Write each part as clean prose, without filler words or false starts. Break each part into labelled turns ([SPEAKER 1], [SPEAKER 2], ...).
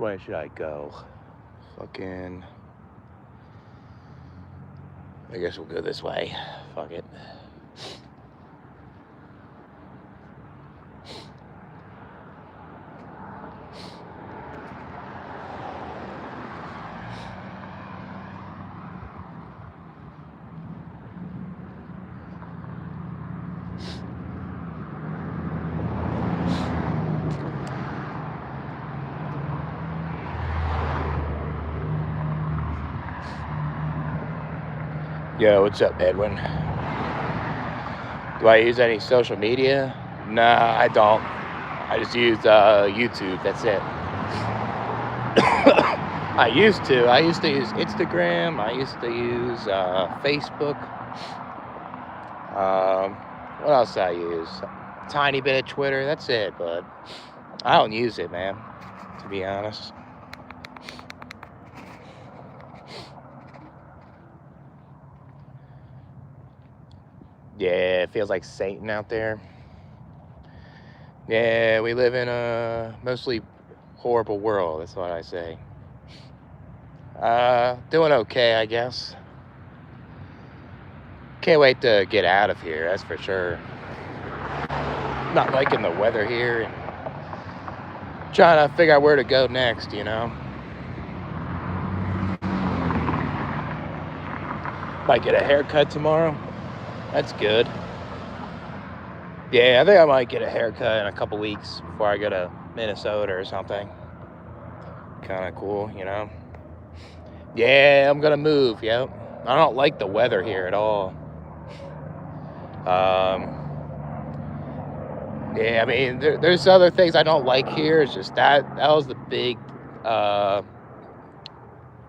[SPEAKER 1] way should I go? Fucking... I guess we'll go this way. Fuck it. Yo, what's up, Edwin? Do I use any social media? Nah, I don't. I just use YouTube, that's it. I used to use Instagram, I used to use Facebook. What else I use? Tiny bit of Twitter, that's it, but I don't use it, man, to be honest. Yeah, it feels like Satan out there. Yeah, we live in a mostly horrible world, that's what I say. Doing okay, I guess. Can't wait to get out of here, that's for sure. Not liking the weather here and trying to figure out where to go next, you know. Might get a haircut tomorrow. That's good. Yeah, I think I might get a haircut in a couple weeks before I go to Minnesota or something. Kind of cool, you know. Yeah, I'm gonna move, yep. I don't like the weather here at all. Yeah, I mean, there's other things I don't like here. It's just that was the big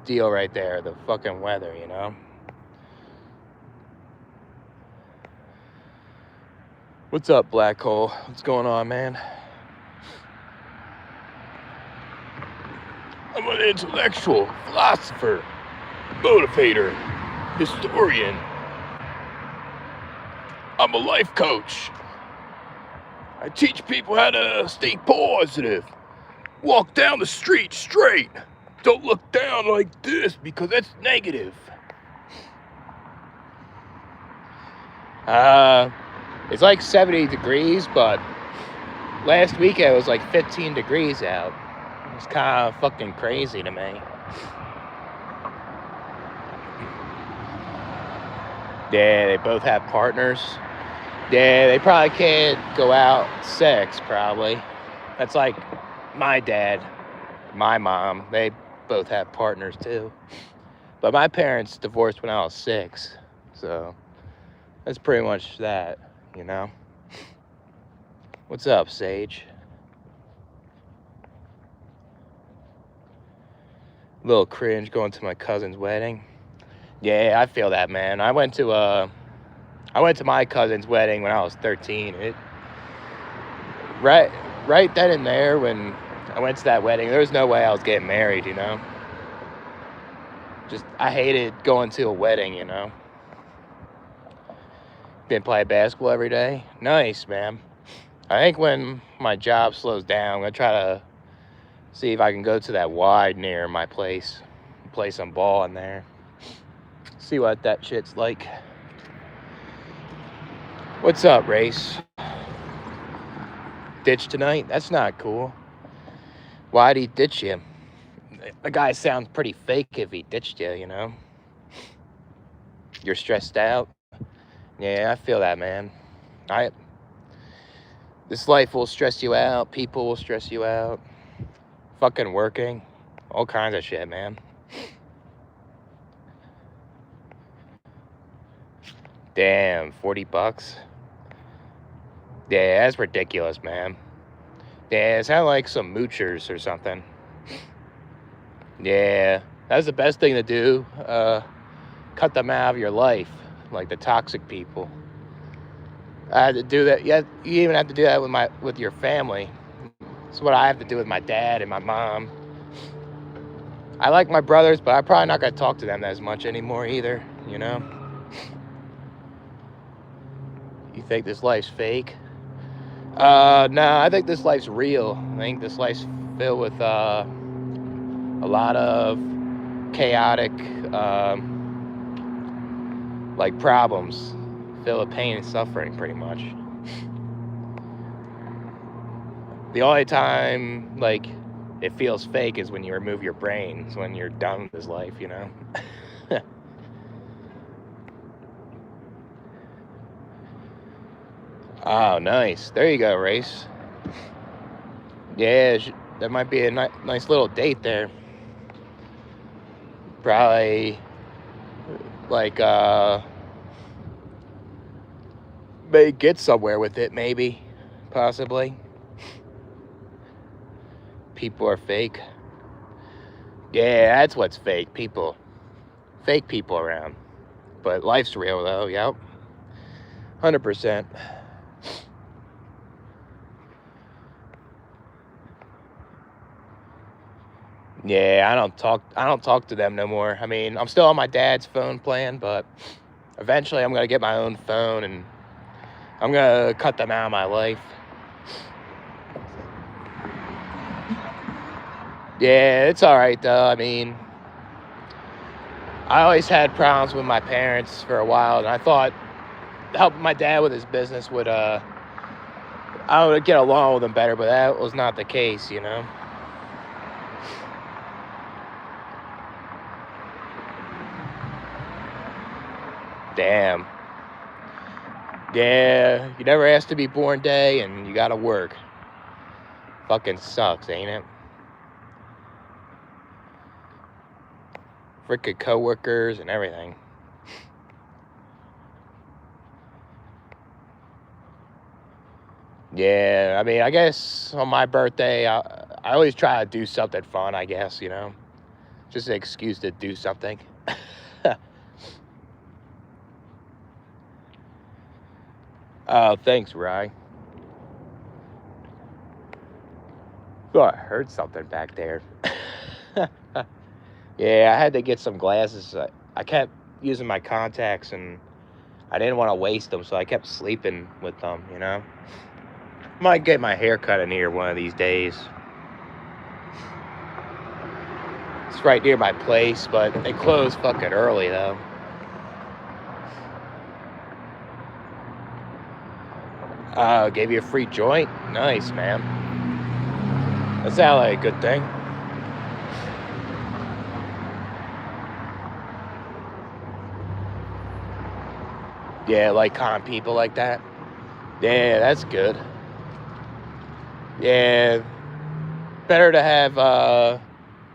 [SPEAKER 1] deal right there, the fucking weather, you know. What's up, Black Hole? What's going on, man? I'm an intellectual, philosopher, motivator, historian. I'm a life coach. I teach people how to stay positive. Walk down the street straight. Don't look down like this because that's negative. It's like 70 degrees, but last weekend it was like 15 degrees out. It's kind of fucking crazy to me. Yeah, they both have partners. Yeah, they probably can't go out sex, probably. That's like my dad, my mom. They both have partners, too. But my parents divorced when I was 6. So that's pretty much that, you know? What's up, Sage? A little cringe going to my cousin's wedding. Yeah, I feel that, man. I went to my cousin's wedding when I was 13. Right then and there when I went to that wedding, there was no way I was getting married, you know? Just, I hated going to a wedding, you know? Been playing basketball every day. Nice, man. I think when my job slows down, I'm going to try to see if I can go to that wide near my place and play some ball in there. See what that shit's like. What's up, Race? Ditch tonight? That's not cool. Why'd he ditch you? The guy sounds pretty fake if he ditched you, you know? You're stressed out? Yeah, I feel that, man. This life will stress you out. People will stress you out. Fucking working. All kinds of shit, man. Damn, 40 bucks? Yeah, that's ridiculous, man. Yeah, it sounds like some moochers or something. Yeah, that's the best thing to do. Cut them out of your life, like the toxic people. I had to do that. Yeah, you even have to do that with your family. It's what I have to do with my dad and my mom. I like my brothers, but I'm probably not gonna talk to them as much anymore either, you know? You think this life's fake? No, I think this life's real. I think this life's filled with a lot of chaotic, like problems, filled with pain and suffering, pretty much. The only time, like, it feels fake is when you remove your brains, when you're done with this life, you know? Oh, nice. There you go, Race. Yeah, that might be a nice little date there. Probably, like, may get somewhere with it, maybe. Possibly. People are fake. Yeah, that's what's fake. People. Fake people around. But life's real, though. Yep. 100%. Yeah, I don't talk to them no more. I mean, I'm still on my dad's phone plan, but eventually I'm gonna get my own phone and I'm gonna cut them out of my life. Yeah, it's alright though. I mean, I always had problems with my parents for a while, and I thought helping my dad with his business would I would get along with him better, but that was not the case, you know. Damn. Yeah, you never asked to be born day, and you gotta work. Fucking sucks, ain't it? Freaking coworkers and everything. Yeah, I mean, I guess on my birthday, I always try to do something fun, I guess, you know? Just an excuse to do something. Oh, thanks, Rye. Oh, I heard something back there. Yeah, I had to get some glasses. I kept using my contacts, and I didn't want to waste them, so I kept sleeping with them, you know? Might get my hair cut in here one of these days. It's right near my place, but they close fucking early, though. Gave you a free joint? Nice, man. That sounds like a good thing. Yeah, like con people like that. Yeah, that's good. Yeah, better to have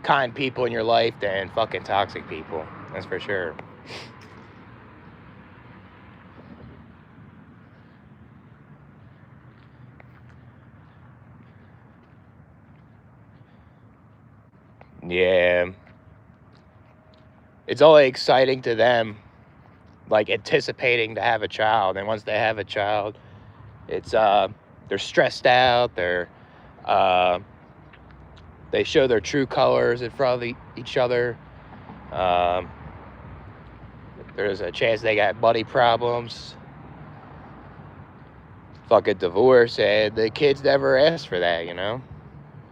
[SPEAKER 1] kind people in your life than fucking toxic people. That's for sure. Yeah. It's only exciting to them, like anticipating to have a child. And once they have a child, it's they're stressed out. Uh, they show their true colors in front of each other. Um, there's a chance they got money problems, fucking divorce, and the kids never asked for that, you know?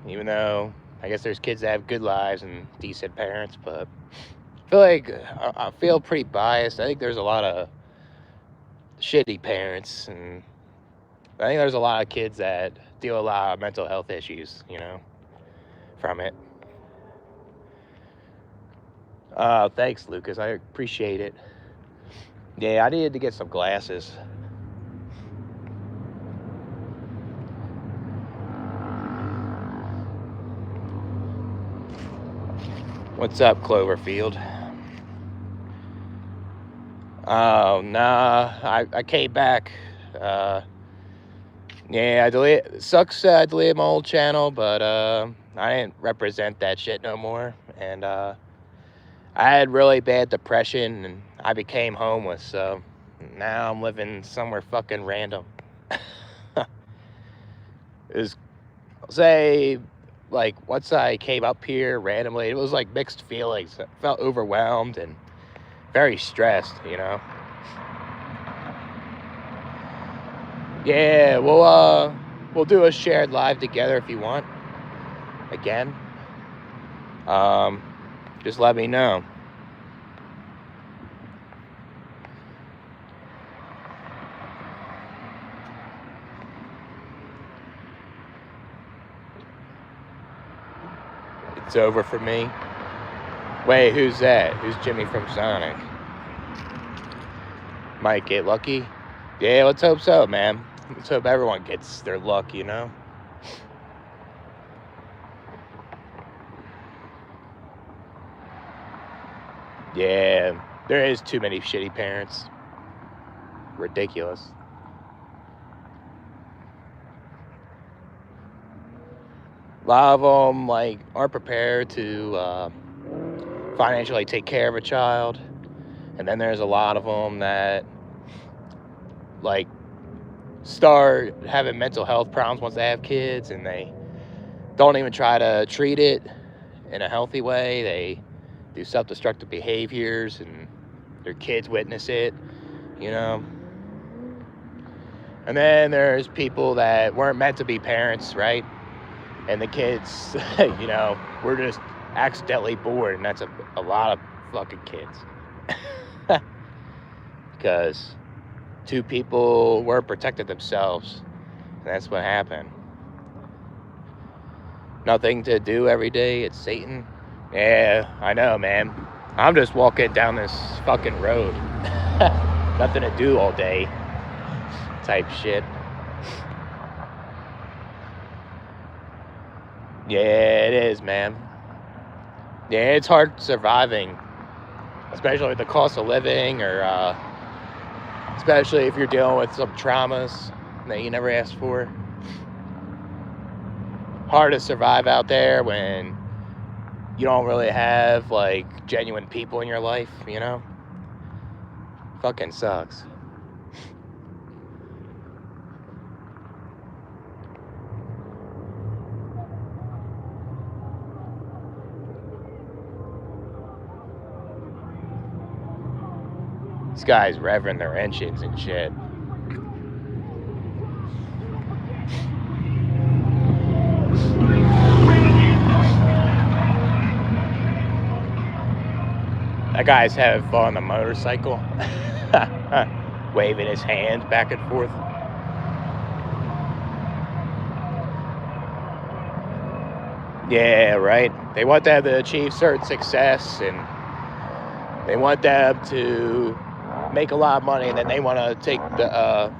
[SPEAKER 1] Even though I guess there's kids that have good lives and decent parents, but I feel like I feel pretty biased. I think there's a lot of shitty parents, and I think there's a lot of kids that deal with a lot of mental health issues, you know, from it. Thanks, Lucas. I appreciate it. Yeah, I needed to get some glasses. What's up, Cloverfield? Oh, nah, I came back. Yeah, I deleted. Sucks. I deleted my old channel, but I didn't represent that shit no more. And I had really bad depression, and I became homeless. So now I'm living somewhere fucking random. Is say like once I came up here randomly, it was like mixed feelings. I felt overwhelmed and very stressed, you know. Yeah, we'll do a shared live together if you want. Again. just let me know. It's over for me. Wait, who's that? Who's Jimmy from Sonic? Might get lucky? Yeah, let's hope so, man. Let's hope everyone gets their luck, you know? Yeah, there is too many shitty parents. Ridiculous. A lot of them, like, aren't prepared to financially take care of a child. And then there's a lot of them that, like, start having mental health problems once they have kids, and they don't even try to treat it in a healthy way. They do self-destructive behaviors, and their kids witness it, you know? And then there's people that weren't meant to be parents, right? And the kids, you know, were just accidentally born, and that's a lot of fucking kids. Because two people weren't protected themselves, and that's what happened. Nothing to do every day, it's Satan. Yeah, I know, man. I'm just walking down this fucking road. Nothing to do all day type shit. Yeah, it is, man. Yeah, it's hard surviving, especially with the cost of living, or especially if you're dealing with some traumas that you never asked for. Hard to survive out there when you don't really have, like, genuine people in your life, you know? Fucking sucks. These guys revving their engines and shit. That guy's having fun on the motorcycle. Waving his hands back and forth. Yeah, right. They want them to achieve certain success, and they want them to make a lot of money, and then they want to take the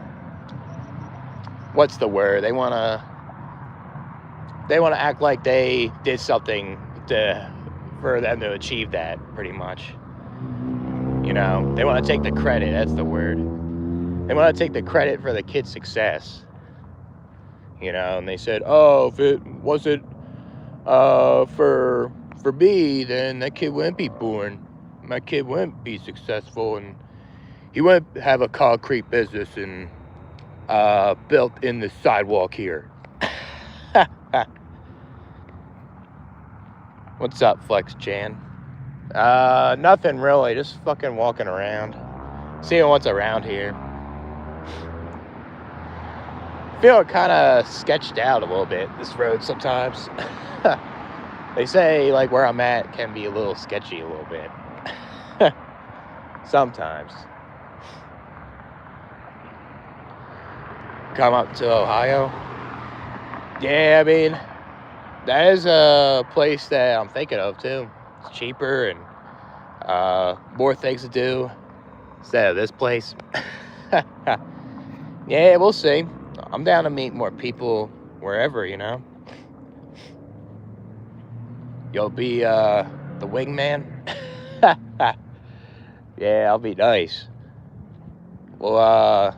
[SPEAKER 1] what's the word? They want to act like they did something for them to achieve that, pretty much. You know, they want to take the credit. That's the word. They want to take the credit for the kid's success. You know, and they said, "Oh, if it wasn't for me, then that kid wouldn't be born. My kid wouldn't be successful, and he wouldn't have a concrete business and built in the sidewalk here." What's up, Flex Chan? Nothing really. Just fucking walking around, seeing what's around here. Feeling kind of sketched out a little bit, this road sometimes. They say, like, where I'm at can be a little sketchy a little bit. Sometimes. Come up to Ohio. Yeah, I mean, that is a place that I'm thinking of, too. It's cheaper and more things to do instead of this place. Yeah, we'll see. I'm down to meet more people wherever, you know. You'll be the wingman. Yeah, I'll be nice. We'll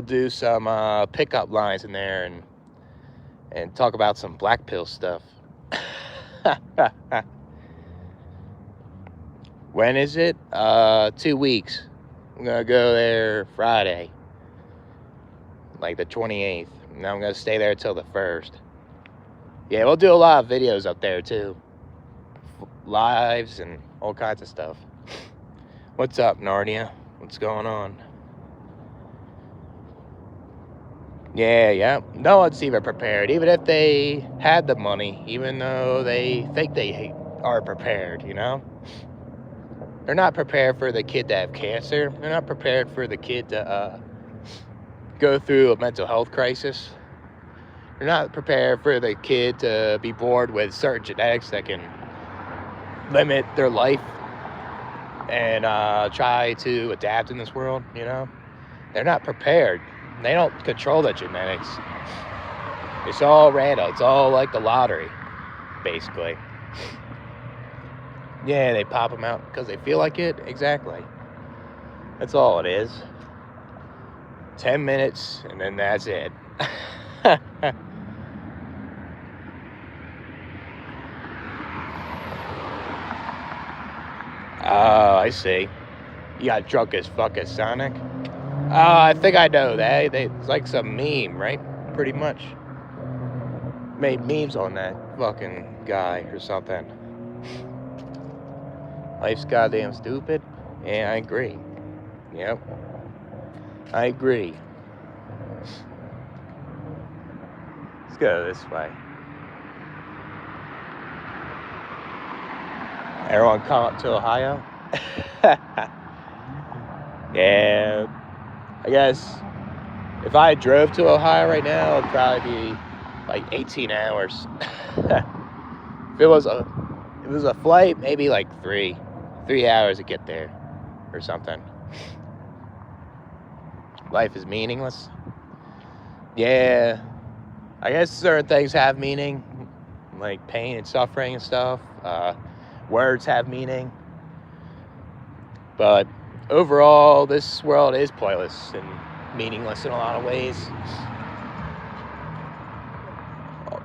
[SPEAKER 1] do some pickup lines in there and talk about some black pill stuff. When is it? 2 weeks. I'm gonna go there Friday, like the 28th. And I'm gonna stay there till the 1st. Yeah, we'll do a lot of videos up there too. Lives and all kinds of stuff. What's up, Narnia? What's going on? Yeah. No one's even prepared, even if they had the money, even though they think they are prepared, you know? They're not prepared for the kid to have cancer. They're not prepared for the kid to go through a mental health crisis. They're not prepared for the kid to be born with certain genetics that can limit their life and try to adapt in this world, you know? They're not prepared. They don't control the genetics. It's all random. It's all like the lottery, basically. Yeah, they pop them out because they feel like it. Exactly. That's all it is. 10 minutes, and then that's it. Oh, I see. You got drunk as fuck as Sonic? I think I know that. It's like some meme, right? Pretty much. Made memes on that fucking guy or something. Life's goddamn stupid. Yeah, I agree. Yep. I agree. Let's go this way. Everyone come up to Ohio? Yeah. I guess if I drove to Ohio right now, it'd probably be like 18 hours. If it was a flight, maybe like 3 hours to get there or something. Life is meaningless. Yeah. I guess certain things have meaning, like pain and suffering and stuff. Words have meaning. But overall, this world is pointless and meaningless in a lot of ways.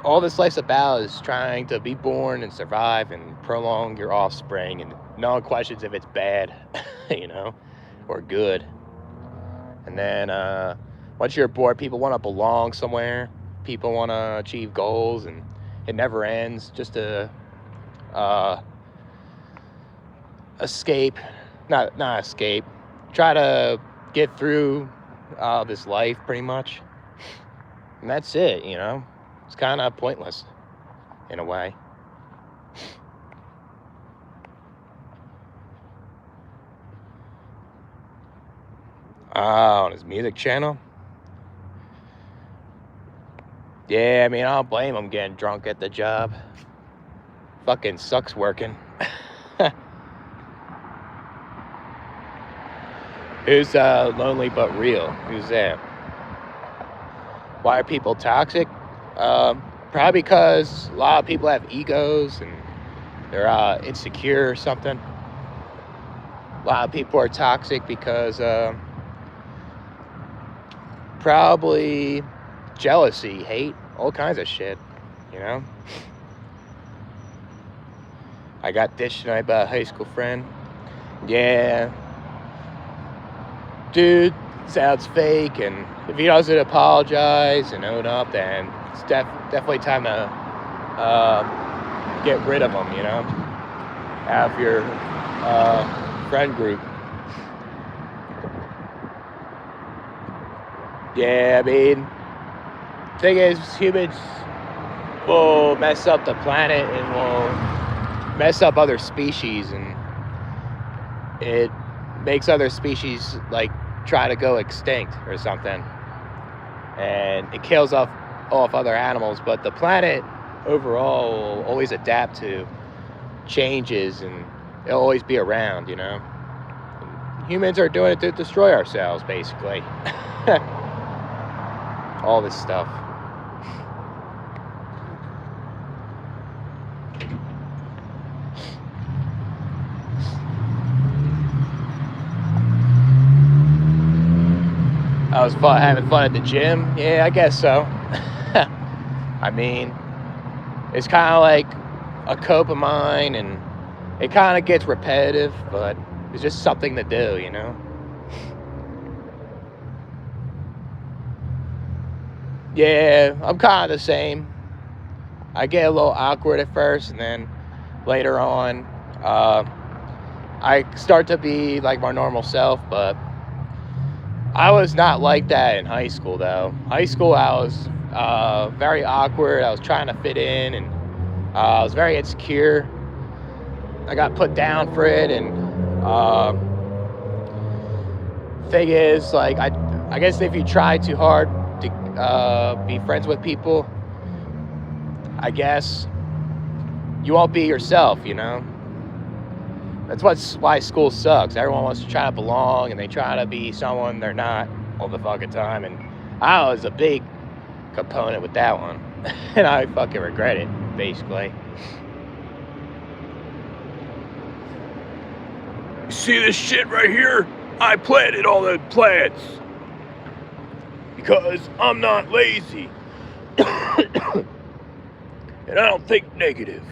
[SPEAKER 1] All this life's about is trying to be born and survive and prolong your offspring, and no one questions if it's bad, you know, or good. And then once you're bored, people want to belong somewhere. People want to achieve goals, and it never ends. Just to escape, not escape. Try to get through this life, pretty much, and that's it. You know, it's kind of pointless in a way. On his music channel. Yeah, I mean, I don't blame him getting drunk at the job. Fucking sucks working. Who's lonely but real? Who's that? Why are people toxic? Probably because a lot of people have egos and they're insecure or something. A lot of people are toxic because probably jealousy, hate, all kinds of shit, you know? I got ditched tonight by a high school friend. Yeah. Dude sounds fake, and if he doesn't apologize and own up, then it's definitely time to get rid of him, you know? Out of your friend group. Yeah, I mean, thing is, humans will mess up the planet and will mess up other species, and it makes other species like try to go extinct or something, and it kills off other animals, but the planet overall will always adapt to changes, and it'll always be around, you know? And humans are doing it to destroy ourselves, basically. All this stuff. I was having fun at the gym. Yeah, I guess so. I mean, it's kind of like a cope of mine, and it kind of gets repetitive, but it's just something to do, you know? Yeah, I'm kind of the same. I get a little awkward at first, and then later on, I start to be like my normal self, but I was not like that in high school, though. High school, I was very awkward. I was trying to fit in, and I was very insecure. I got put down for it, and thing is, like, I guess if you try too hard to be friends with people, I guess you won't be yourself, you know? That's why school sucks. Everyone wants to try to belong, and they try to be someone they're not all the fucking time, and I was a big component with that one. And I fucking regret it, basically. See this shit right here? I planted all the plants because I'm not lazy. And I don't think negative.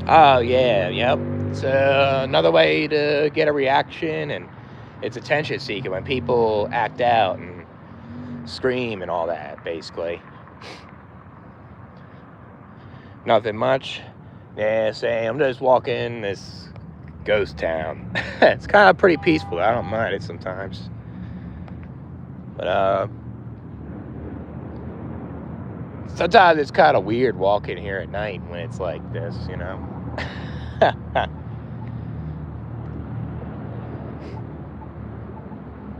[SPEAKER 1] Oh yeah, yep. It's another way to get a reaction, and it's attention seeking when people act out and scream and all that, basically. Nothing much. Yeah, same. I'm just walking this ghost town. It's kind of pretty peaceful. I don't mind it sometimes. But sometimes it's kind of weird walking here at night when it's like this, you know.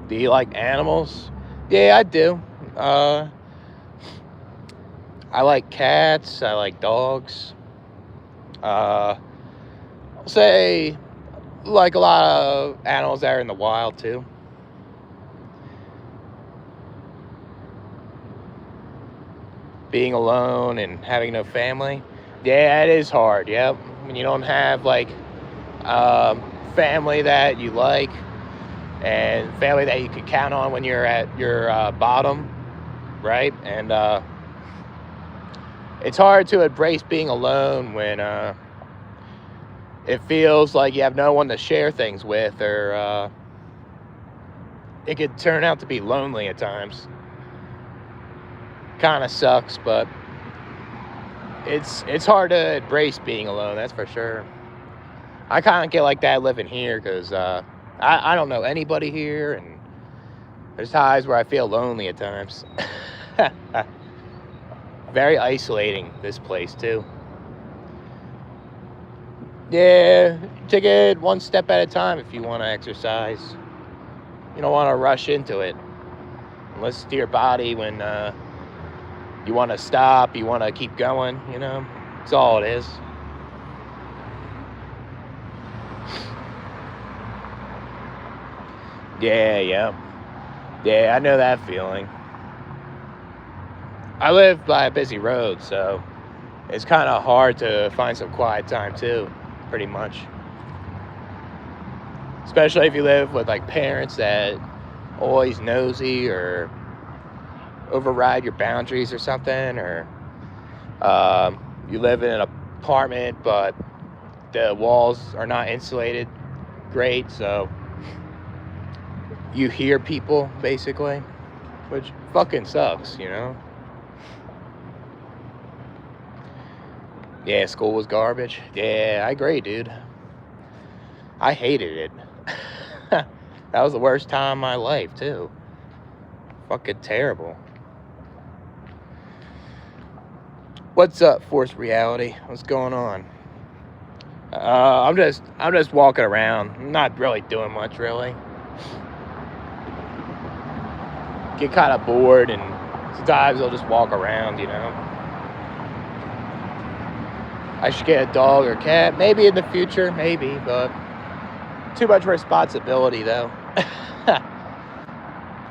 [SPEAKER 1] Do you like animals? Yeah, I do. I like cats. I like dogs. I'll say like a lot of animals that are in the wild too. Being alone and having no family. Yeah, it is hard. Yep. When you don't have like family that you like and family that you can count on when you're at your bottom, right? And it's hard to embrace being alone when it feels like you have no one to share things with, or it could turn out to be lonely at times. Kind of sucks, but it's hard to embrace being alone, that's for sure. I kind of get like that living here because I don't know anybody here, and there's times where I feel lonely at times. Very isolating, this place too. Yeah, take it one step at a time if you want to exercise. You don't want to rush into it. Listen to your body when you want to stop, you want to keep going, you know? That's all it is. Yeah. Yeah, I know that feeling. I live by a busy road, so it's kind of hard to find some quiet time too, pretty much. Especially if you live with like parents that always nosy or override your boundaries or something, or you live in an apartment but the walls are not insulated great, so you hear people basically, which fucking sucks, you know? Yeah, school was garbage. Yeah, I agree, dude. I hated it. That was the worst time of my life, too. Fucking terrible. What's up, Forced Reality? What's going on? I'm just walking around. I'm not really doing much, really. Get kind of bored, and sometimes I'll just walk around, you know. I should get a dog or cat, maybe in the future, maybe, but too much responsibility, though.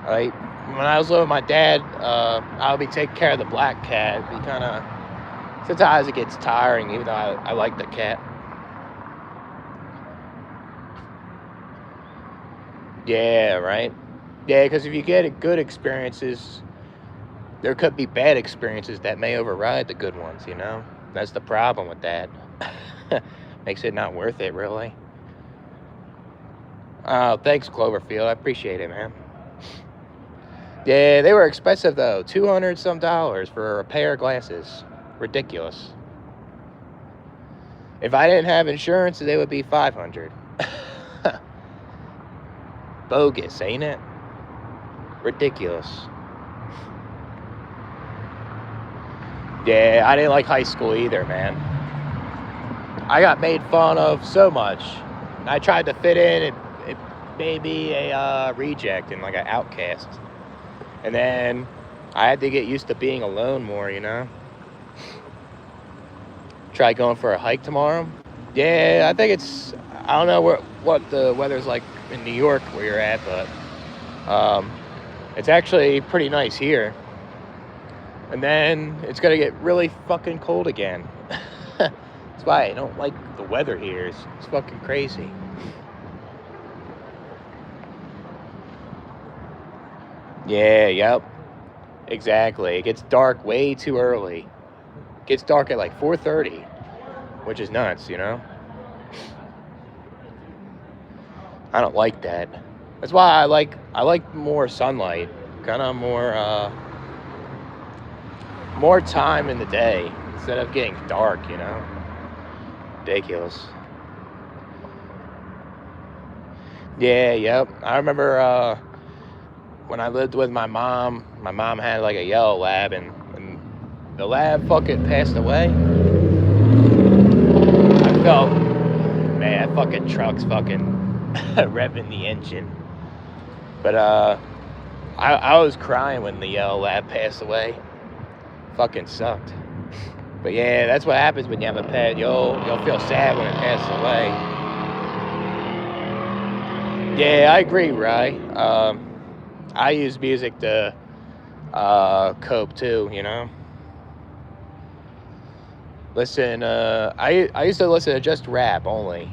[SPEAKER 1] Right? When I was living with my dad, I would be taking care of the black cat. It'd be kind of, sometimes it gets tiring, even though I like the cat. Yeah, right? Yeah, because if you get good experiences, there could be bad experiences that may override the good ones, you know? That's the problem with that. Makes it not worth it, really. Thanks, Cloverfield. I appreciate it, man. Yeah, they were expensive, though. $200 some for a pair of glasses. Ridiculous. If I didn't have insurance, they would be 500. Bogus, ain't it? Ridiculous. Yeah, I didn't like high school either, man. I got made fun of so much. I tried to fit in. It made me a reject and like an outcast. And then I had to get used to being alone more, you know? Try going for a hike tomorrow. Yeah, I think it's, I don't know what the weather's like in New York where you're at, but it's actually pretty nice here. And then it's gonna get really fucking cold again. That's why I don't like the weather here. It's fucking crazy. Yeah, yep. Exactly. It gets dark way too early. It gets dark at like 4:30, which is nuts, you know? I don't like that. That's why I like more sunlight. Kind of more time in the day instead of getting dark, you know? Ridiculous. Yeah, yep. I remember when I lived with my mom had like a yellow lab, and the lab fucking passed away. I felt, man, that fucking truck's fucking revving the engine. But I was crying when the yellow lab passed away. Fucking sucked. But yeah, that's what happens when you have a pet. You'll feel sad when it passes away. Yeah, I agree, Rye. I use music to cope too, you know. Listen, I used to listen to just rap only.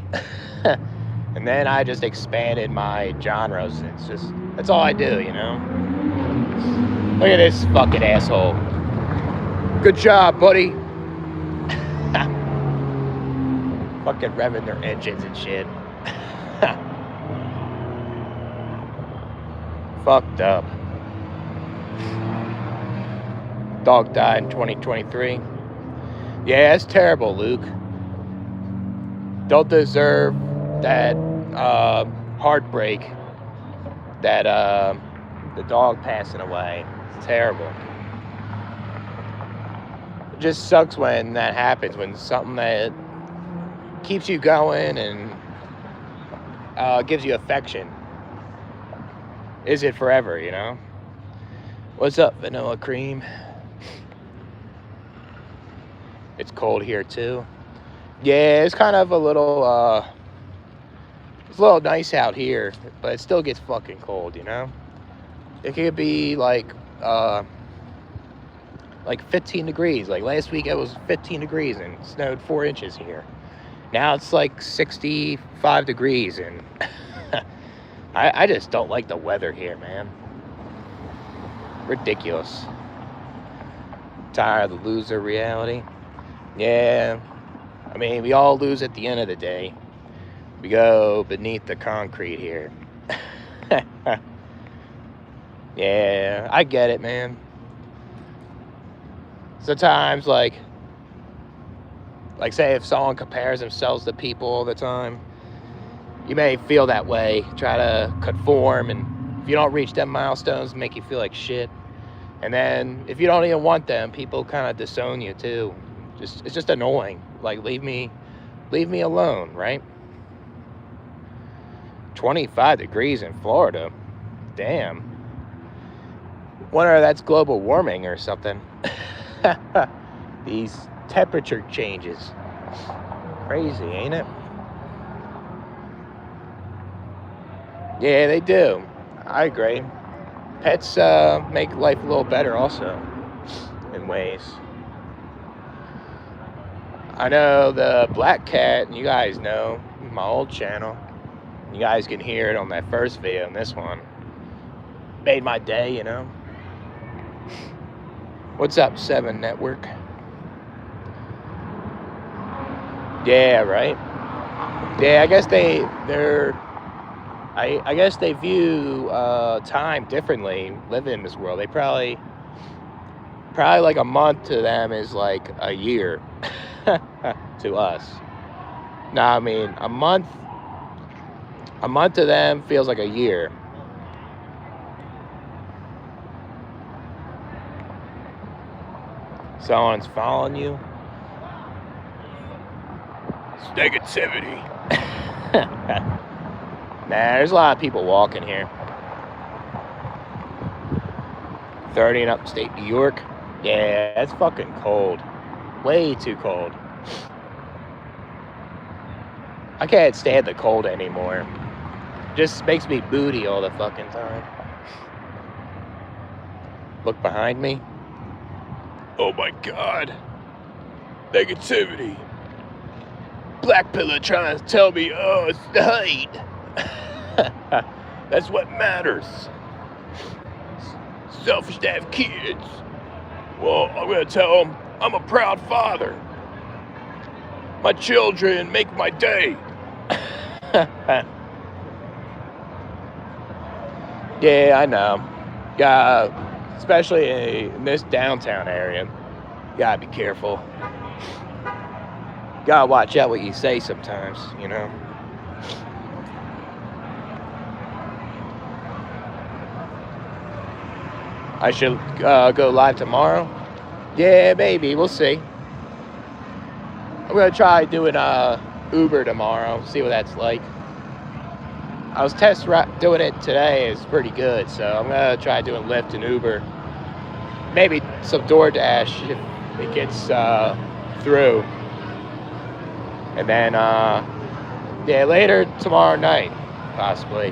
[SPEAKER 1] And then I just expanded my genres. That's all I do, you know. Look at this fucking asshole. Good job, buddy. Fucking revving their engines and shit. Fucked up. Dog died in 2023. Yeah, it's terrible, Luke. Don't deserve that heartbreak that the dog passing away. It's terrible. It just sucks when that happens, when something that keeps you going and gives you affection. Is it forever, you know? What's up, vanilla cream? It's cold here too. Yeah, it's kind of a little it's a little nice out here, but it still gets fucking cold, you know? It could be like 15 degrees. Like last week it was 15 degrees and it snowed 4 inches here. Now it's like 65 degrees, and I just don't like the weather here, man. Ridiculous. Tired of the loser reality. Yeah, I mean, we all lose at the end of the day. We go beneath the concrete here. Yeah, I get it, man. Sometimes, like say if someone compares themselves to people all the time, you may feel that way, try to conform, and if you don't reach them milestones, make you feel like shit. And then if you don't even want them, people kind of disown you too. It's just annoying. Like, leave me alone, right? 25 degrees in Florida. Damn. Wonder if that's global warming or something. These temperature changes. Crazy, ain't it? Yeah, they do. I agree. Pets make life a little better also, in ways. I know the black cat, and you guys know, my old channel. You guys can hear it on that first video and this one. Made my day, you know. What's up, 7 Network? Yeah, right? Yeah, I guess I guess they view time differently, living in this world. They probably like a month to them is like a year to us. No, I mean, a month to them feels like a year. Someone's following you. It's negativity. Nah, there's a lot of people walking here. 30 in upstate New York. Yeah, it's fucking cold. Way too cold. I can't stand the cold anymore. Just makes me booty all the fucking time. Look behind me. Oh my god. Negativity. Black pillar trying to tell me, oh, it's the height. That's what matters. Selfish to have kids. Well, I'm gonna tell them I'm a proud father. My children make my day. Yeah, I know. Especially in this downtown area, you gotta be careful. Gotta watch out what you say sometimes, you know. I should go live tomorrow. Yeah, maybe. We'll see. I'm gonna try doing Uber tomorrow. See what that's like. I was doing it today. It's pretty good, so I'm gonna try doing Lyft and Uber. Maybe some DoorDash if it gets through. And then yeah, later tomorrow night, possibly.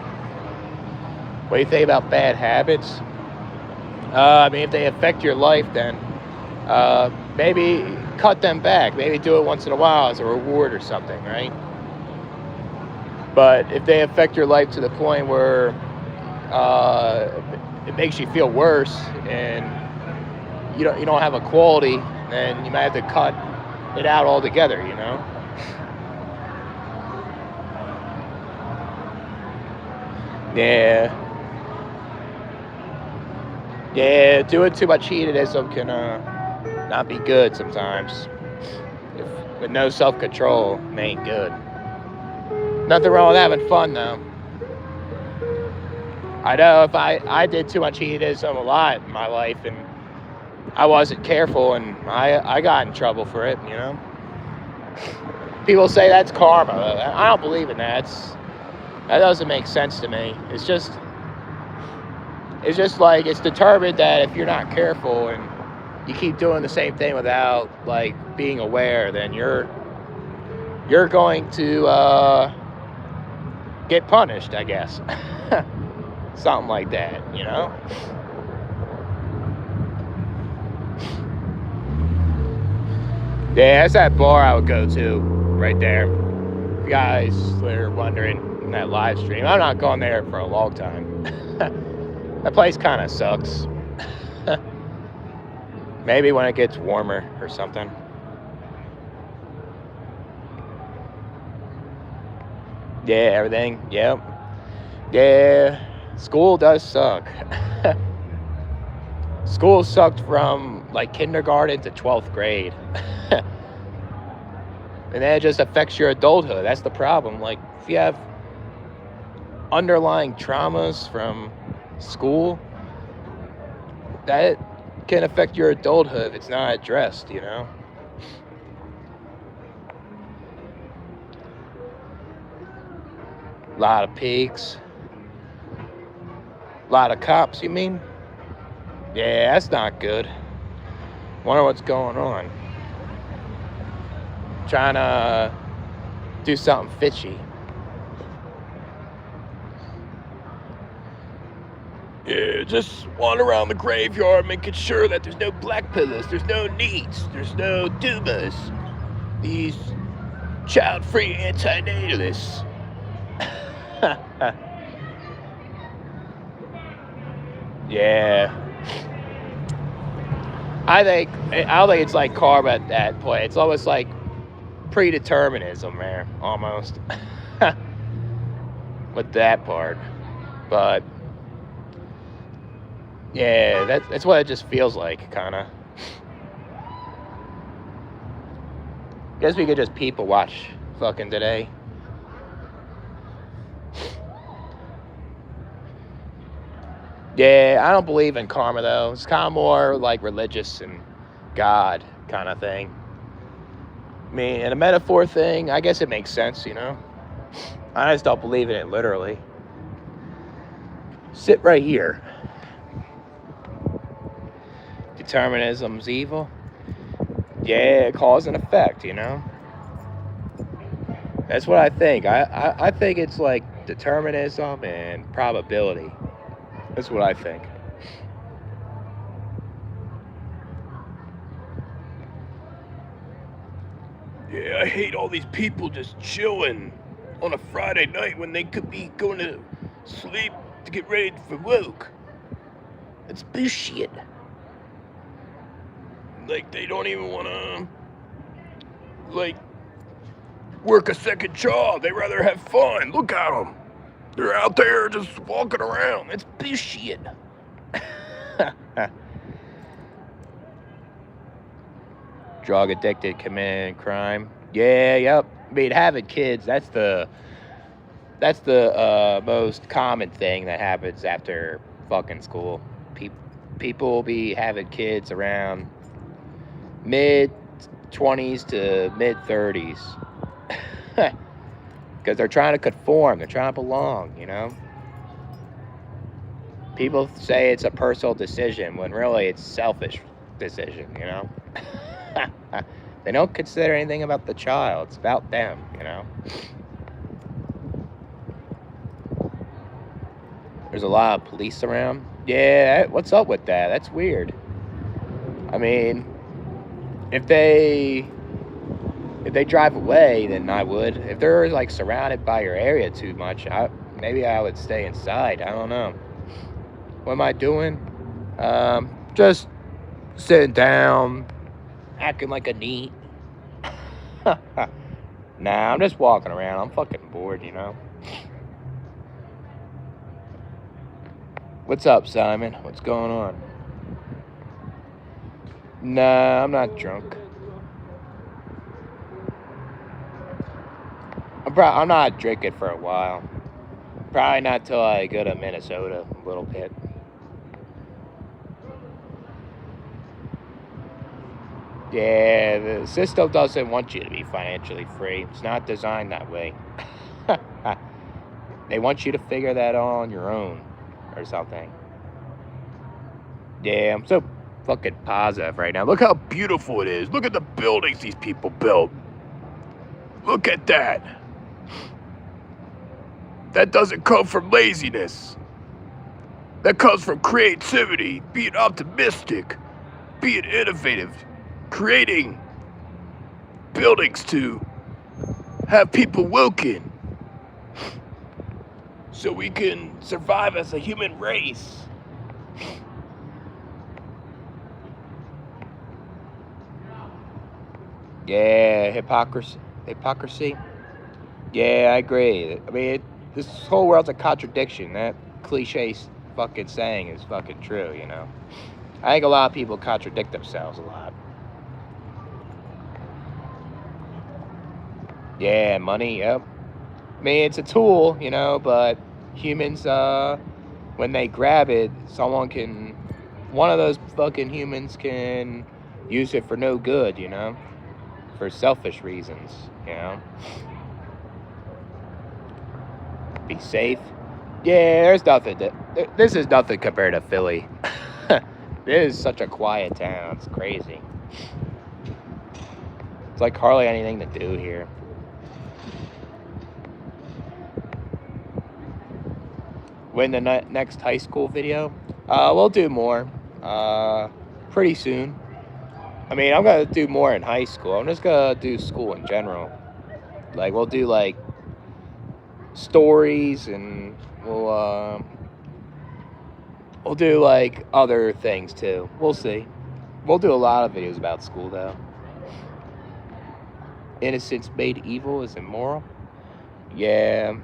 [SPEAKER 1] What do you think about bad habits? I mean, if they affect your life, then maybe cut them back. Maybe do it once in a while as a reward or something, right? But if they affect your life to the point where it makes you feel worse and you don't have a quality, then you might have to cut it out altogether, you know? Yeah. Yeah, doing too much hedonism can not be good sometimes. With no self-control, it ain't good. Nothing wrong with having fun, though. I know if I did too much hedonism a lot in my life, and I wasn't careful, and I got in trouble for it, you know? People say that's karma. I don't believe in that. That doesn't make sense to me. It's just like it's determined that if you're not careful and you keep doing the same thing without like being aware, then you're going to get punished, I guess. Something like that, you know? Yeah, that's that bar I would go to right there. If you guys are wondering in that live stream, I'm not going there for a long time. That place kind of sucks. Maybe when it gets warmer or something. Yeah, everything. Yep. Yeah, school does suck. School sucked from like kindergarten to 12th grade. And then it just affects your adulthood. That's the problem. Like, if you have underlying traumas from school, that can affect your adulthood if it's not addressed, you know? A lot of pigs. A lot of cops, you mean? Yeah, that's not good. Wonder what's going on. Trying to do something fishy. Yeah, just wander around the graveyard making sure that there's no black pillars, there's no needs, there's no Dumas. These child-free antinatalists. Yeah. I don't think it's like karma at that point. It's almost like predeterminism there, almost. With that part. But yeah, that's what it just feels like, kind of. Guess we could just people watch fucking today. Yeah, I don't believe in karma though. It's kind of more like religious and God kind of thing. I mean, in a metaphor thing, I guess it makes sense, you know? I just don't believe in it literally. Sit right here. Determinism's evil. Yeah, cause and effect, you know? That's what I think. I think it's like determinism and probability. That's what I think. Yeah, I hate all these people just chilling on a Friday night when they could be going to sleep to get ready for work. It's bullshit. Like, they don't even want to, like, work a second job. They rather have fun. Look at them. They're out there just walking around. It's bullshit. Drug addicted, committing crime. Yeah, yep. I mean, having kids, that's the most common thing that happens after fucking school. People will be having kids around mid-20s to mid-30s. Because they're trying to conform. They're trying to belong, you know? People say it's a personal decision when really it's a selfish decision, you know? They don't consider anything about the child. It's about them, you know? There's a lot of police around. Yeah, what's up with that? That's weird. I mean, if they drive away, then I would. If they're like surrounded by your area too much, maybe I would stay inside. I don't know. What am I doing? Just sitting down, acting like a neat. Nah, I'm just walking around. I'm fucking bored, you know? What's up, Simon? What's going on? Nah, I'm not drunk. I'm not drinking for a while. Probably not till I go to Minnesota a little bit. Yeah, the system doesn't want you to be financially free. It's not designed that way. They want you to figure that on your own or something. Yeah, I'm so fucking positive right now. Look how beautiful it is. Look at the buildings these people built. Look at that. That doesn't come from laziness. That comes from creativity, being optimistic, being innovative, creating buildings to have people working so we can survive as a human race. Yeah, hypocrisy. Yeah, I agree. I mean, this whole world's a contradiction. That cliche fucking saying is fucking true, you know? I think a lot of people contradict themselves a lot. Yeah, money, yep. I mean, it's a tool, you know, but humans, when they grab it, one of those fucking humans can use it for no good, you know? For selfish reasons, you know? Be safe. Yeah, there's nothing. This is nothing compared to Philly. This is such a quiet town. It's crazy. It's like hardly anything to do here. When the next high school video? We'll do more. Pretty soon. I mean, I'm gonna do more in high school. I'm just gonna do school in general. Like, we'll do like stories, and we'll do like other things too. We'll see. We'll do a lot of videos about school though. Innocence made evil is immoral. Yeah.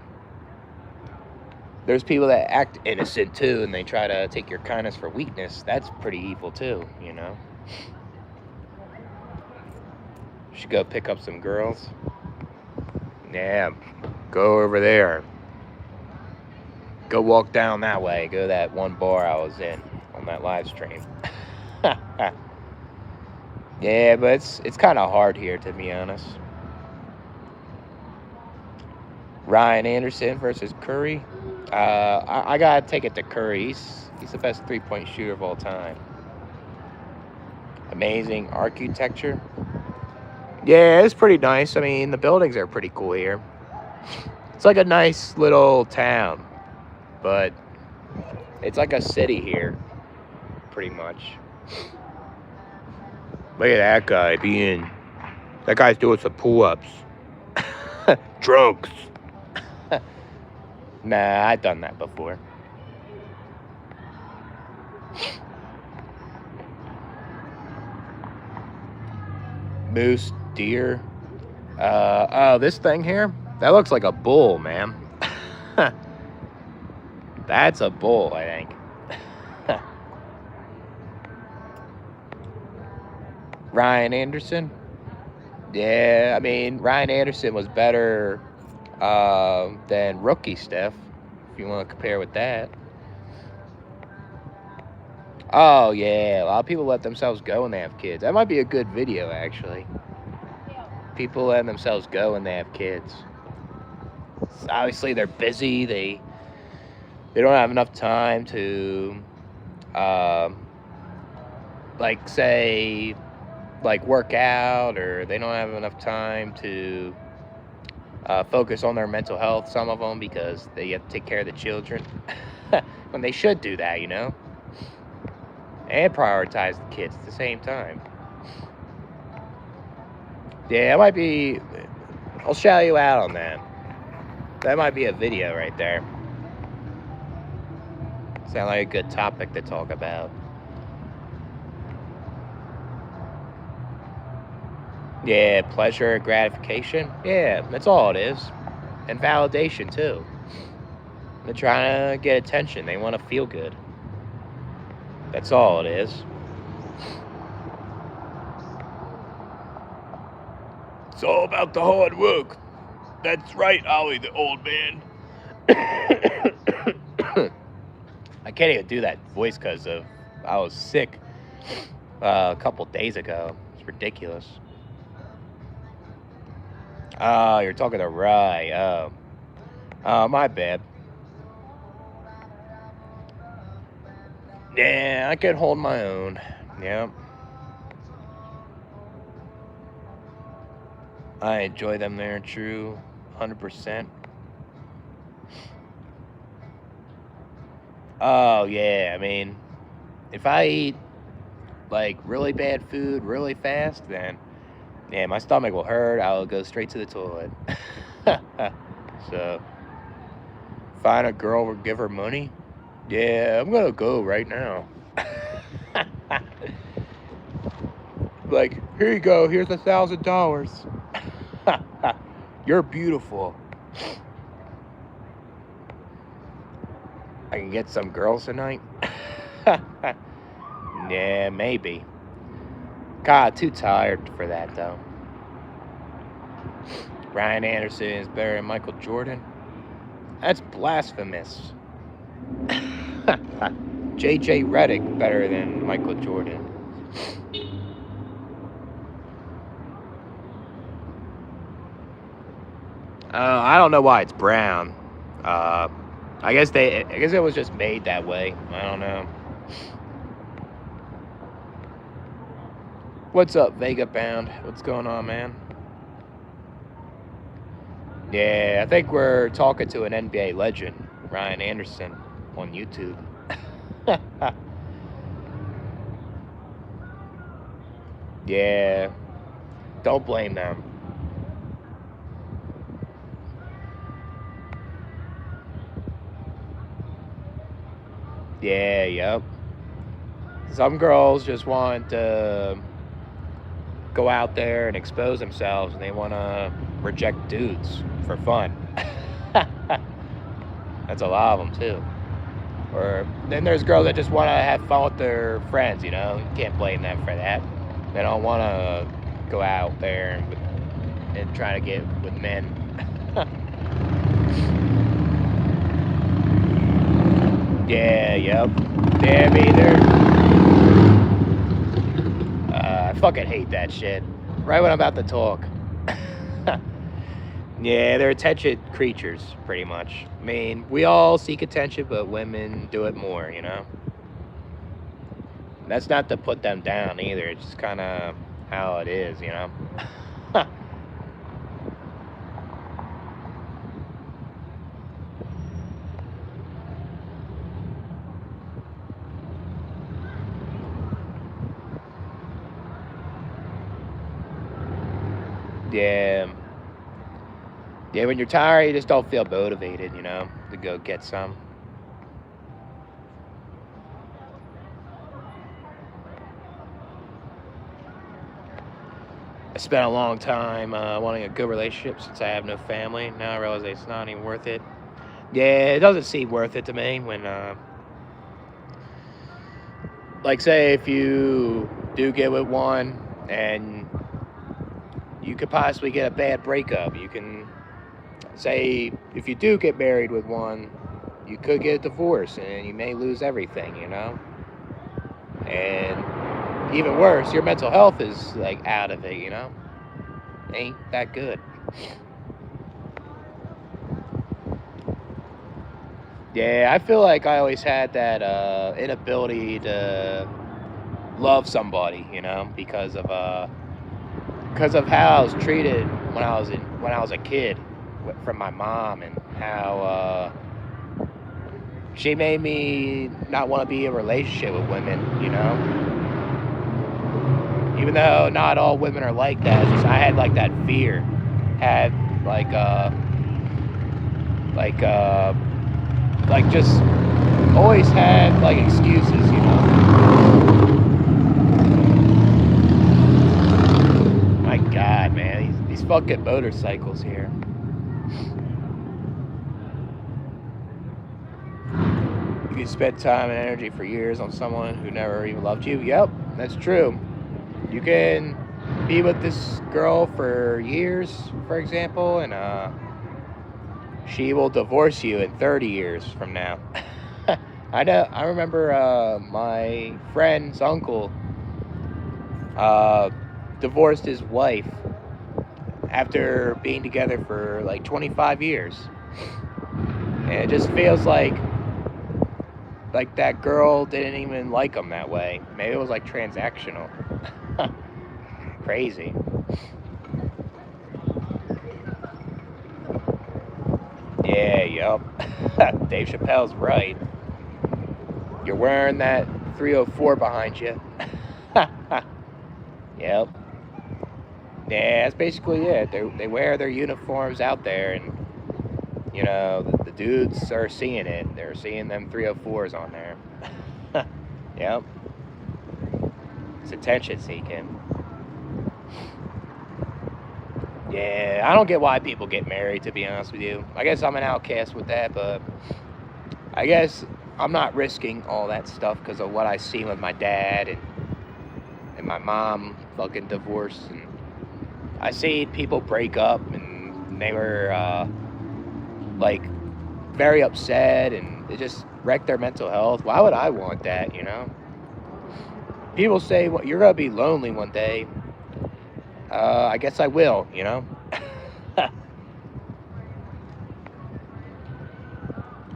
[SPEAKER 1] There's people that act innocent too, and they try to take your kindness for weakness. That's pretty evil too, you know? Should go pick up some girls. Yeah, go over there. Go walk down that way. Go to that one bar I was in on that live stream. Yeah, but it's kind of hard here, to be honest. Ryan Anderson versus Curry. I gotta take it to Curry. He's the best 3-point shooter of all time. Amazing architecture. Yeah, it's pretty nice. I mean, the buildings are pretty cool here. It's like a nice little town, but it's like a city here, pretty much. Look at that guy that guy's doing some pull-ups. Drugs. Nah, I've done that before. Moose, deer. Oh, this thing here? That looks like a bull, man. That's a bull, I think. Ryan Anderson? Yeah, I mean, Ryan Anderson was better than rookie Steph, if you want to compare with that. Oh, yeah, a lot of people let themselves go when they have kids. That might be a good video, actually. People letting themselves go when they have kids. Obviously, they're busy. They don't have enough time to, work out, or they don't have enough time to focus on their mental health, some of them, because they have to take care of the children. When they should do that, and prioritize the kids at the same time. Yeah, it might be... I'll shout you out on that. That might be a video right there. Sound like a good topic to talk about. Yeah, pleasure, gratification. Yeah, that's all it is. And validation, too. They're trying to get attention. They want to feel good. That's all it is. It's all about the hard work. That's right, Ollie, the old man. I can't even do that voice because I was sick a couple days ago. It's ridiculous. Oh, you're talking to Rye. Oh, my bad. Yeah, I can hold my own. Yep. I enjoy them there, true. 100%. Oh, yeah, I mean, if I eat, really bad food really fast, then, yeah, my stomach will hurt. I'll go straight to the toilet. So, find a girl, give her money. Yeah, I'm gonna go right now. Here you go. Here's $1,000. You're beautiful. I can get some girls tonight. Yeah, maybe. God, too tired for that though. Ryan Anderson is better than Michael Jordan. That's blasphemous. JJ Redick better than Michael Jordan. I don't know why it's brown. I guess it was just made that way. I don't know. What's up, Vega Bound? What's going on, man? Yeah, I think we're talking to an NBA legend, Ryan Anderson, on YouTube. Yeah, don't blame them. Yeah, yep. Some girls just want to go out there and expose themselves, and they want to reject dudes for fun. That's a lot of them, too. Or then there's girls that just want to have fun with their friends, You can't blame them for that. They don't want to go out there and try to get with men. Yeah, yep. Yeah, I mean, I fucking hate that shit. Right when I'm about to talk. Yeah, they're attention creatures, pretty much. I mean, we all seek attention, but women do it more, you know? That's not to put them down either. It's just kind of how it is, you know? Yeah. Yeah, when you're tired, you just don't feel motivated, you know, to go get some. I spent a long time wanting a good relationship since I have no family. Now I realize it's not even worth it. Yeah, it doesn't seem worth it to me when, like, say if you do get with one and you could possibly get a bad breakup. You can say if you do get married with one, you could get a divorce and you may lose everything, you know? And even worse, your mental health is like out of it, you know? Ain't that good. Yeah, I feel like I always had that inability to love somebody, you know, because of how I was treated when I was a kid from my mom and how she made me not want to be in a relationship with women, you know. Even though not all women are like that, it's just I had like that fear, had like like uh like just always had like excuses, you know. My God, man, these fucking motorcycles here. You can spend time and energy for years on someone who never even loved you. Yep, that's true. You can be with this girl for years, for example, and she will divorce you in 30 years from now. I know. I remember my friend's uncle uh, divorced his wife after being together for like 25 years, and it just feels like that girl didn't even like him that way. Maybe it was like transactional. Crazy. Yeah, yup. Dave Chappelle's right. You're wearing that 304 behind you. Yep. Yeah, that's basically it. They wear their uniforms out there, and you know the dudes are seeing it. They're seeing them 304s on there. Yep. It's attention seeking. Yeah, I don't get why people get married, to be honest with you. I guess I'm an outcast with that, but I guess I'm not risking all that stuff because of what I seen with my dad and my mom fucking divorced. And I seen people break up and they were like very upset and it just wrecked their mental health. Why would I want that, you know? People say, well, you're going to be lonely one day. I guess I will, you know?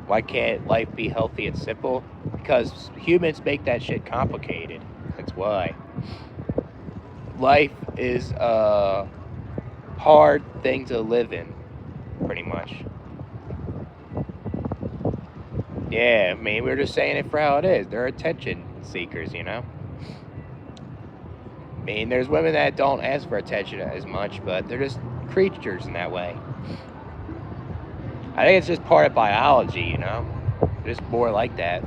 [SPEAKER 1] Why can't life be healthy and simple? Because humans make that shit complicated. That's why. Life is a hard thing to live in, pretty much. Yeah, I mean, we're just saying it for how it is. They're attention seekers, you know? I mean, there's women that don't ask for attention as much, but they're just creatures in that way. I think it's just part of biology, you know? They're just more like that.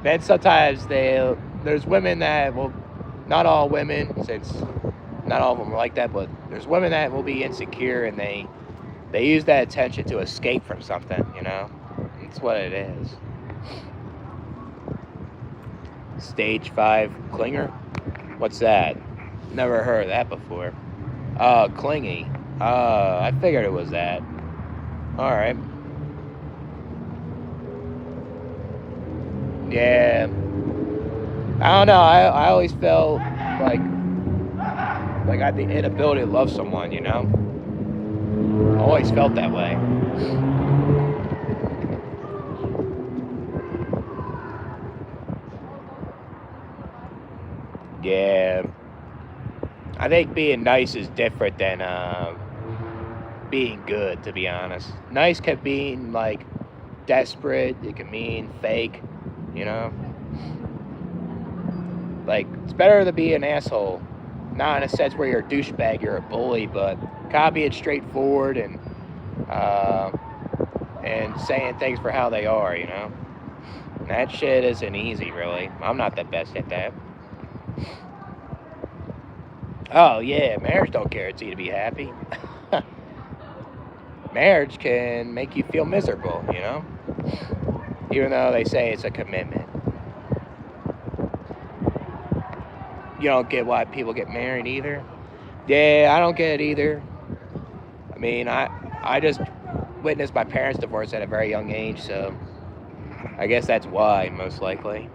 [SPEAKER 1] Then sometimes there's women that will, not all women, since not all of them are like that, but there's women that will be insecure and they use that attention to escape from something, you know? That's what it is. Stage 5 clinger? What's that? Never heard of that before. Clingy. I figured it was that. Alright. Yeah. I don't know. I always felt like I had the inability to love someone, you know? I always felt that way. Yeah. I think being nice is different than being good, to be honest. Nice can mean like desperate, it can mean fake, you know? Like, it's better to be an asshole. Not in a sense where you're a douchebag, you're a bully, but kind of being straightforward uh, and saying things for how they are, you know? That shit isn't easy, really. I'm not the best at that. Oh, yeah, marriage don't guarantee to be happy. Marriage can make you feel miserable, you know? Even though they say it's a commitment. You don't get why people get married either? Yeah, I don't get it either. I mean, I just witnessed my parents divorce at a very young age, so I guess that's why, most likely.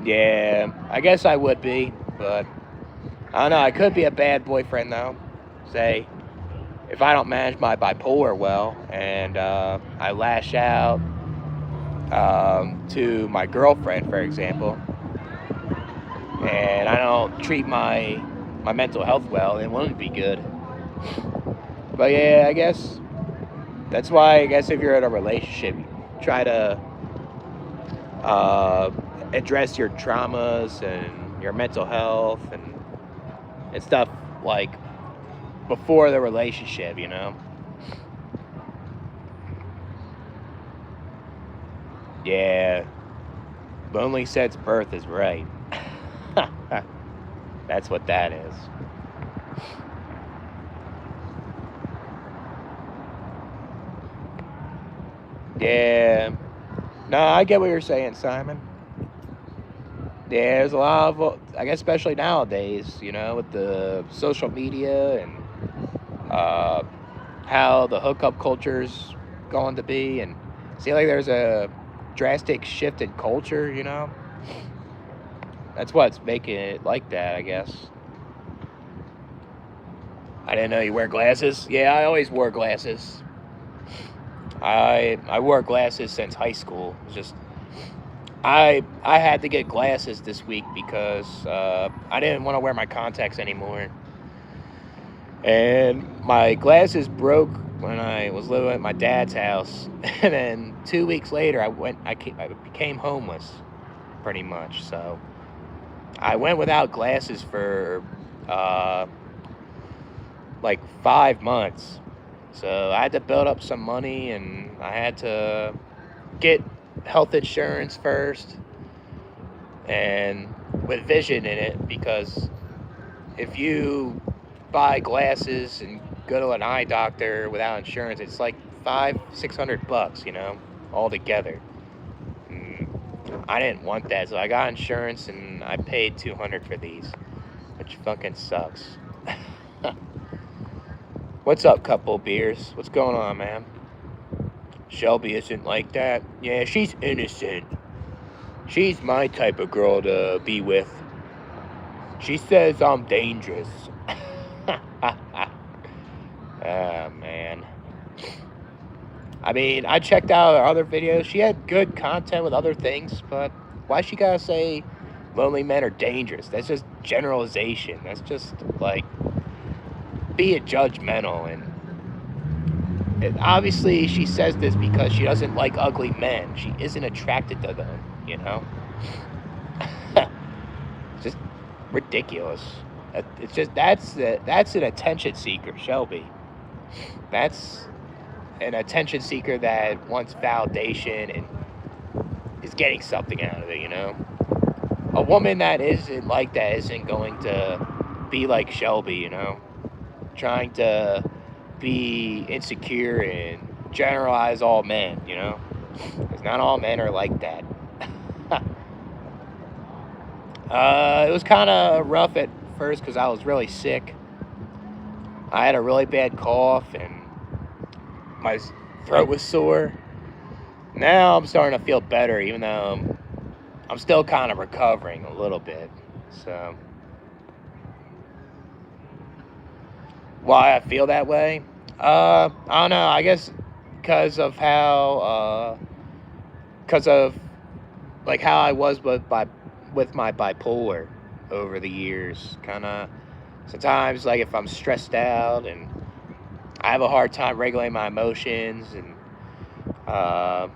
[SPEAKER 1] Yeah, I guess I would be, but I don't know. I could be a bad boyfriend, though. Say, if I don't manage my bipolar well and I lash out to my girlfriend, for example, and I don't treat my mental health well, it wouldn't be good. But yeah, I guess that's why I guess if you're in a relationship, try to uh, address your traumas and your mental health and stuff like before the relationship, you know? Yeah, lonely since birth is right. That's what that is. Yeah. No, I get what you're saying, Simon. Yeah, there's a lot of, I guess, especially nowadays, you know, with the social media and uh, how the hookup culture's going to be, and see, like, there's a drastic shift in culture, you know? That's what's making it like that, I guess. I didn't know you wear glasses. Yeah, I always wore glasses. I wore glasses since high school. It's just I had to get glasses this week because I didn't want to wear my contacts anymore, and my glasses broke when I was living at my dad's house, and then 2 weeks later I became homeless, pretty much. So I went without glasses for uh, like 5 months. So I had to build up some money, and I had to get health insurance first, and with vision in it, because if you buy glasses and go to an eye doctor without insurance, it's like $500-600, you know, all together. I didn't want that, so I got insurance and I paid $200 for these, which fucking sucks. What's up, couple beers? What's going on, man? Shelby isn't like that. Yeah, she's innocent. She's my type of girl to be with. She says I'm dangerous. Oh, man. I mean, I checked out her other videos. She had good content with other things, but why she gotta say lonely men are dangerous? That's just generalization. That's just, like, being judgmental. And obviously she says this because she doesn't like ugly men. She isn't attracted to them, you know? It's just ridiculous. It's just, that's an attention seeker, Shelby. That's an attention seeker that wants validation and is getting something out of it, you know? A woman that isn't like that isn't going to be like Shelby, you know? Trying to be insecure and generalize all men, you know? Because not all men are like that. It was kind of rough at first because I was really sick. I had a really bad cough, and my throat was sore. Now I'm starting to feel better, even though I'm still kind of recovering a little bit. So, why I feel that way? I don't know. I guess because of because of like how I was with my bipolar over the years. Kind of sometimes, like if I'm stressed out and I have a hard time regulating my emotions, and I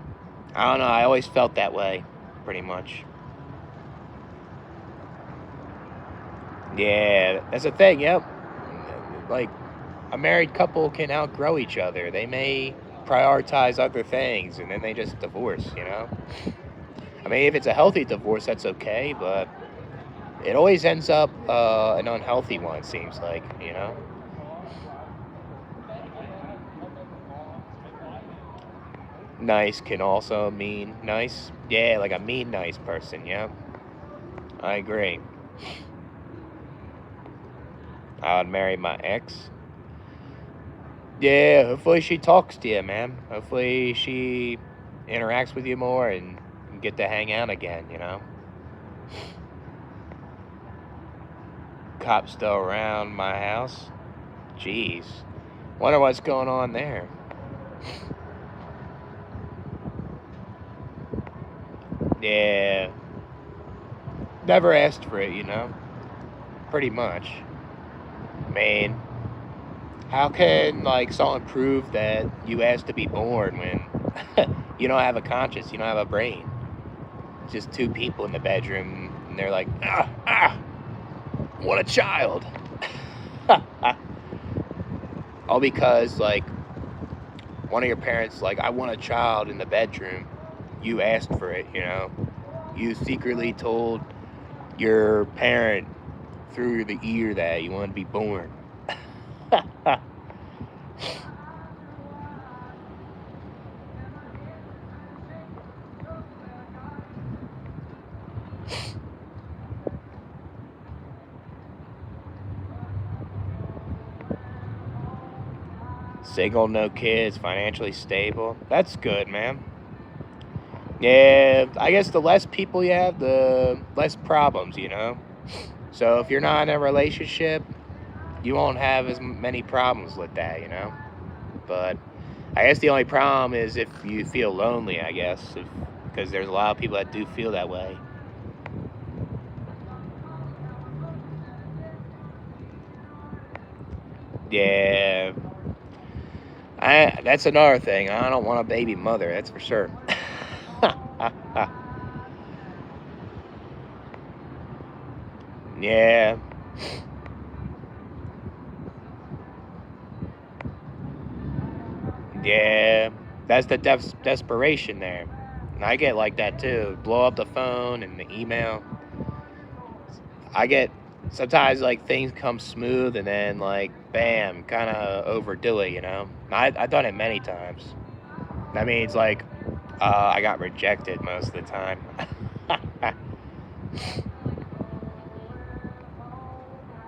[SPEAKER 1] don't know. I always felt that way, pretty much. Yeah, that's the thing. Yep. Like a married couple can outgrow each other. They may prioritize other things, and then they just divorce. I mean, if it's a healthy divorce, that's okay, but it always ends up an unhealthy one. It seems like. Nice can also mean nice. Yeah, like a mean nice person. Yeah, I agree. I would marry my ex. Yeah, hopefully she talks to you, man. Hopefully she interacts with you more and get to hang out again. Cops still around my house. Jeez. Wonder what's going on there. Yeah. Never asked for it. Pretty much. I mean, how can like someone prove that you asked to be born when you don't have a conscience, you don't have a brain? It's just two people in the bedroom and they're like, what a child. All because like one of your parents like, I want a child in the bedroom. You asked for it. You secretly told your parent through the ear that you want to be born. Single, no kids, financially stable. That's good, man. Yeah, I guess the less people you have, the less problems. So if you're not in a relationship, you won't have as many problems with that. But I guess the only problem is if you feel lonely, I guess, because there's a lot of people that do feel that way. Yeah, that's another thing. I don't want a baby mother, that's for sure. Yeah, yeah, that's the desperation there. And I get like that too. Blow up the phone and the email. I get sometimes like things come smooth and then like bam, kind of overdo it. I've done it many times. That means like I got rejected most of the time.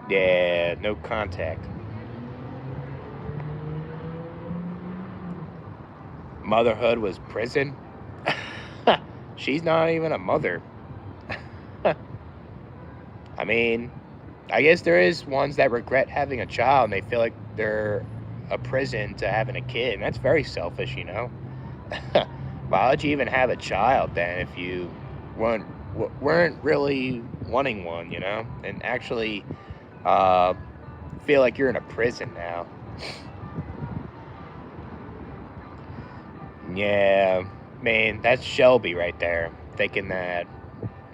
[SPEAKER 1] Yeah, no contact. Motherhood was prison. She's not even a mother. I mean, I guess there is ones that regret having a child and they feel like they're a prison to having a kid, and that's very selfish. Why would you even have a child then if you weren't weren't really wanting one, and actually uh, feel like you're in a prison now? Yeah, man, that's Shelby right there, thinking that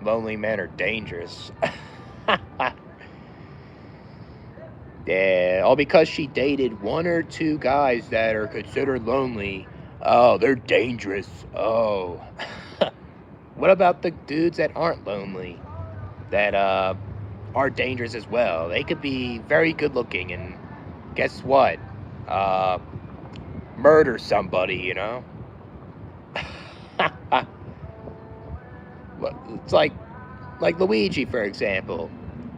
[SPEAKER 1] lonely men are dangerous. Yeah, all because she dated one or two guys that are considered lonely. Oh, they're dangerous. Oh. What about the dudes that aren't lonely? That are dangerous as well. They could be very good looking and guess what? Uh murder somebody. It's like Luigi, for example.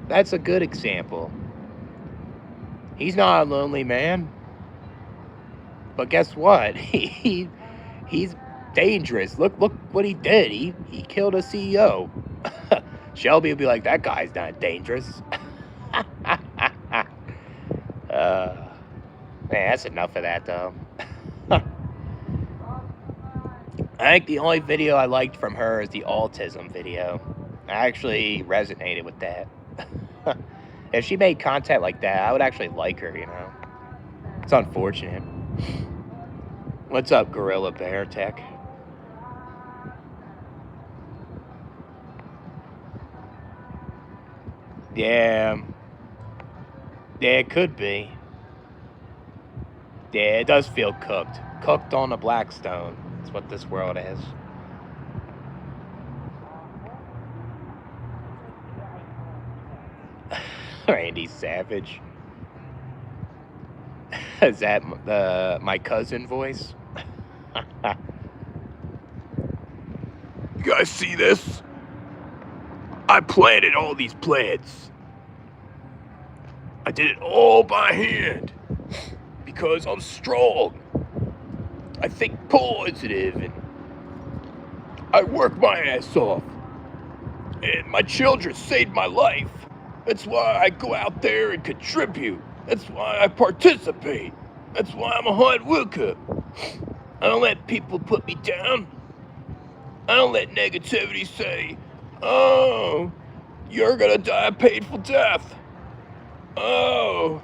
[SPEAKER 1] That's a good example. He's not a lonely man. But guess what? He's dangerous. Look what he did. He killed a CEO. Shelby would be like, that guy's not dangerous. Man, that's enough of that though. I think the only video I liked from her is the autism video. I actually resonated with that. If she made content like that, I would actually like her, you know. It's unfortunate. What's up, Gorilla Bear Tech? Yeah. Yeah, it could be. Yeah, it does feel cooked. Cooked on a Blackstone. That's what this world is. Randy Savage. Is that my cousin voice? You guys see this? I planted all these plants. I did it all by hand because I'm strong. I think positive and I work my ass off. And my children saved my life. That's why I go out there and contribute. That's why I participate. That's why I'm a hard worker. I don't let people put me down. I don't let negativity say, oh, you're gonna die a painful death. Oh,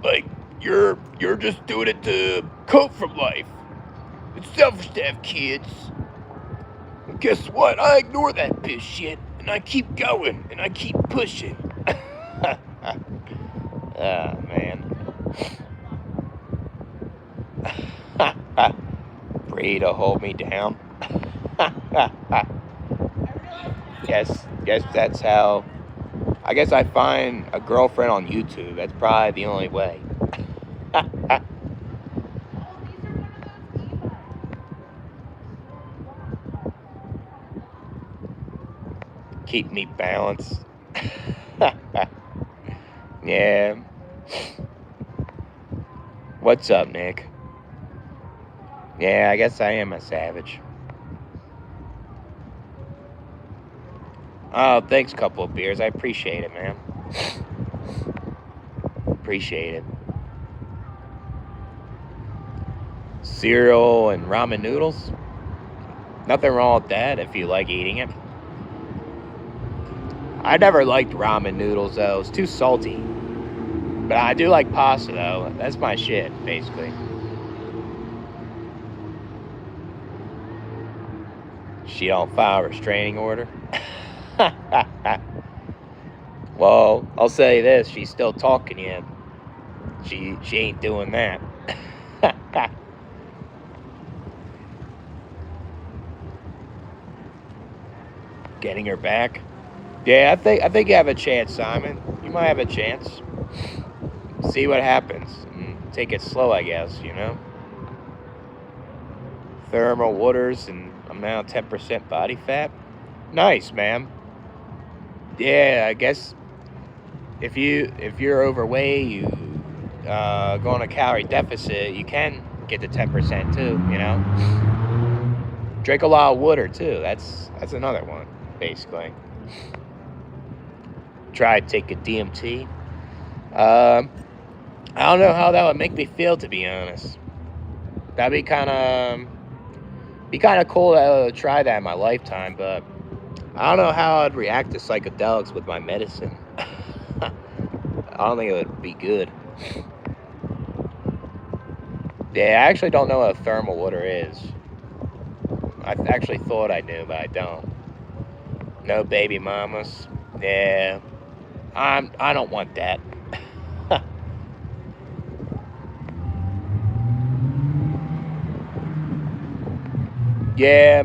[SPEAKER 1] like you're just doing it to cope from life. It's selfish to have kids. And guess what? I ignore that bitch shit and I keep going and I keep pushing. Ah, man. Free to hold me down. Guess that's how. I guess I find a girlfriend on YouTube. That's probably the only way. Keep me balanced. Yeah. What's up, Nick? Yeah, I guess I am a savage. Oh, thanks, couple of beers. I appreciate it, man. Appreciate it. Cereal and ramen noodles. Nothing wrong with that if you like eating it. I never liked ramen noodles, though. It's too salty. But I do like pasta, though. That's my shit, basically. She don't file a restraining order. Well, I'll say this. She's still talking to you. She ain't doing that. Getting her back. Yeah, I think you have a chance, Simon. You might have a chance. See what happens. And take it slow, I guess, you know? Thermal waters and I'm now 10% body fat. Nice, ma'am. Yeah, I guess if you're overweight, you go on a calorie deficit, you can get to 10% too, you know? Drink a lot of water too. That's another one, basically. Try to take a DMT. I don't know how that would make me feel, to be honest. That'd be kind of cool to try that in my lifetime, but I don't know how I'd react to psychedelics with my medicine. I don't think it would be good. Yeah, I actually don't know what thermal water is. I actually thought I knew, but I don't. No baby mamas. Yeah, I don't want that. Yeah,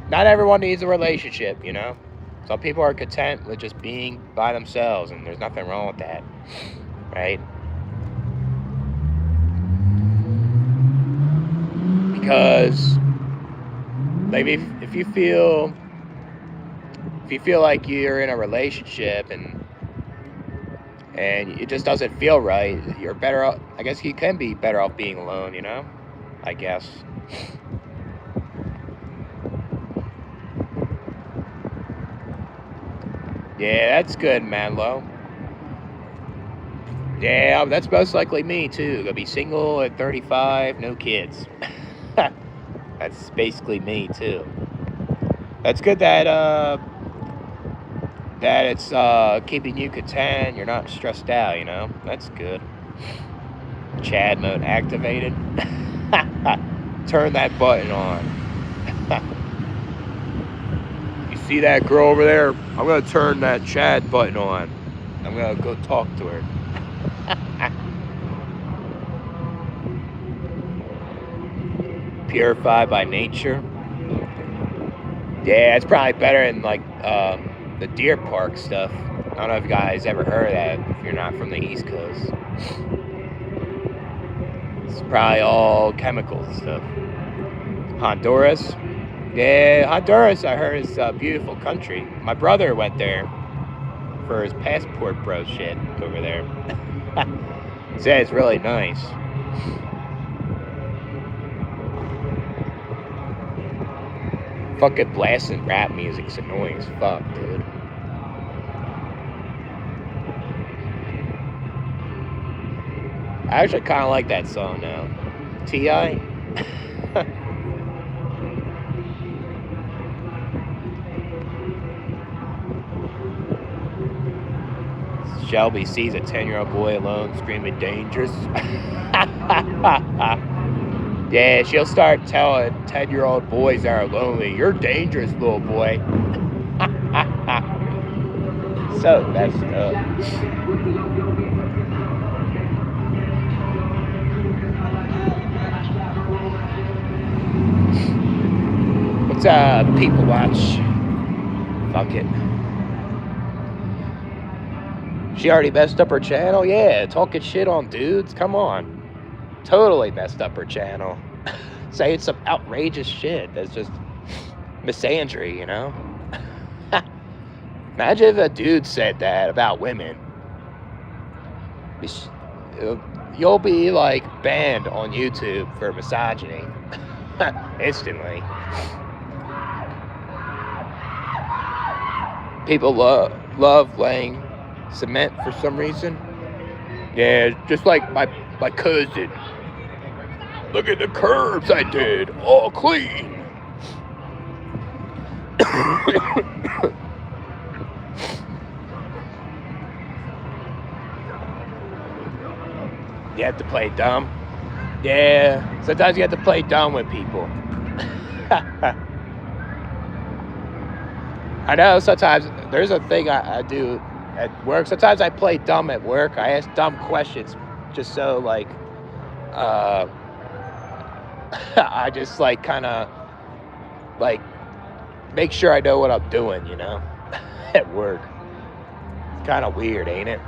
[SPEAKER 1] not everyone needs a relationship, you know? Some people are content with just being by themselves, and there's nothing wrong with that, right? Because maybe if you feel like you're in a relationship and and it just doesn't feel right. You're better off. I guess you can be better off being alone. You know, I guess. Yeah, that's good, Manlo. Yeah, that's most likely me too. Gonna be single at 35, no kids. That's basically me too. That's good that it's keeping you content. You're not stressed out. You know, that's good. Chad mode activated. Turn that button on. You see that girl over there? I'm gonna turn that Chad button on. I'm gonna go talk to her. Purified by nature. Yeah, it's probably better in like the deer park stuff. I don't know if you guys ever heard of that if you're not from the East Coast. It's probably all chemical stuff. Honduras. Yeah, Honduras, I heard, is a beautiful country. My brother went there for his passport bro shit over there. Said it's really nice. Fucking blasting rap music's annoying as fuck, dude. I actually kind of like that song now. T.I. Shelby sees a 10-year-old boy alone screaming dangerous. Yeah, she'll start telling 10-year-old boys that are lonely, you're dangerous, little boy. So messed up. What's People Watch? Fuck it. She already messed up her channel? Yeah, talking shit on dudes? Come on. Totally messed up her channel. Saying some outrageous shit that's just misandry, you know? Imagine if a dude said that about women. You'll be like banned on YouTube for misogyny. Instantly. People love laying cement for some reason. Yeah, just like my cousin. Look at the curves I did, all clean. You have to play dumb. Yeah, sometimes you have to play dumb with people. I know sometimes there's a thing I do at work. Sometimes I play dumb at work. I ask dumb questions just so like I just like kind of like make sure I know what I'm doing, you know, at work. It's kind of weird, ain't it?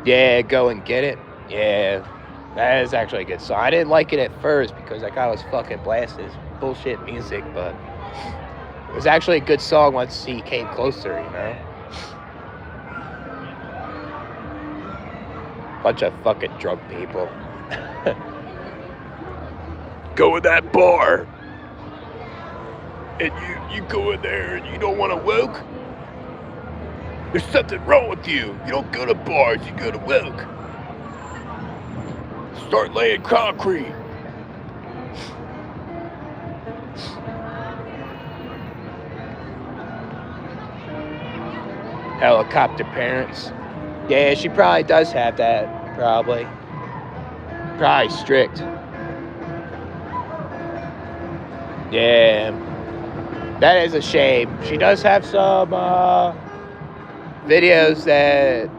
[SPEAKER 1] Yeah, Go and Get It. Yeah, that is actually a good song. I didn't like it at first because that guy was fucking blasting his bullshit music, but it was actually a good song once he came closer, you know? Bunch of fucking drunk people. Go in that bar, and you go in there and you don't want to woke. There's something wrong with you. You don't go to bars, you go to woke. Start laying concrete. Helicopter parents. Yeah, she probably does have that, probably. Probably strict. Yeah. That is a shame. She does have some videos that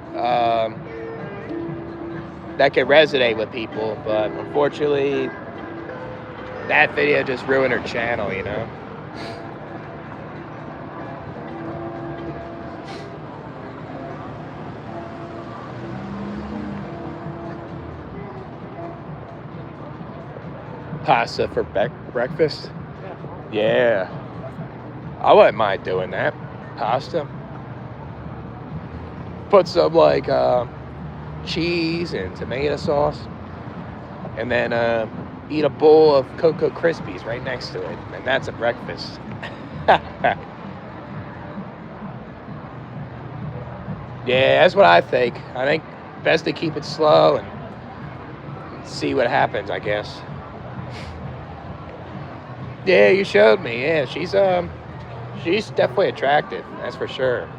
[SPEAKER 1] that can resonate with people, but unfortunately that video just ruined her channel, you know? Pasta for breakfast? Yeah. I wouldn't mind doing that. pasta. Put some like cheese and tomato sauce, and then eat a bowl of Cocoa Krispies right next to it, and that's a breakfast. Yeah, that's what I think. I think best to keep it slow and see what happens, I guess. Yeah, you showed me. Yeah, she's definitely attractive. That's for sure.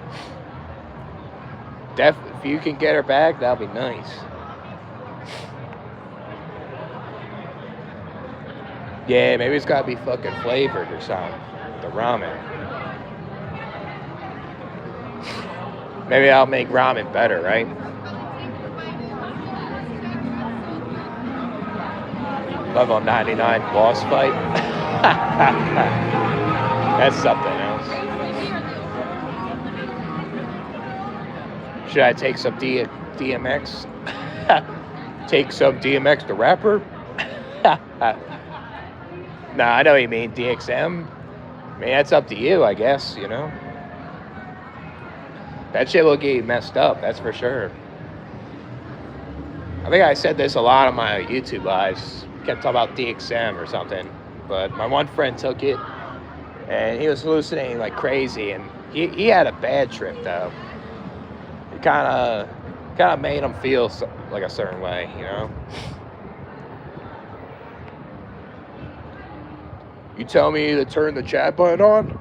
[SPEAKER 1] If you can get her back, that'll be nice. Yeah, maybe it's gotta be fucking flavored or something. The ramen. Maybe I'll make ramen better, right? Level 99 boss fight. That's something else. Should I take some DMX? Take some DMX the rapper? Nah, I know what you mean, DXM. I mean, that's up to you, I guess, you know? That shit will get you messed up, that's for sure. I think I said this a lot on my YouTube lives. Kept talking about DXM or something. But my one friend took it, and he was hallucinating like crazy, and he had a bad trip, though. It kind of made him feel like a certain way, you know? You tell me to turn the chat button on?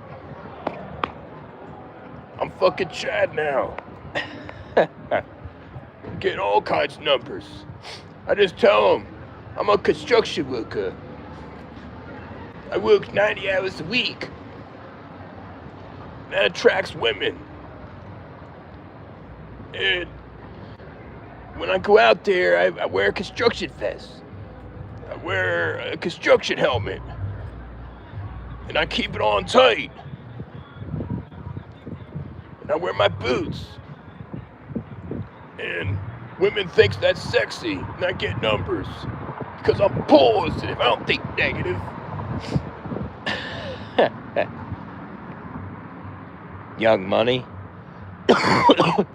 [SPEAKER 1] I'm fucking Chad now. Getting all kinds of numbers. I just tell them I'm a construction worker. I work 90 hours a week. That attracts women. And when I go out there, I wear a construction vest. I wear a construction helmet. And I keep it on tight. And I wear my boots. And women think that's sexy, and I get numbers. Because I'm positive, I don't think negative. Young Money.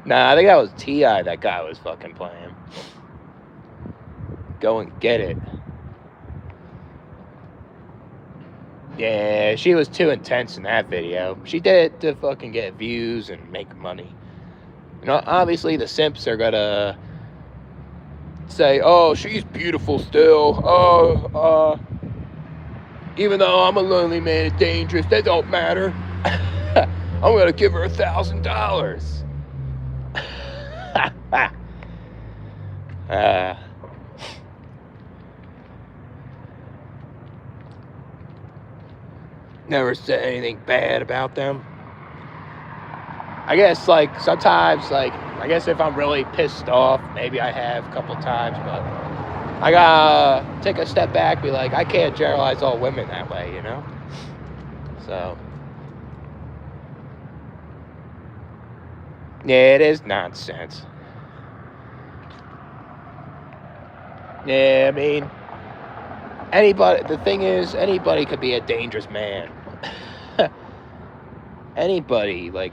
[SPEAKER 1] Nah, I think that was T.I. that guy was fucking playing. Go and get it. Yeah, she was too intense in that video. She did it to fucking get views and make money. You know, obviously the simps are gonna say, oh, she's beautiful still. Oh, even though I'm a lonely man and dangerous, that don't matter. I'm gonna give her $1,000. Never said anything bad about them. I guess, like, sometimes, like, I guess if I'm really pissed off, maybe I have a couple times, but I gotta take a step back, be like, I can't generalize all women that way, you know? So, yeah, it is nonsense. Yeah, I mean, the thing is, anybody could be a dangerous man. Anybody, like,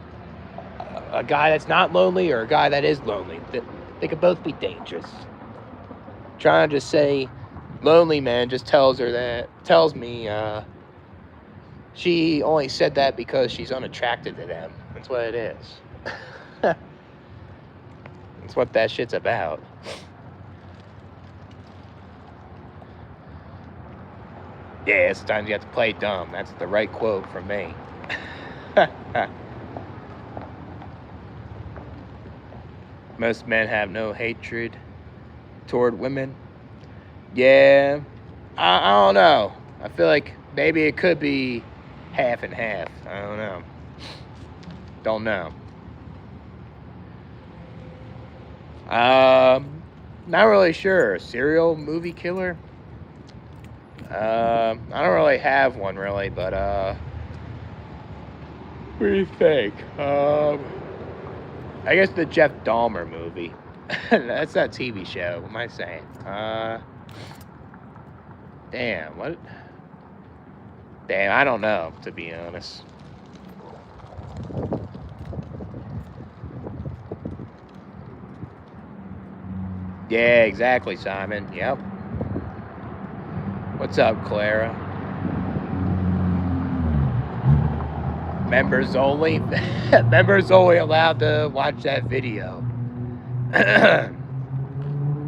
[SPEAKER 1] a guy that's not lonely or a guy that is lonely, they could both be dangerous. Trying to just say lonely man just tells me she only said that because she's unattracted to them. That's what it is. That's what that shit's about. Yeah, sometimes you have to play dumb. That's the right quote from me. Most men have no hatred toward women. Yeah, I don't know. I feel like maybe it could be half and half. I don't know. Don't know. Not really sure. Serial movie killer? I don't really have one really, but what do you think? I guess the Jeff Dahmer movie. That's that TV show. What am I saying? Damn, what? Damn, I don't know, to be honest. Yeah, exactly, Simon. Yep. What's up, Clara? Members only. Members only allowed to watch that video.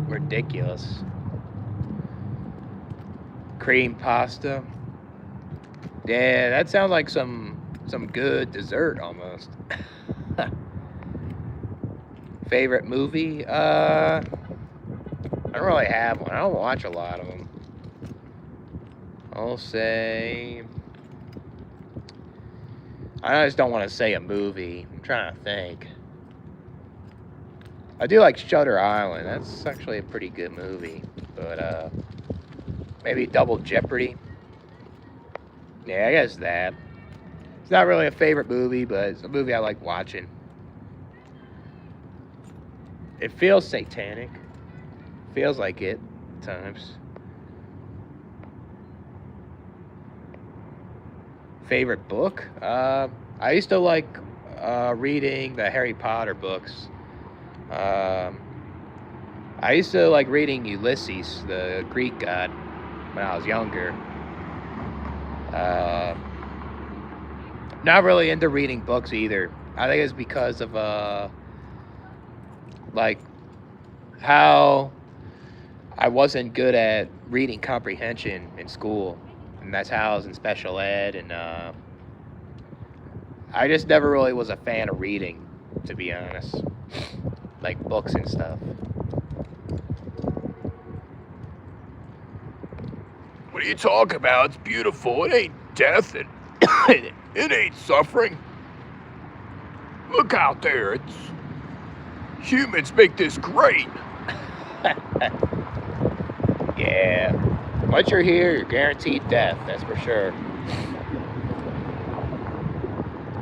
[SPEAKER 1] Ridiculous. Cream pasta. Yeah, that sounds like some good dessert almost. Favorite movie? I don't really have one. I don't watch a lot of them. I'll say I just don't want to say a movie. I'm trying to think. I do like Shutter Island. That's actually a pretty good movie. But maybe Double Jeopardy. Yeah, I guess that. It's not really a favorite movie, but it's a movie I like watching. It feels satanic. Feels like it at times. Favorite book? I used to like reading the Harry Potter books. Um, I used to like reading Ulysses, the Greek god, when I was younger. Uh, Not really into reading books either. I think it's because of like how I wasn't good at reading comprehension in school, and that's how I was in special ed. And I just never really was a fan of reading, to be honest, like books and stuff. What are you talking about? It's beautiful. It ain't death. It ain't suffering. Look out there. It's humans make this great. Yeah. Once you're here, you're guaranteed death. That's for sure.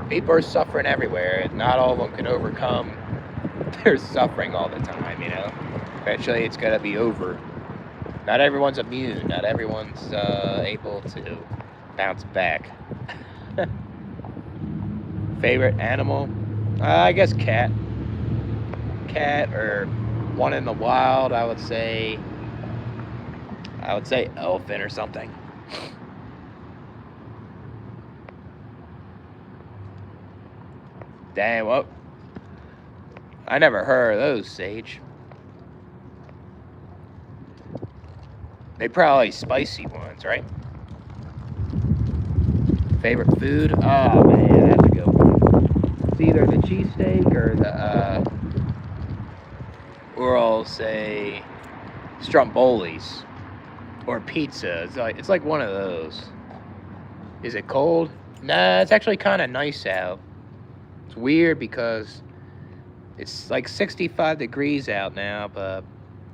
[SPEAKER 1] People are suffering everywhere, and not all of them can overcome their suffering all the time. Eventually, it's gonna be over. Not everyone's immune. Not everyone's able to bounce back. Favorite animal? I guess cat. Cat or one in the wild. I would say elephant or something. Dang, well, I never heard of those, Sage. They probably spicy ones, right? Favorite food? Oh man, that's a good one. It's either the cheesesteak or I'll say Strombolis or pizza. It's like one of those. Is it cold? Nah, it's actually kind of nice out. It's weird because it's like 65 degrees out now, but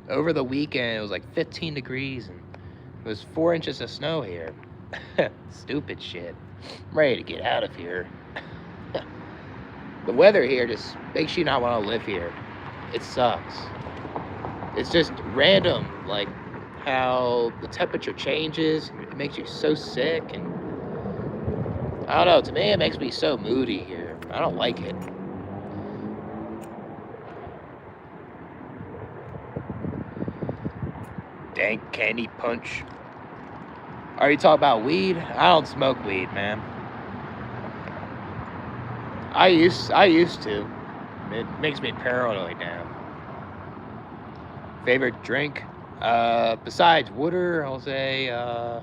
[SPEAKER 1] over the weekend it was like 15 degrees and it was 4 inches of snow here. Stupid shit. I'm ready to get out of here. The weather here just makes you not want to live here. It sucks. It's just random, like how the temperature changes. It makes you so sick, and I don't know. To me, it makes me so moody here. I don't like it. Dank candy punch. Are you talking about weed? I don't smoke weed, man. I used to. It makes me paranoid now. Favorite drink? Besides water, I'll say I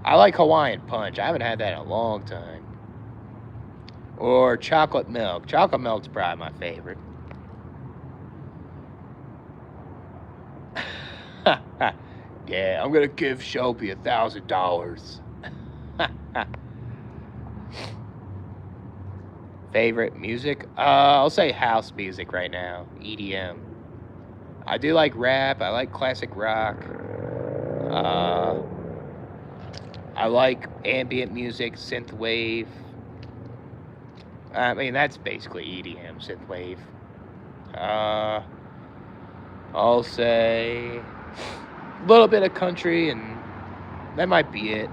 [SPEAKER 1] like Hawaiian punch. I haven't had that in a long time. Or chocolate milk. Chocolate milk's probably my favorite. Yeah, I'm gonna give Shelby $1,000. Favorite music? I'll say house music right now. EDM. I do like rap. I like classic rock. I like ambient music, synthwave. I mean, that's basically EDM, synthwave. I'll say a little bit of country, and that might be it.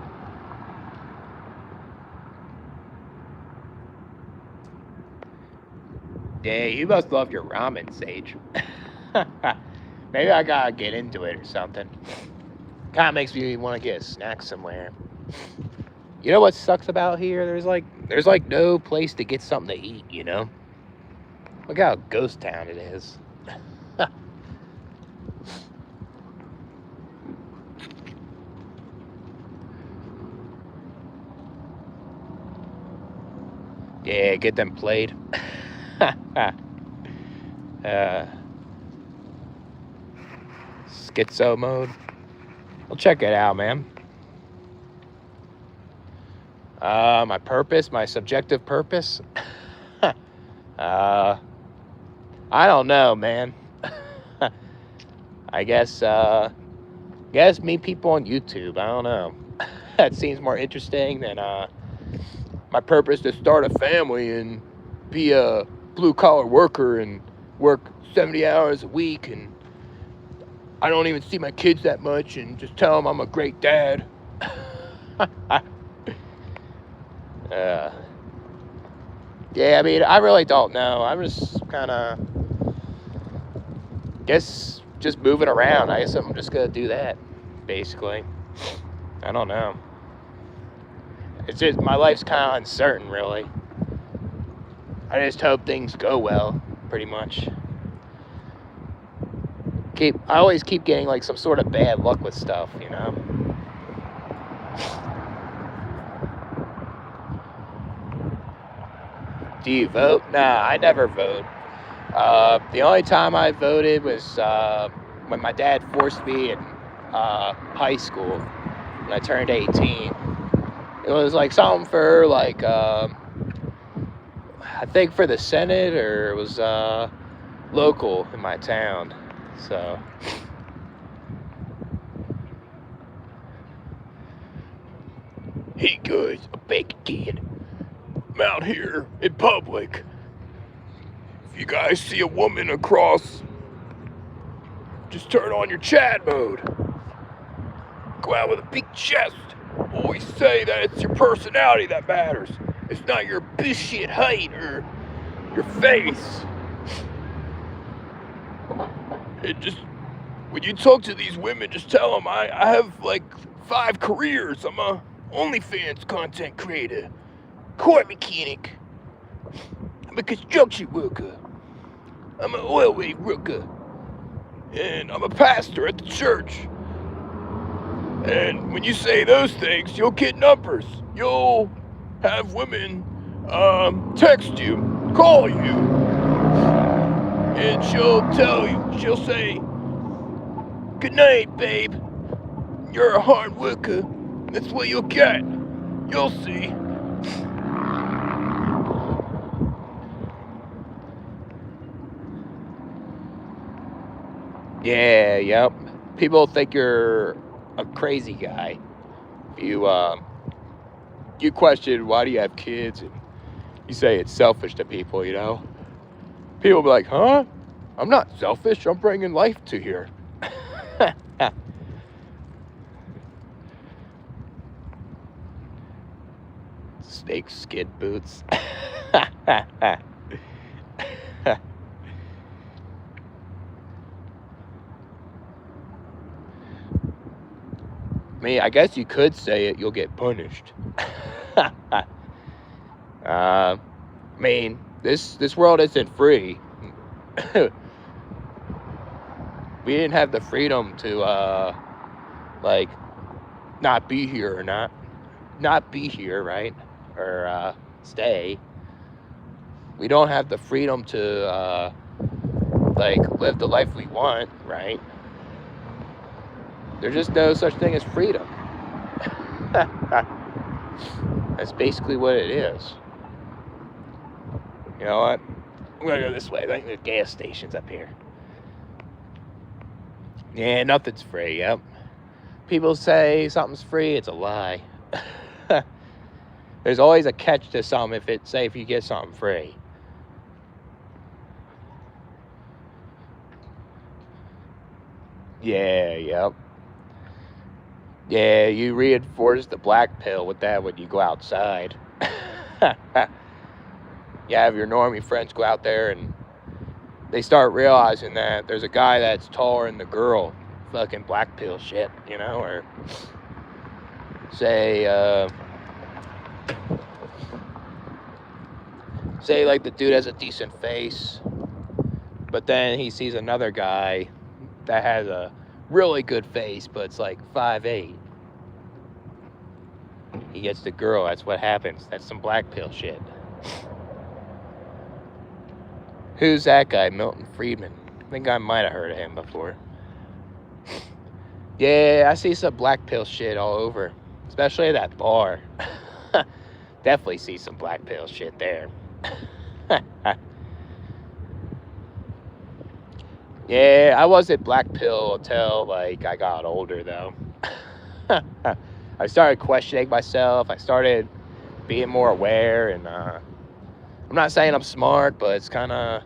[SPEAKER 1] Yeah, you must love your ramen, Sage. Maybe I gotta get into it or something. Kind of makes me want to get a snack somewhere. You know what sucks about here? There's like no place to get something to eat. Look how ghost town it is. Yeah, get them played. Schizo mode. Well, check it out, man. My purpose, my subjective purpose. I don't know, man. I guess meet people on YouTube. I don't know. That seems more interesting than my purpose to start a family and be a blue collar worker and work 70 hours a week, and I don't even see my kids that much and just tell them I'm a great dad. Yeah, I mean, I really don't know. I'm just kind of, guess, just moving around. I guess I'm just going to do that, basically. I don't know. It's just, my life's kind of uncertain, really. I just hope things go well, pretty much. I always keep getting, like, some sort of bad luck with stuff, Do you vote? Nah, I never vote. The only time I voted was when my dad forced me in high school when I turned 18. It was like something for like I think for the Senate, or it was local in my town. So hey guys, a bacon kid. I'm out here in public. If you guys see a woman across, just turn on your Chad mode. Go out with a big chest. Always say that it's your personality that matters. It's not your bullshit height or your face. And just, when you talk to these women, just tell them I have like 5 careers. I'm a OnlyFans content creator, car mechanic, I'm a construction worker, I'm an oil rig worker, and I'm a pastor at the church. And when you say those things, you'll get numbers. You'll have women text you, call you, and she'll say, "Good night, babe. You're a hard worker." That's what you'll get. You'll see. Yeah, yep. People think you're a crazy guy. You question, why do you have kids, and you say it's selfish to people, People be like, huh? I'm not selfish. I'm bringing life to here. Snake skin boots. I mean, I guess you could say it, you'll get punished. I mean, this world isn't free. We didn't have the freedom to, like, not be here or not be here, right? Or stay. We don't have the freedom to, like, live the life we want, right? There's just no such thing as freedom. That's basically what it is. You know what? I'm gonna go this way. I think there's gas stations up here. Yeah, nothing's free, yep. People say something's free, it's a lie. There's always a catch to something if you get something free. Yeah, yep. Yeah, you reinforce the black pill with that when you go outside. You have your normie friends go out there and they start realizing that there's a guy that's taller than the girl. Fucking black pill shit, you know? Or say, say like the dude has a decent face, but then he sees another guy that has a really good face, but it's like 5'8". He gets the girl. That's what happens. That's some black pill shit. Who's that guy? Milton Friedman. I think I might have heard of him before. Yeah, I see some black pill shit all over, especially at that bar. Definitely see some black pill shit there. Yeah, I wasn't black pill until like I got older though. I started questioning myself. I started being more aware, and I'm not saying I'm smart, but it's kind of,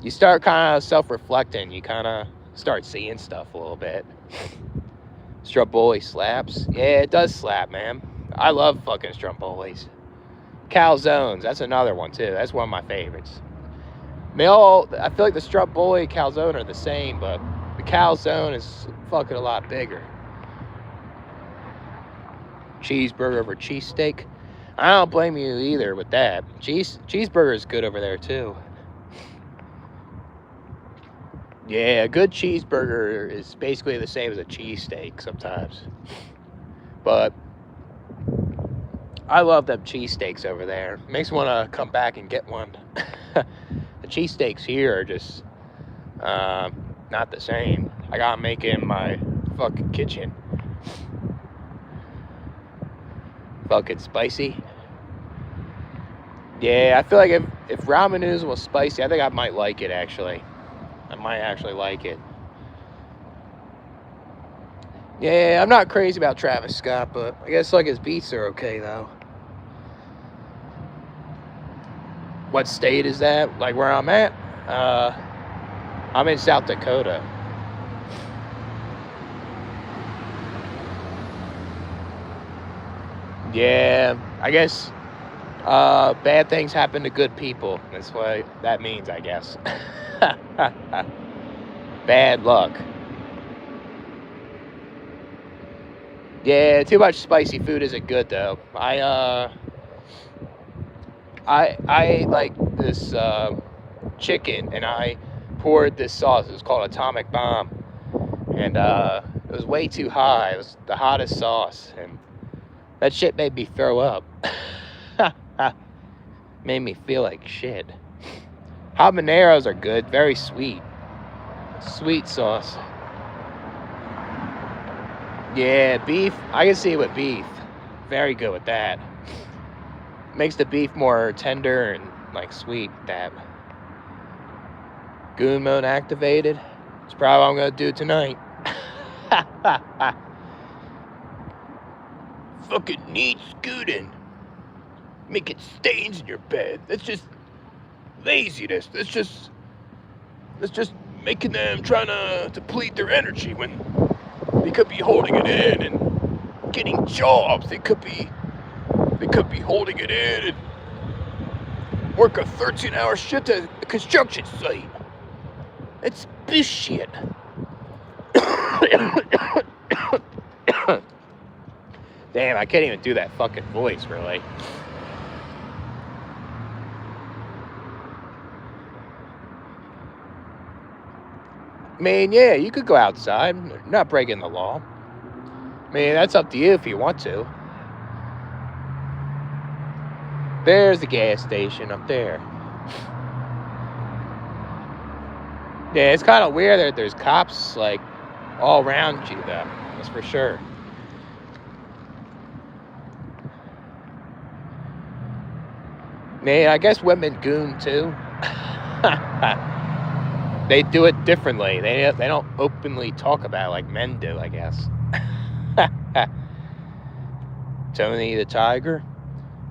[SPEAKER 1] you start kind of self-reflecting. You kind of start seeing stuff a little bit. Stromboli slaps. Yeah, it does slap, man. I love fucking Strombolis. Calzones, that's another one too. That's one of my favorites. They all, I feel like the Stromboli calzone are the same, but the calzone is fucking a lot bigger. Cheeseburger over cheesesteak. I don't blame you either with that. Cheeseburger is good over there too. Yeah, a good cheeseburger is basically the same as a cheesesteak sometimes. But I love them cheesesteaks over there. Makes me want to come back and get one. The cheesesteaks here are just not the same. I gotta make it in my fucking kitchen. Fucking spicy. Yeah, I feel like if ramen noodles was spicy, I think I might like it actually. I might actually like it. Yeah, I'm not crazy about Travis Scott, but I guess like his beats are okay though. What state is that? Like where I'm at? I'm in South Dakota. Yeah, I guess bad things happen to good people. That's what that means, I guess. Bad luck. Yeah, too much spicy food isn't good though. I ate like this chicken, and I poured this sauce. It was called Atomic Bomb, and it was way too high. It was the hottest sauce, and that shit made me throw up. Made me feel like shit. Habaneros are good, very sweet. Sweet sauce. Yeah, beef. I can see it with beef. Very good with that. Makes the beef more tender and like sweet. That goon mode activated. It's probably what I'm gonna do tonight. Fucking neat scooting. Making stains in your bed. That's just laziness. That's just making them trying to deplete their energy when they could be holding it in and getting jobs. They could be holding it in and work a 13-hour shift at a construction site. That's bullshit. Damn, I can't even do that fucking voice, really. I mean, yeah, you could go outside. You're not breaking the law. I mean, that's up to you if you want to. There's the gas station up there. Yeah, it's kind of weird that there's cops, like, all around you, though. That's for sure. Man, I guess women goon, too. They do it differently. They don't openly talk about it like men do, I guess. Tony the Tiger?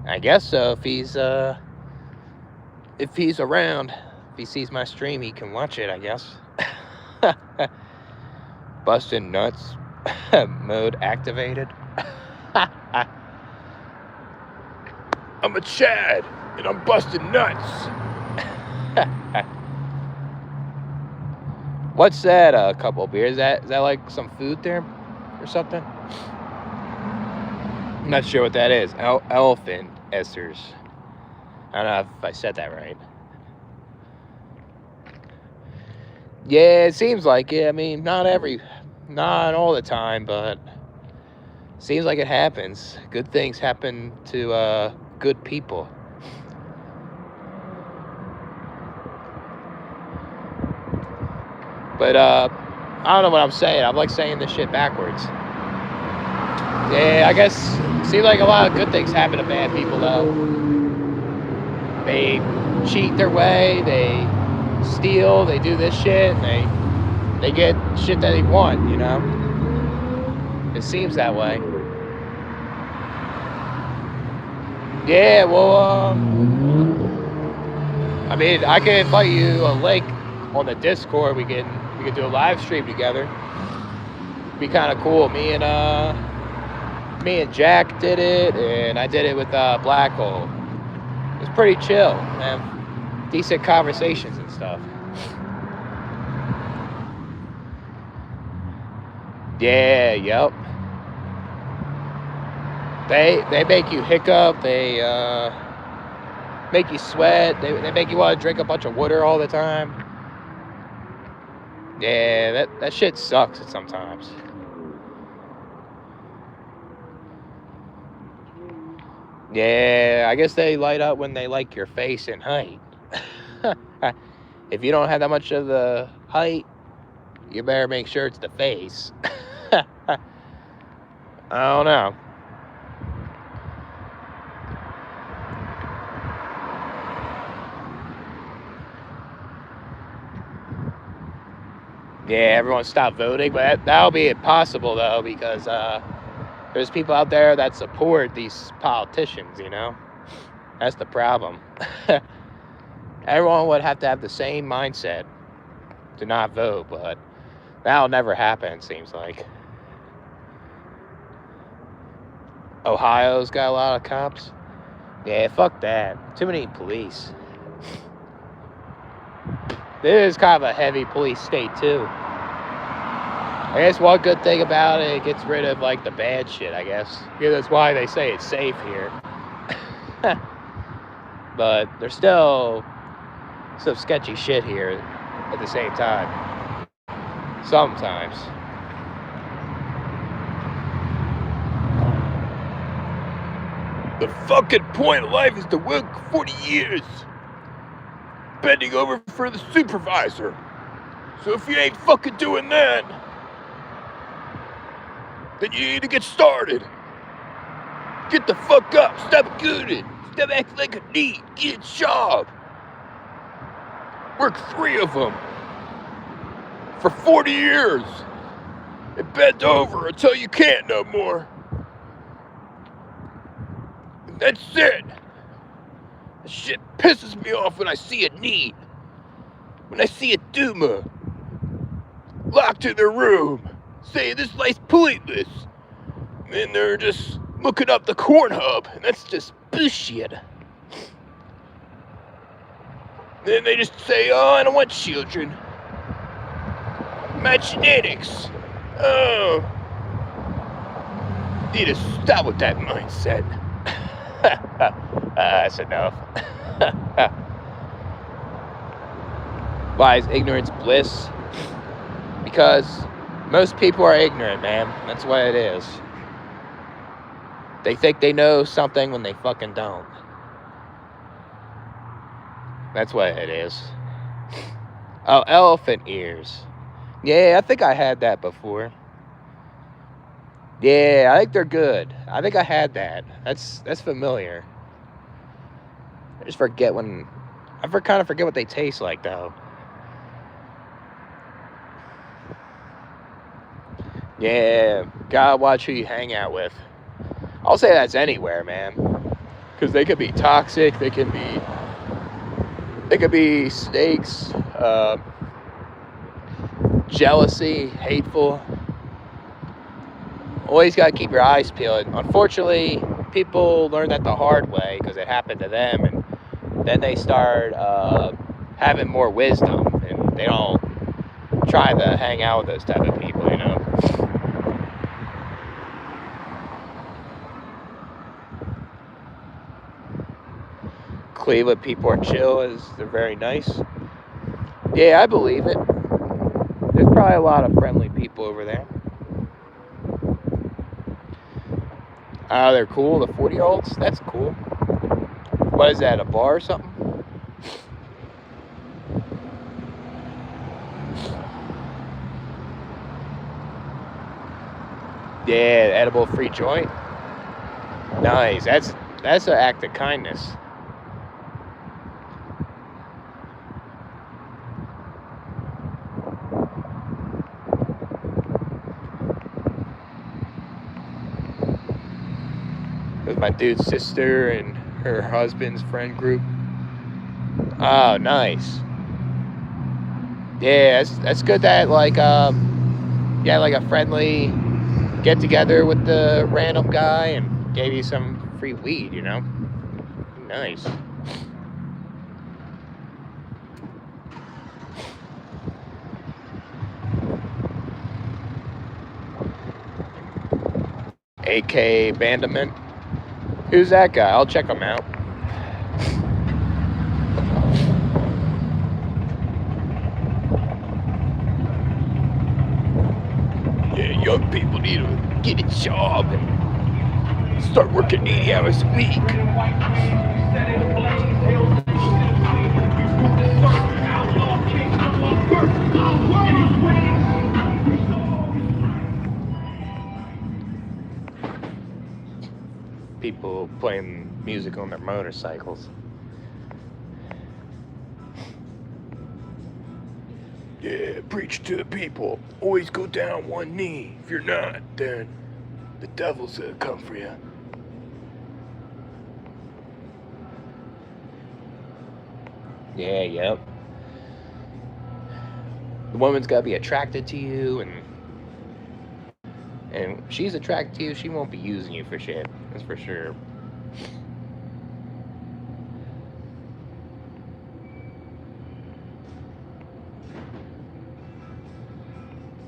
[SPEAKER 1] I guess so. If he's around, if he sees my stream, he can watch it, I guess. Busting nuts. Mode activated. I'm a Chad, and I'm busting nuts. What's that? A couple of beers? Is that like some food there or something? I'm not sure what that is. Elephant esters. I don't know if I said that right. Yeah, it seems like it. I mean, not all the time, but seems like it happens. Good things happen to good people. But I don't know what I'm saying. I'm like saying this shit backwards. Yeah, I guess seems like a lot of good things happen to bad people though. They cheat their way, they steal, they do this shit, and they get shit that they want, you know? It seems that way. Yeah, well, I mean, I can invite you a link on the Discord. We can do a live stream together. Be kind of cool. Me and Jack did it, and I did it with Black Hole. It was pretty chill, man. Decent conversations and stuff. Yeah, yep. They make you hiccup. They make you sweat. They make you want to drink a bunch of water all the time. Yeah, that shit sucks sometimes. Yeah, I guess they light up when they like your face and height. If you don't have that much of the height, you better make sure it's the face. I don't know. Yeah, everyone stop voting, but that'll be impossible though, because there's people out there that support these politicians, you know? That's the problem. Everyone would have to have the same mindset to not vote, but that'll never happen, it seems like. Ohio's got a lot of cops. Yeah, fuck that. Too many police. This is kind of a heavy police state, too. I guess one good thing about it gets rid of, like, the bad shit, I guess. Yeah, that's why they say it's safe here. But there's still some sketchy shit here at the same time. Sometimes. The fucking point of life is to work 40 years. Bending over for the supervisor. So if you ain't fucking doing that, then you need to get started. Get the fuck up. Stop gooning. Stop acting like a need. Get a job. Work 3 of them for 40 years. And bend over until you can't no more. And that's it. That shit pisses me off when I see a need. When I see a doomer locked in their room, saying this life's pointless. And they're just looking up the corn hub, and that's just bullshit. Then they just say, oh, I don't want children. My genetics. Oh. Need to stop with that mindset. That's enough. Why is ignorance bliss? Because most people are ignorant, man. That's what it is. They think they know something when they fucking don't. That's what it is. Oh, elephant ears. Yeah, I think I had that before. Yeah, I think they're good. I think I had that. That's familiar. I just forget when... I kind of forget what they taste like, though. Yeah, gotta watch who you hang out with. I'll say that's anywhere, man. Because they could be toxic. They could be snakes. Jealousy, hateful. Always gotta keep your eyes peeled. Unfortunately, people learn that the hard way because it happened to them, and then they start having more wisdom, and they don't try to hang out with those type of people, you know. Cleveland people are chill, they're very nice. Yeah, I believe it. There's probably a lot of friendly people over there. Oh, they're cool. The 40-year-olds? That's cool. What is that, a bar or something? Yeah, edible free joint. Nice. That's an act of kindness. With my dude's sister and her husband's friend group. Oh, nice. Yeah, that's good that like yeah, like a friendly get together with the random guy and gave you some free weed, you know? Nice. AK Bandament. Who's that guy? I'll check him out. Yeah, young people need to get a job and start working 80 hours a week. People playing music on their motorcycles. Yeah, preach to the people. Always go down one knee. If you're not, then the devil's gonna come for you. Yeah, yep. The woman's gotta be attracted to you, and she's attracted to you, she won't be using you for shit. That's for sure.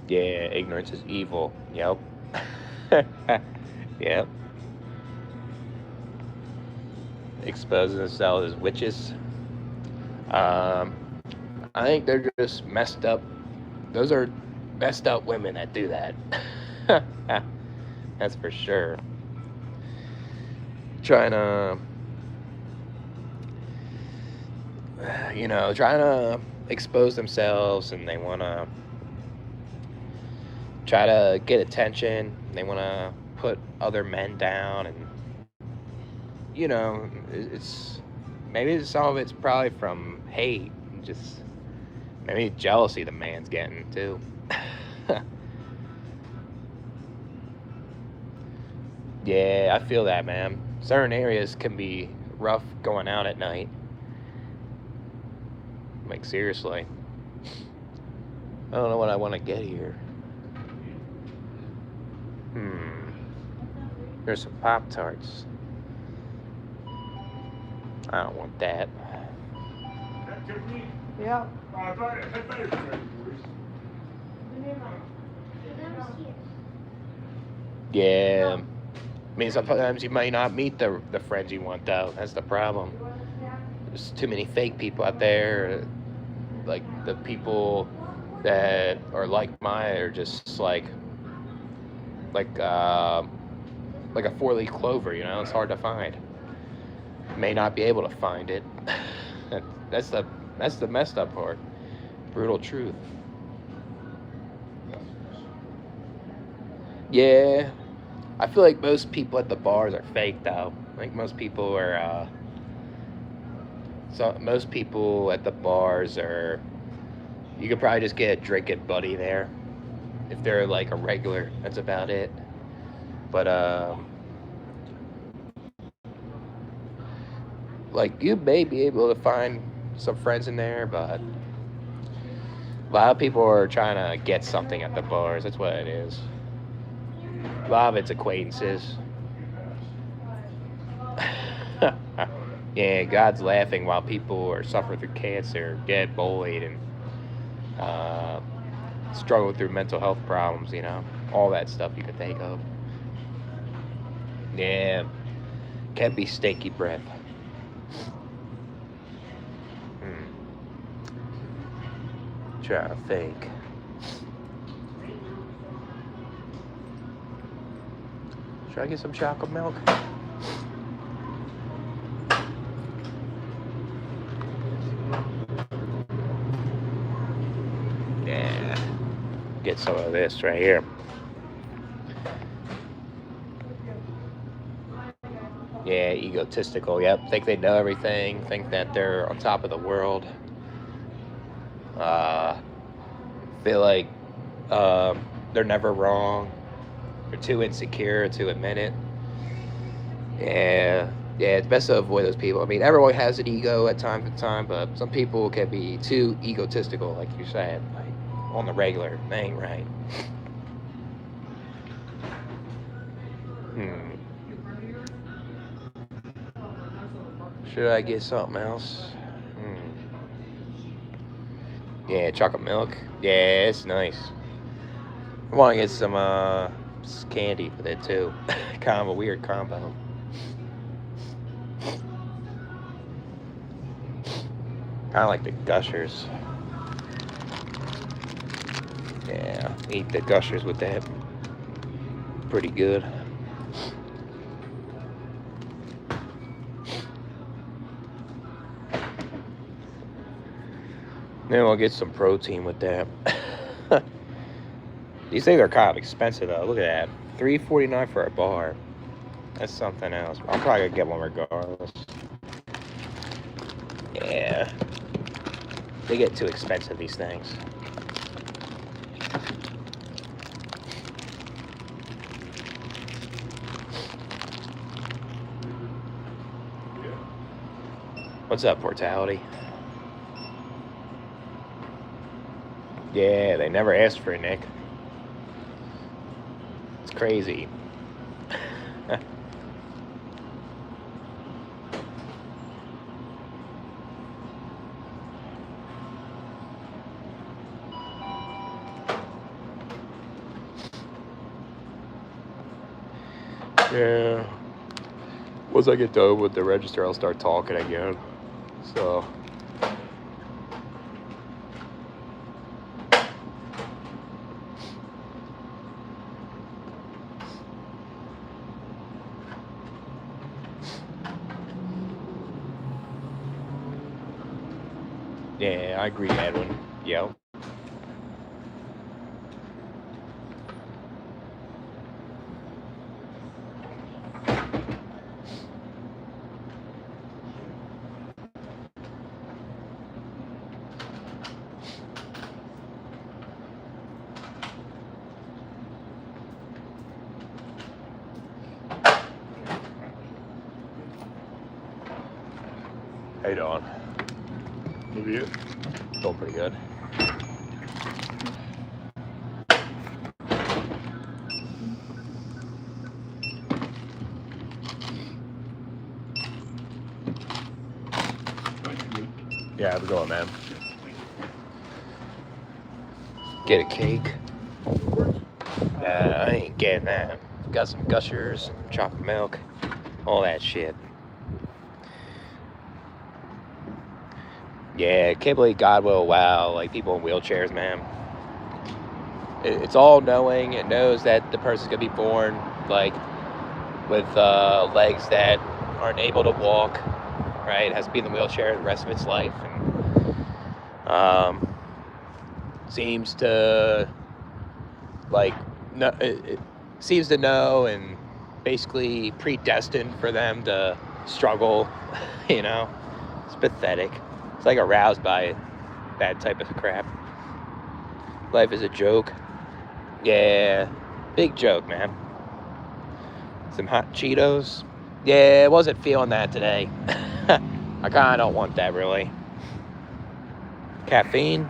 [SPEAKER 1] Yeah, ignorance is evil. Yep. Yep. Exposing themselves as witches. I think they're just messed up. Those are messed up women that do that. That's for sure. Trying to, trying to expose themselves, and they want to try to get attention. They want to put other men down, and it's maybe some of it's probably from hate, just maybe jealousy the man's getting too. Yeah, I feel that, man. Certain areas can be rough going out at night. Like, seriously. I don't know what I want to get here. There's some Pop-Tarts. I don't want that.
[SPEAKER 2] Yeah.
[SPEAKER 1] Yeah. I mean, sometimes you might not meet the friends you want, though. That's the problem. There's too many fake people out there. Like, the people that are like mine are just like a four-leaf clover, it's hard to find. May not be able to find it. That's the messed up part. Brutal truth. Yeah. I feel like most people at the bars are fake, though. Like, most people are, most people at the bars are, you could probably just get a drinking buddy there. If they're, like, a regular, that's about it. But, like, you may be able to find some friends in there, but a lot of people are trying to get something at the bars. That's what it is. A lot of it's acquaintances. Yeah, God's laughing while people are suffering through cancer, get bullied, and struggle through mental health problems, you know, all that stuff you could think of. Yeah, can't be stinky breath. Trying to think. Should I get some chocolate milk? Yeah. Get some of this right here. Yeah, egotistical. Yep. Think they know everything. Think that they're on top of the world. Feel like they're never wrong. They're too insecure to admit it. Yeah, it's best to avoid those people. I mean, everyone has an ego at time to time, but some people can be too egotistical, like you said, like on the regular. They ain't right. Should I get something else? Yeah, chocolate milk. Yeah, it's nice. I want to get some candy with it too. Kind of a weird combo. Kind of like the Gushers. Yeah, eat the Gushers with that. Pretty good. Then we'll get some protein with that. These things are kind of expensive though. Look at that, $3.49 for a bar. That's something else. I'm probably gonna get one regardless. Yeah, they get too expensive, these things. What's up, Portality? Yeah, they never asked for it, Nick. It's crazy. Yeah. Once I get done with the register, I'll start talking again. So. Yeah, I agree, Edwin. Yo. How you doing? Maybe you? Doing pretty good. Yeah, how's it going, man? Get a cake? I ain't getting that. Got some Gushers, chocolate milk, all that shit. Yeah, can't believe God will allow like people in wheelchairs, man. It's all knowing. It knows that the person's gonna be born like with legs that aren't able to walk, right? It has to be in the wheelchair the rest of its life. And seems to like it seems to know and basically predestined for them to struggle. You know, it's pathetic. It's like aroused by that type of crap. Life is a joke. Yeah, big joke, man. Some hot Cheetos. Yeah, I wasn't feeling that today. I kind of don't want that, really. Caffeine?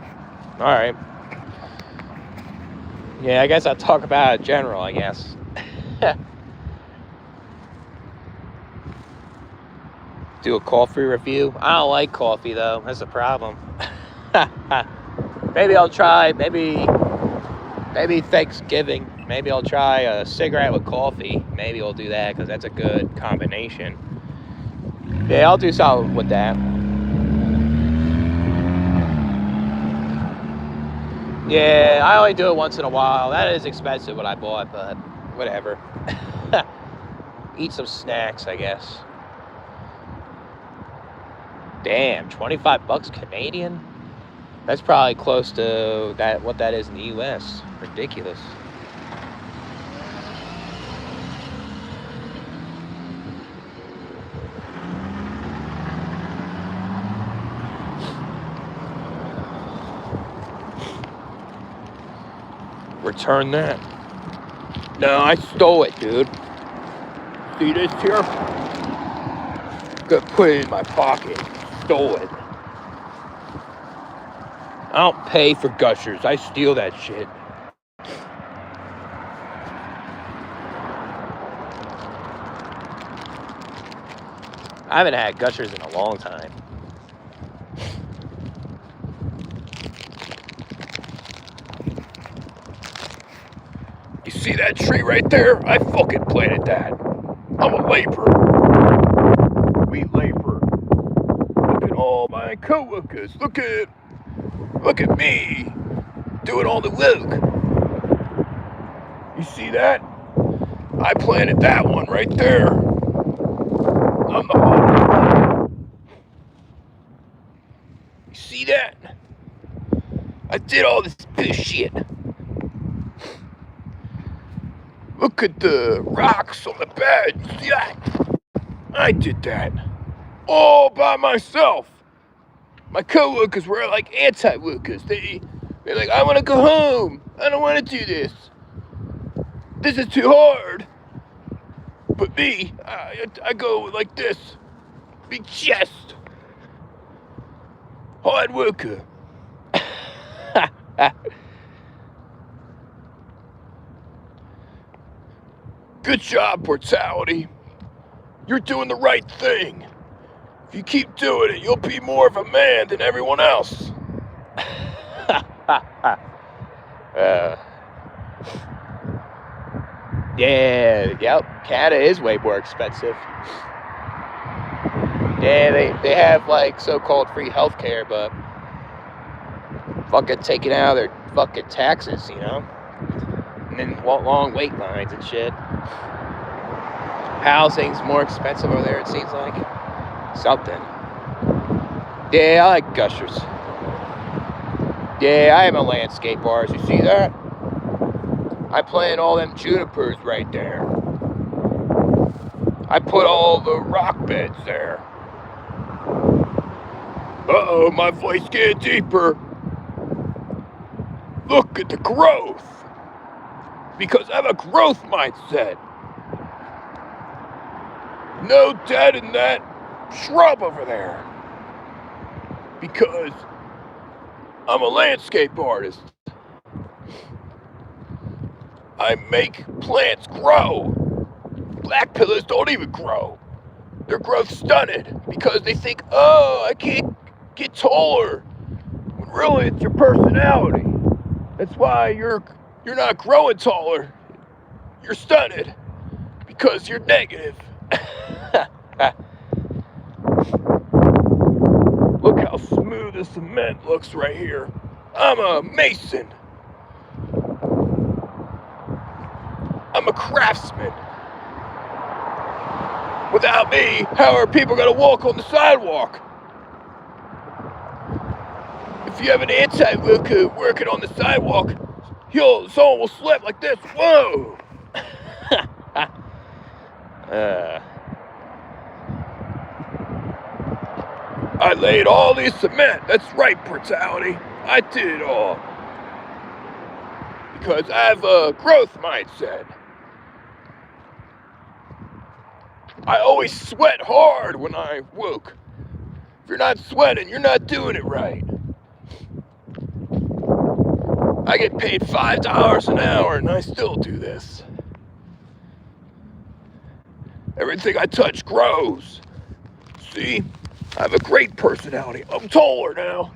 [SPEAKER 1] All right. Yeah, I guess I'll talk about it in general, I guess. Do a coffee review. I don't like coffee, though. That's the problem. Maybe I'll try. Maybe Maybe Thanksgiving. Maybe I'll try a cigarette with coffee. Maybe we'll do that because that's a good combination. Yeah, I'll do something with that. Yeah, I only do it once in a while. That is expensive what I bought, but whatever. Eat some snacks, I guess. Damn, 25 bucks Canadian? That's probably close to that what that is in the US. Ridiculous. Return that. No, I stole it, dude. See this here? Gonna put it in my pocket. Stole it. I don't pay for Gushers. I steal that shit. I haven't had Gushers in a long time. You see that tree right there? I fucking planted that. I'm a laborer. We labor. Look at all my coworkers. Look at me doing all the work. You see that? I planted that one right there. I'm the hard. You see that? I did all this shit. Look at the rocks on the bed. You see that? I did that. All by myself. My co-workers were like anti-workers. They're like, I want to go home. I don't want to do this. This is too hard. But me, I go like this. Big chest. Hard worker. Good job, Brutality. You're doing the right thing. If you keep doing it, you'll be more of a man than everyone else. Yeah, yep. Canada is way more expensive. Yeah, they have like so-called free healthcare, but fucking taking out their fucking taxes, you know? And then long wait lines and shit. Housing's more expensive over there, it seems like. Something. Yeah, I like Gushers. Yeah, I have a landscape bars. You see that? I plant all them junipers right there. I put all the rock beds there. Uh-oh, my voice getting deeper. Look at the growth. Because I have a growth mindset. No dead in that shrub over there. Because I'm a landscape artist. I make plants grow. Black pillars don't even grow. Their growth stunted because they think, oh, I can't get taller. When really it's your personality. That's why you're not growing taller. You're stunted because you're negative. Look how smooth the cement looks right here. I'm a mason. I'm a craftsman. Without me, how are people gonna walk on the sidewalk? If you have an anti-worker working on the sidewalk, someone will slip like this. Whoa! I laid all this cement. That's right, Brutality. I did it all. Because I have a growth mindset. I always sweat hard when I work. If you're not sweating, you're not doing it right. I get paid $5 an hour and I still do this. Everything I touch grows. See? I have a great personality. I'm taller now.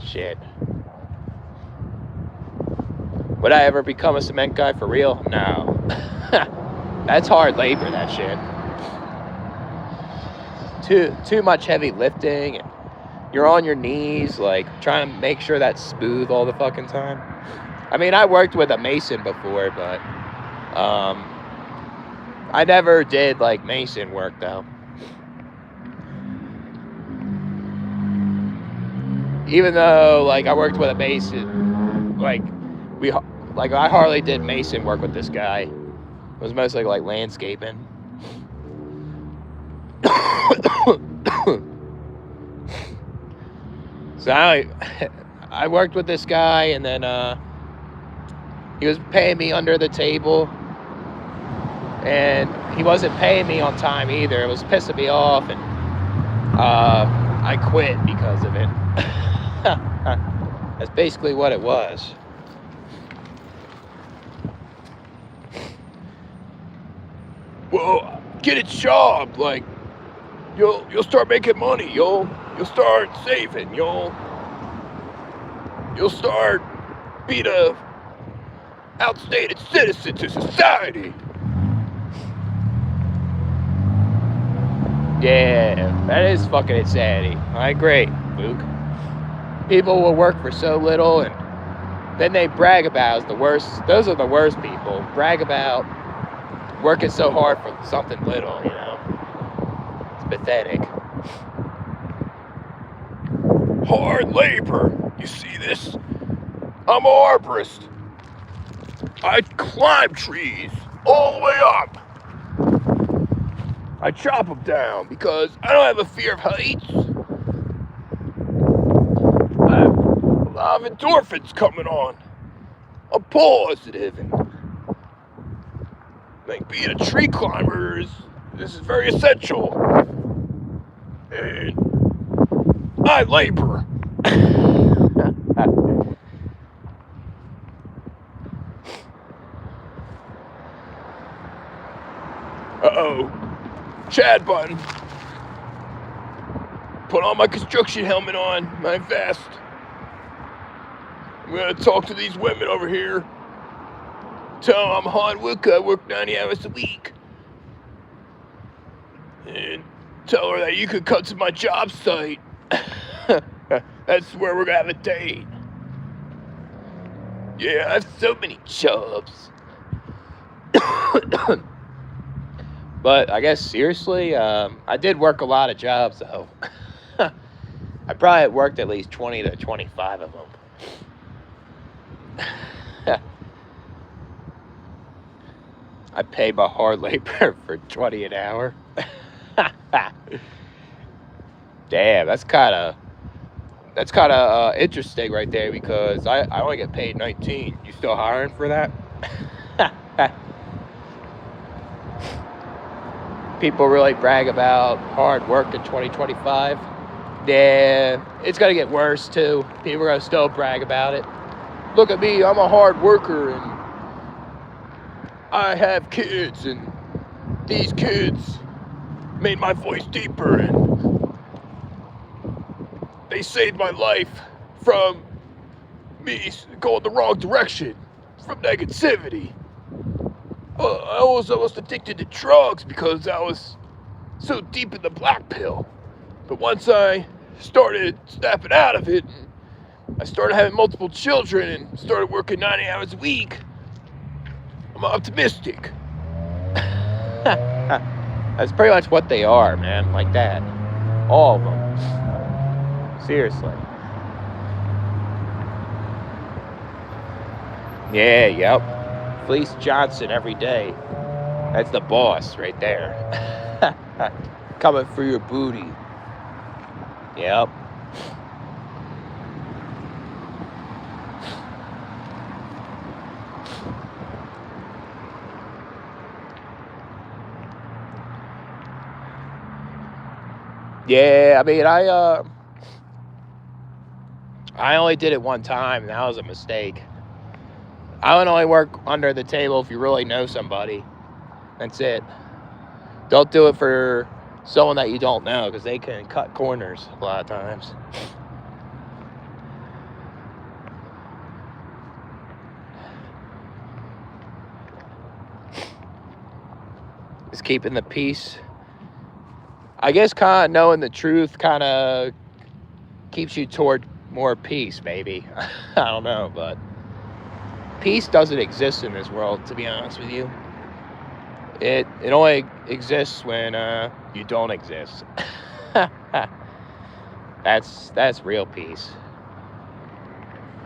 [SPEAKER 1] Shit. Would I ever become a cement guy for real? No. That's hard labor, that shit. Too much heavy lifting, and you're on your knees, like, trying to make sure that's smooth all the fucking time. I mean, I worked with a mason before, but I never did, like, mason work, though. Even though, like, I worked with a mason, like, I hardly did mason work with this guy. It was mostly, like, landscaping. So I worked with this guy, and then he was paying me under the table, and he wasn't paying me on time either. It was pissing me off, and I quit because of it. That's basically what it was. Well, get a job, like, you'll start making money, you'll start saving, you'll start being a outstanding citizen to society. Yeah, that is fucking insanity. I agree, Luke. People will work for so little, and then they brag about it. The worst. Those are the worst people. Brag about working so hard for something little, you know. It's pathetic. Hard labor. You see this? I'm an arborist. I climb trees all the way up. I chop them down because I don't have a fear of heights. I have a lot of endorphins coming on. I'm positive, and like being a tree climber this is very essential. And I labor. Uh-oh. Chad button. Put on my construction helmet on, my vest. I'm gonna talk to these women over here. Tell them I'm a hard worker, I work 90 hours a week. And tell her that you could come to my job site. That's where we're gonna have a date. Yeah, I have so many jobs. But I guess seriously, I did work a lot of jobs though. I probably worked at least 20 to 25 of them. I paid my hard labor for 20 an hour. Damn, that's kind of interesting right there, because I only get paid 19. You still hiring for that? People really brag about hard work in 2025. Yeah, it's gonna get worse too. People are gonna still brag about it. Look at me, I'm a hard worker, and I have kids, and these kids made my voice deeper, and they saved my life from me going the wrong direction, from negativity. I was almost addicted to drugs because I was so deep in the black pill. But once I started snapping out of it, and I started having multiple children and started working 90 hours a week, I'm optimistic. That's pretty much what they are, man, like that. All of them. Seriously. Yeah, yep. Fleece Johnson every day. That's the boss right there. Coming for your booty. Yep. Yeah, I mean, I only did it one time, and that was a mistake. I would only work under the table if you really know somebody. That's it. Don't do it for someone that you don't know, because they can cut corners a lot of times. is keeping the peace. I guess kind of knowing the truth kind of keeps you toward more peace, maybe. I don't know, but peace doesn't exist in this world, to be honest with you. It only exists when you don't exist. That's real peace.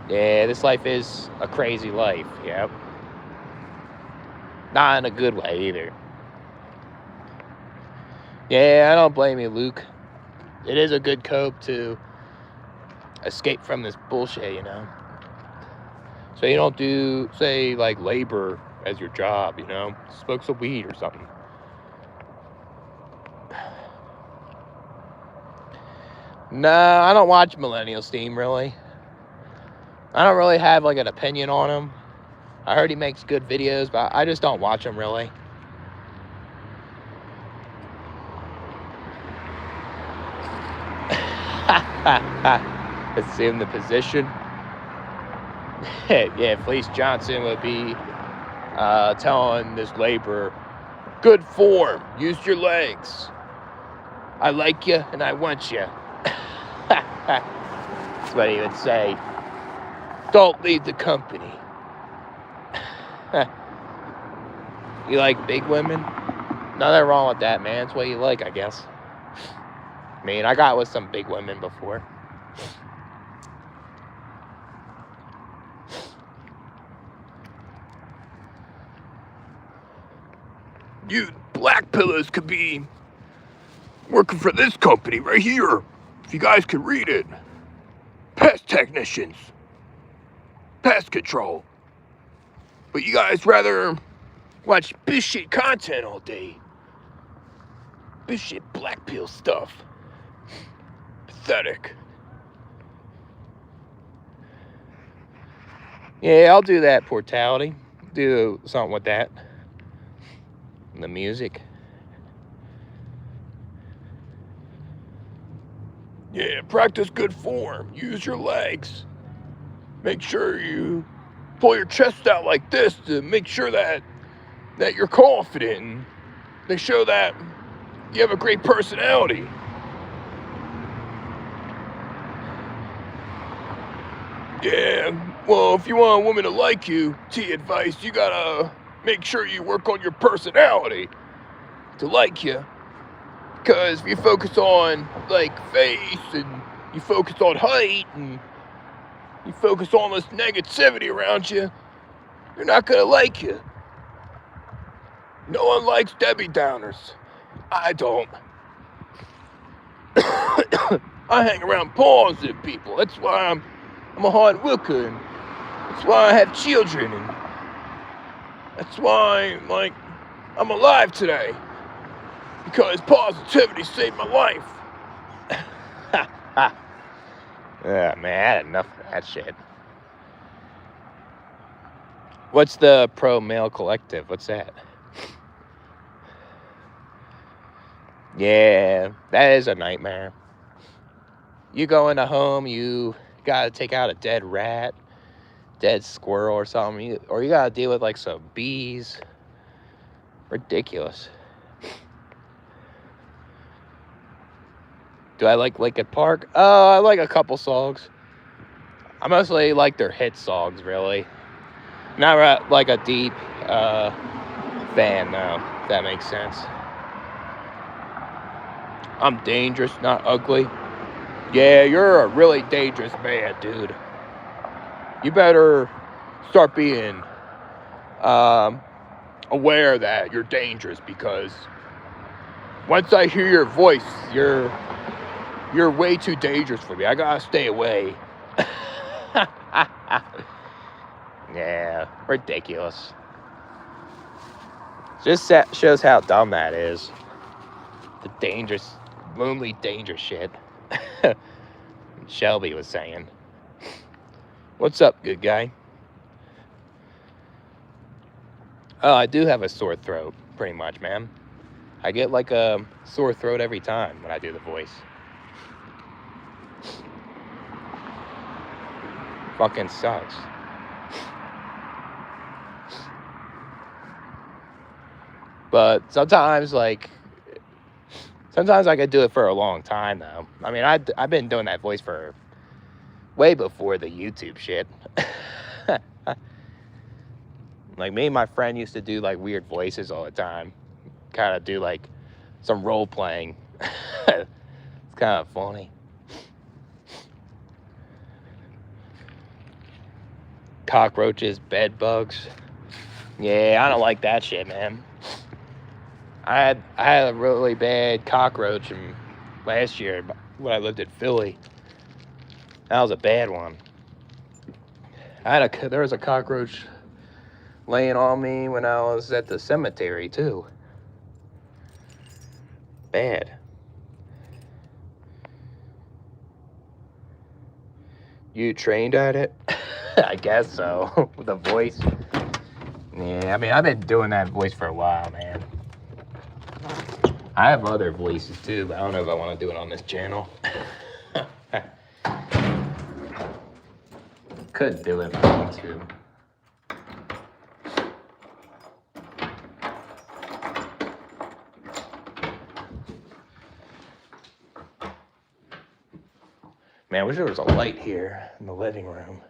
[SPEAKER 1] Yeah, this life is a crazy life. Yep. Not in a good way either. Yeah, I don't blame you, Luke. It is a good cope to escape from this bullshit, you know. So you don't do, say, like labor as your job, you know. Smoke some weed or something. No, I don't watch Millennial Steam, really. I don't really have, like, an opinion on him. I heard he makes good videos, but I just don't watch him, really. Assume the position. Yeah, Felice Johnson would be telling this laborer, good form, use your legs. I like you and I want you. That's what he would say. Don't leave the company. You like big women? Nothing wrong with that, man. It's what you like, I guess. I mean, I got with some big women before. You black pillars could be working for this company right here. If you guys could read it. Pest technicians. Pest control. But you guys rather watch bitch shit content all day. Bitch shit black pill stuff. Pathetic. Yeah, I'll do that, Portality. Do something with that. The music. Yeah, practice good form. Use your legs. Make sure you pull your chest out like this to make sure that you're confident. And they show that you have a great personality. Yeah, well, if you want a woman to like you, advice, you gotta make sure you work on your personality to like you. Because if you focus on, like, face, and you focus on height, and you focus on this negativity around you, they're not gonna like you. No one likes Debbie Downers. I don't. I hang around positive people. That's why I'm a hard worker, and that's why I have children, and that's why, like, I'm alive today. Because positivity saved my life. Yeah, man, I had enough of that shit. What's the pro male collective? What's that? Yeah, that is a nightmare. You go in a home, you gotta take out a dead rat, dead squirrel or something, or you gotta deal with like some bees. Ridiculous. Do I like Linkin Park? I like a couple songs. I mostly like their hit songs, really. Not like a deep fan, though, if that makes sense. I'm dangerous, not ugly. Yeah, you're a really dangerous man, dude. You better start being aware that you're dangerous, because once I hear your voice, you're way too dangerous for me. I gotta stay away. Yeah, ridiculous. Just shows how dumb that is. The dangerous, lonely, dangerous shit. Shelby was saying. What's up, good guy? Oh, I do have a sore throat, pretty much, man. I get like a sore throat every time when I do the voice. Fucking sucks. But sometimes, like, sometimes I could do it for a long time, though. I mean, I've been doing that voice for way before the YouTube shit. Like, me and my friend used to do, like, weird voices all the time. Kind of do, like, some role playing. It's kind of funny. Cockroaches, bed bugs. Yeah, I don't like that shit, man. I had a really bad cockroach last year when I lived in Philly. That was a bad one. There was a cockroach laying on me when I was at the cemetery too. Bad. You trained at it? I guess so. With a voice. Yeah, I mean, I've been doing that voice for a while, man. I have other voices too, but I don't know if I want to do it on this channel. Could do it if I want to. Man, I wish there was a light here in the living room.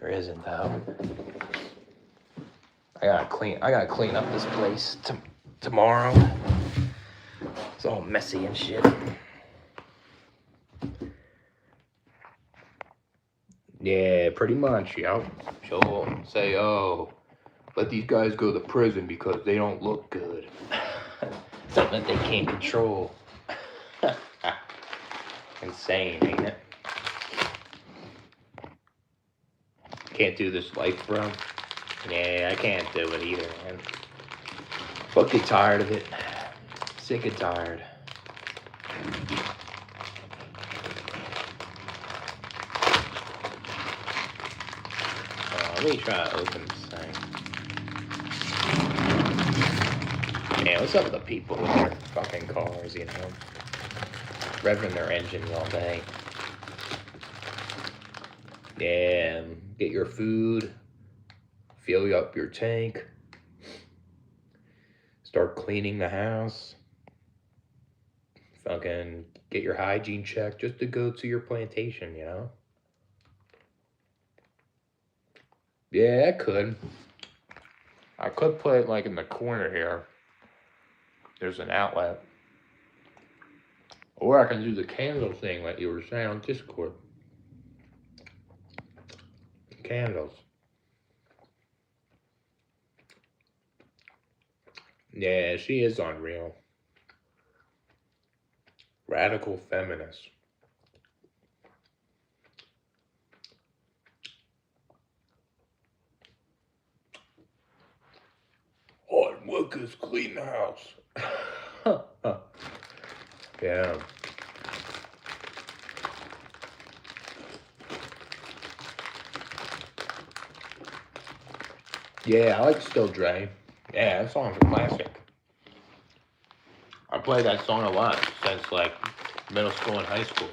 [SPEAKER 1] There isn't though. I gotta clean up this place tomorrow. It's all messy and shit. Yeah, pretty much, yo. She'll say, oh, let these guys go to prison because they don't look good. Something that they can't control. Insane, ain't it? Can't do this life, bro. Yeah, I can't do it either, man. Fucking tired of it. Sick and tired. Let me try to open this thing. Yeah, what's up with the people with their fucking cars, you know? Revving their engines all day. Yeah, get your food. Fill up your tank. Start cleaning the house. Fucking get your hygiene checked just to go to your plantation, you know? Yeah, I could. I could put it like in the corner here. There's an outlet. Or I can do the candle thing like you were saying on Discord. Candles. Yeah, she is unreal. Radical feminist. Hard workers clean the house. Yeah. Yeah, I like Still Dre. Yeah, that song's a classic. I play that song a lot since like middle school and high school.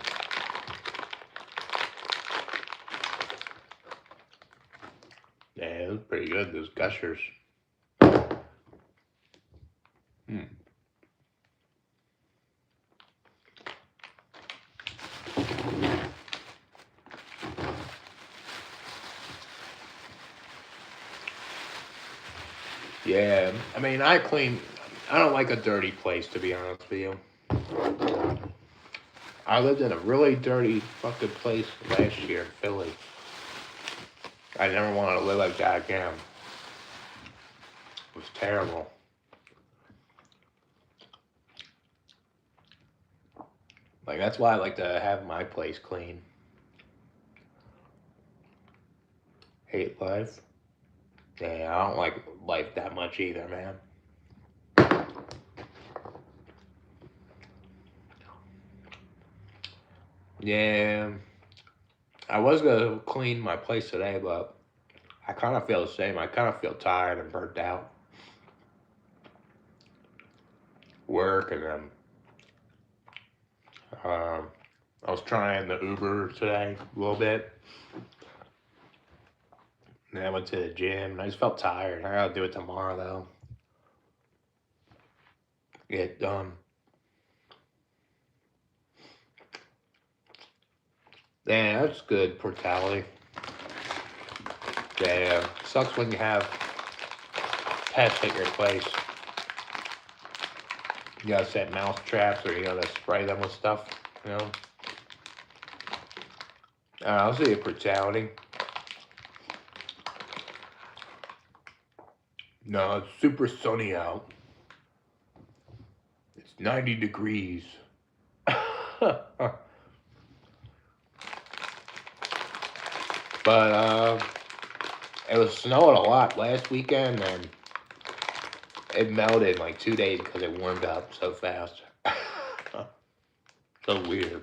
[SPEAKER 1] Yeah, it was pretty good, those gushers. Yeah, I mean, I don't like a dirty place, to be honest with you. I lived in a really dirty fucking place last year in Philly. I never wanted to live like that again. It was terrible. Like, that's why I like to have my place clean. Hate life. Yeah, I don't like life that much either, man. Yeah, I was gonna clean my place today, but I kind of feel the same. I kind of feel tired and burnt out. Work and then I was trying the Uber today a little bit. And then I went to the gym and I just felt tired. I gotta do it tomorrow though. get done. Yeah, that's good brutality. Yeah, sucks when you have pets at your place. You gotta set mouse traps or you gotta spray them with stuff, you know? I'll see it brutality. No, it's super sunny out. It's 90 degrees. But it was snowing a lot last weekend and it melted in like 2 days because it warmed up so fast. So weird.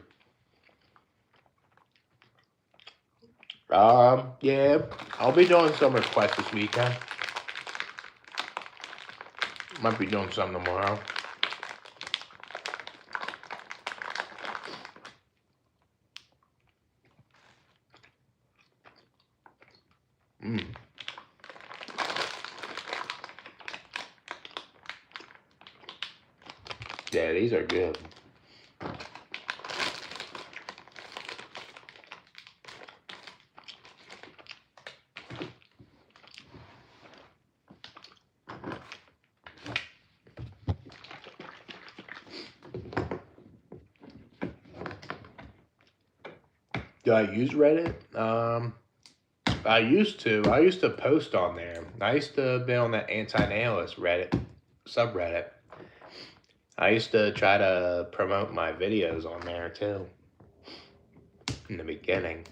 [SPEAKER 1] Yeah, I'll be doing some requests this weekend. Might be doing some tomorrow. Yeah, these are good. Do I use Reddit? I used to. I used to post on there. I used to be on that anti-nailist Reddit subreddit. I used to try to promote my videos on there too in the beginning.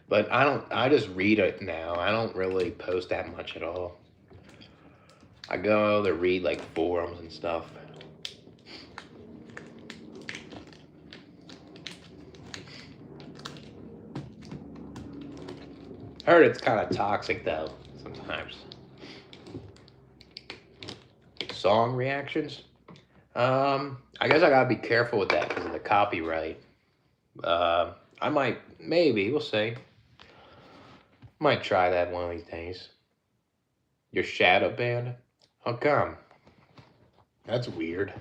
[SPEAKER 1] But I just read it now. I don't really post that much at all. I go to read like forums and stuff. I heard it's kind of toxic though, sometimes. Song reactions? I guess I gotta be careful with that because of the copyright. I might, maybe, we'll see. Might try that one of these days. Your shadow band? How come? That's weird.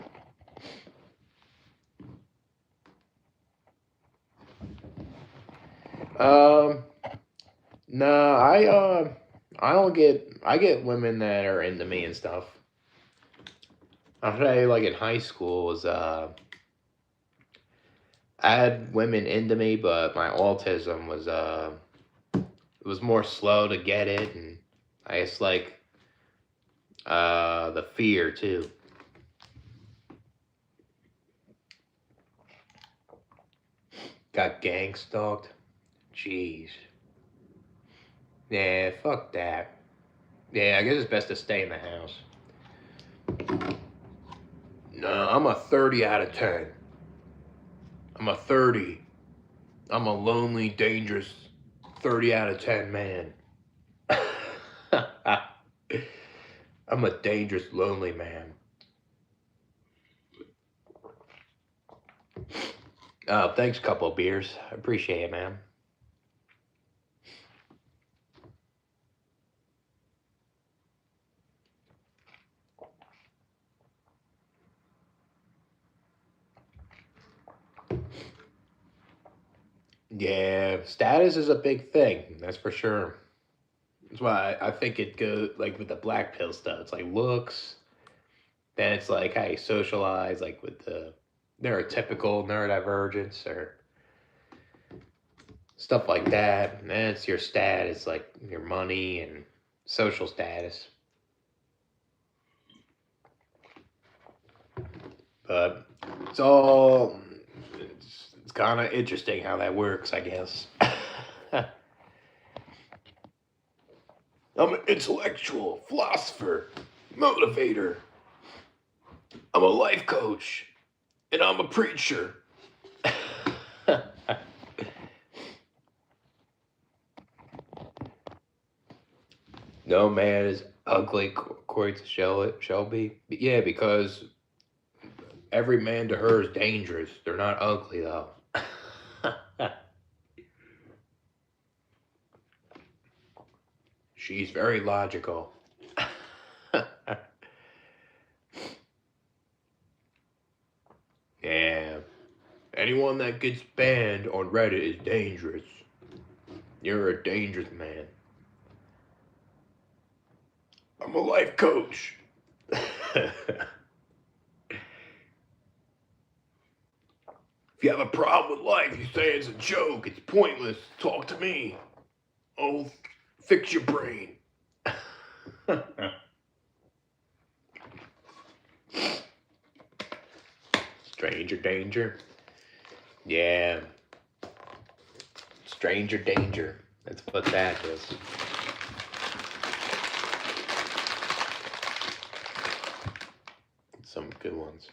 [SPEAKER 1] Um, no, I don't get. I get women that are into me and stuff. I'll say, like in high school, was I had women into me, but my autism was it was more slow to get it, and I guess like the fear too. Got gang stalked. Jeez. Yeah, fuck that. Yeah, I guess it's best to stay in the house. No, I'm a 30 out of 10. I'm a 30. I'm a lonely, dangerous 30 out of 10 man. I'm a dangerous, lonely man. Thanks, couple of beers. I appreciate it, man. Yeah, status is a big thing. That's for sure. That's why I think it goes like with the black pill stuff. It's like looks, then it's like how you socialize, like with the neurotypical neurodivergence or stuff like that. And then it's your status, like your money and social status. But it's all it's kind of interesting how that works, I guess. I'm an intellectual, philosopher, motivator. I'm a life coach, and I'm a preacher. No man is ugly, according to Shelby. Yeah, because every man to her is dangerous. They're not ugly, though. She's very logical. Anyone that gets banned on Reddit is dangerous. You're a dangerous man. I'm a life coach. If you have a problem with life, you say it's a joke, it's pointless, talk to me. I'll fix your brain. Stranger danger. Yeah. Stranger danger. That's what that is. Some good ones.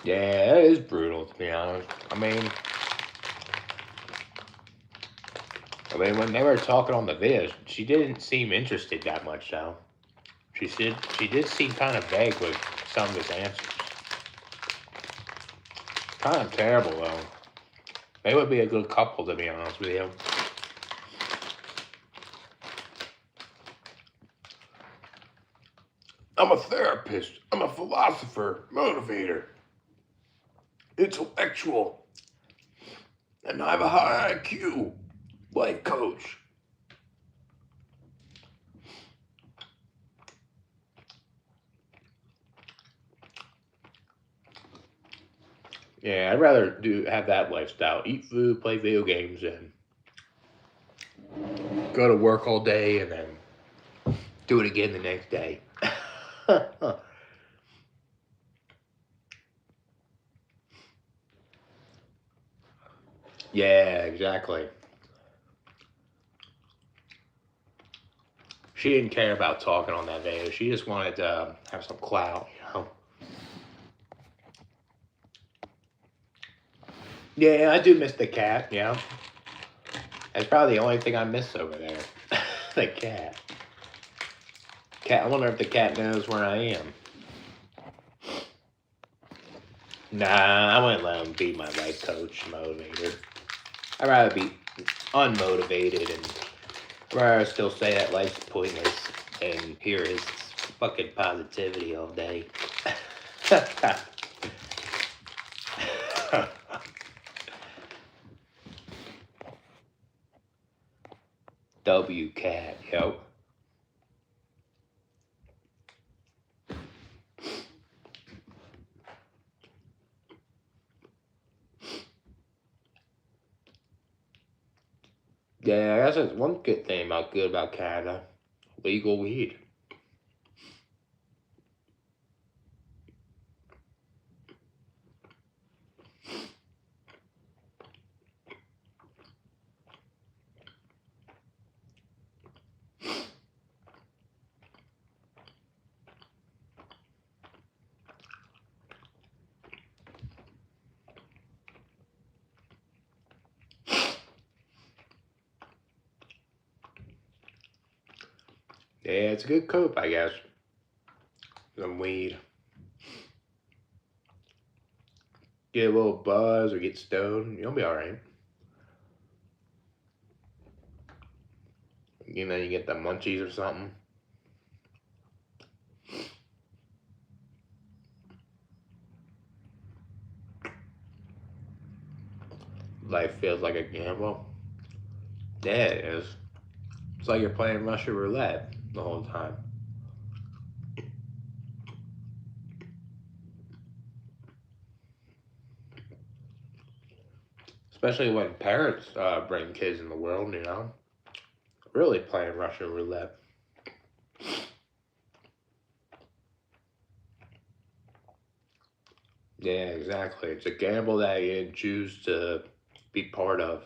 [SPEAKER 1] Yeah, it is brutal, to be honest. I mean, when they were talking on the video, she didn't seem interested that much, though. She did seem kind of vague with some of his answers. Kind of terrible, though. They would be a good couple, to be honest with you. I'm a therapist. I'm a philosopher, motivator, intellectual, and I have a high IQ. Life coach. Yeah, I'd rather have that lifestyle. Eat food, play video games, and go to work all day, and then do it again the next day. Yeah, exactly. She didn't care about talking on that video. She just wanted to have some clout, you know? Yeah, I do miss the cat, yeah. That's probably the only thing I miss over there. The cat. I wonder if the cat knows where I am. Nah, I wouldn't let him be my life coach, motivator. I'd rather be unmotivated, and I'd rather still say that life's pointless and hear his fucking positivity all day. W cat, yo. Yeah, I guess that's one good thing about Canada. Legal weed. Yeah, it's a good cope, I guess. Some weed. Get a little buzz or get stoned, you'll be alright. You know, you get the munchies or something. Life feels like a gamble. Yeah, it is. It's like you're playing Russian roulette the whole time. Especially when parents bring kids in the world, you know? Really playing Russian roulette. Yeah, exactly. It's a gamble that you didn't choose to be part of.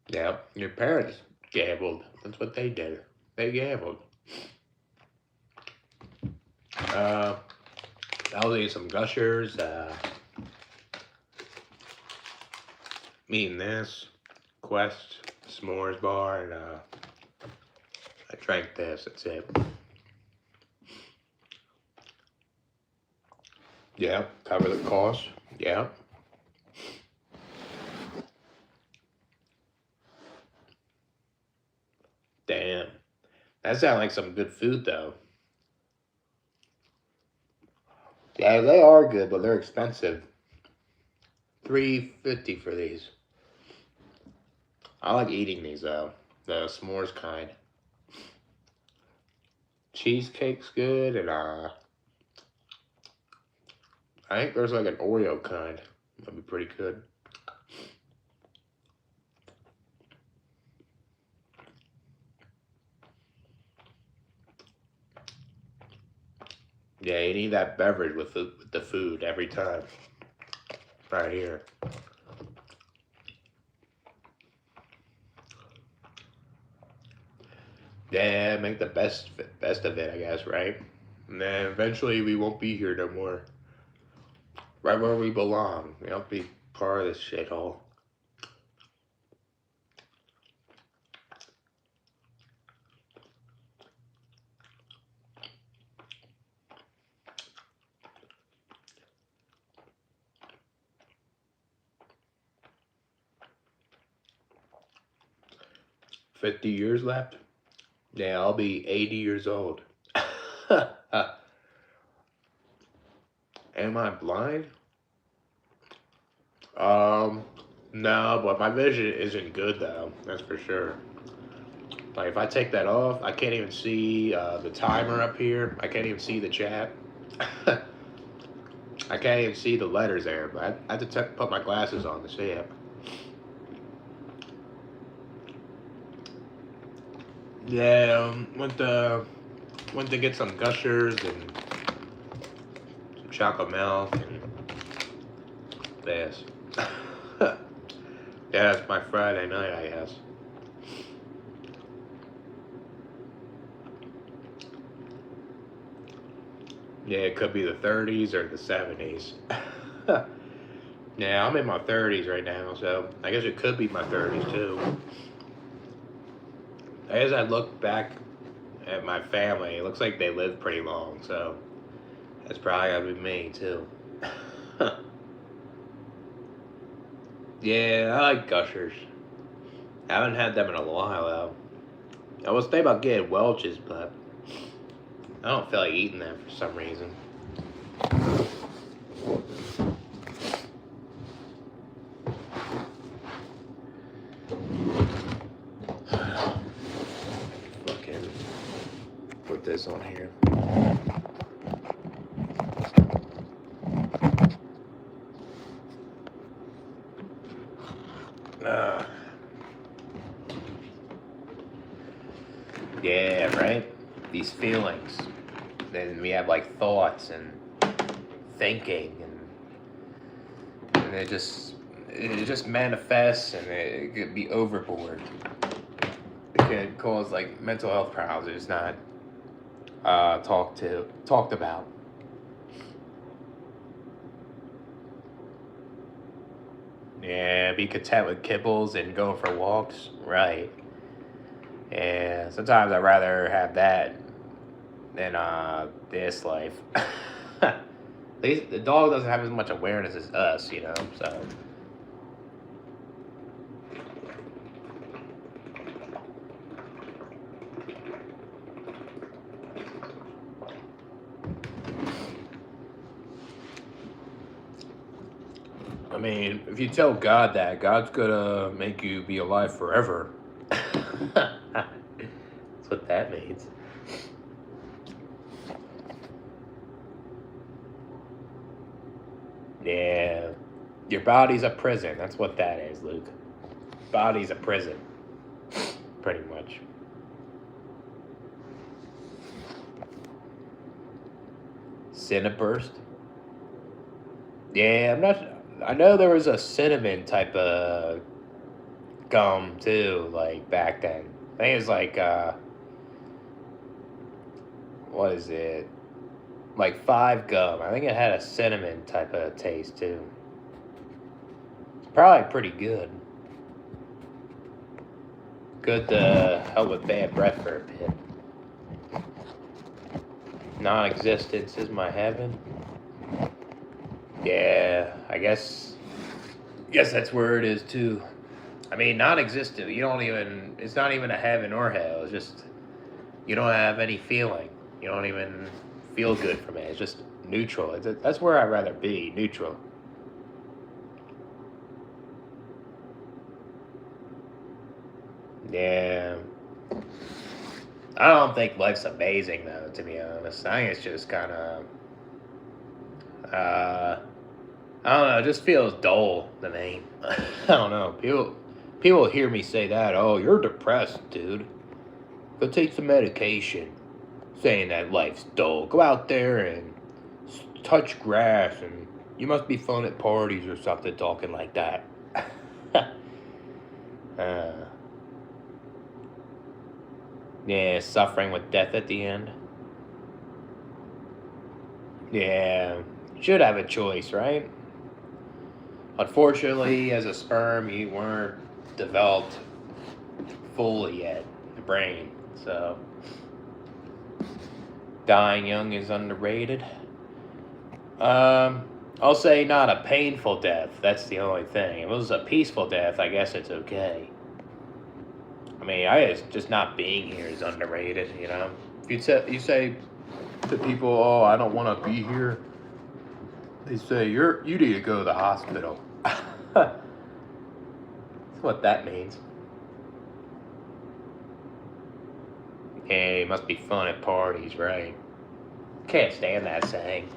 [SPEAKER 1] Yeah, your parents gambled. That's what they did. They gambled. I'll eat some Gushers. Eating this Quest s'mores bar, and I drank this. That's it. Yeah, cover the cost. Yeah. That sounds like some good food, though. Yeah, they are good, but they're expensive. $3.50 for these. I like eating these though, the s'mores kind. Cheesecake's good, and I think there's like an Oreo kind. That'd be pretty good. Yeah, you need that beverage with the food every time. Right here. Yeah, make the best of it, I guess, right? And then eventually we won't be here no more. Right where we belong. We don't be part of this shithole. $50 left? Yeah, I'll be 80 years old. Am I blind? No, but my vision isn't good though. That's for sure. Like if I take that off, I can't even see the timer up here. I can't even see the chat. I can't even see the letters there. But I have to put my glasses on to see it. Yeah, went to get some Gushers and some chocolate milk and this. Yeah, it's my Friday night, I guess. Yeah, it could be the 30s or the 70s. Yeah, I'm in my 30s right now, so I guess it could be my 30s too. As I look back at my family, it looks like they lived pretty long, so that's probably gonna be me too. Yeah, I like Gushers. I haven't had them in a while though. I was thinking about getting Welch's, but I don't feel like eating them for some reason. Fucking put this on here. Yeah, right? These feelings. Then we have like thoughts and thinking and it just manifests and it could be overboard. It could cause like mental health problems. It's not talked about. Yeah, be content with kibbles and going for walks. Right. Yeah, sometimes I'd rather have that than this life. At least the dog doesn't have as much awareness as us, you know, so. I mean, if you tell God that, God's gonna make you be alive forever. That's what that means. Yeah. Your body's a prison. That's what that is, Luke. Body's a prison. Pretty much. Cinnaburst? Yeah, I'm not. I know there was a cinnamon type of gum too, like back then. I think it was like, what is it? Like 5 gum. I think it had a cinnamon type of taste too. It's probably pretty good. Good to help with bad breath for a bit. Non-existence is my heaven. Yeah, I guess that's where it is too. I mean, non-existent. You don't even. It's not even a heaven or hell. It's just You don't have any feeling. You don't even feel good from it. It's just neutral. That's where I'd rather be, neutral. Yeah. I don't think life's amazing, though, to be honest. I think it's just kind of, I don't know, it just feels dull to me. I don't know. People hear me say that, oh, you're depressed, dude. Go take some medication. Saying that life's dull. Go out there and touch grass, and you must be fun at parties or something, talking like that. uh, yeah, suffering with death at the end. Yeah, should have a choice, right? Unfortunately, as a sperm, you weren't developed fully yet, the brain. So, dying young is underrated. I'll say not a painful death. That's the only thing. If it was a peaceful death, I guess it's okay. I mean, just not being here is underrated. You know, if you say to people, "Oh, I don't want to be here," they say you need to go to the hospital. That's what that means. Hey, it must be fun at parties, right? Can't stand that saying.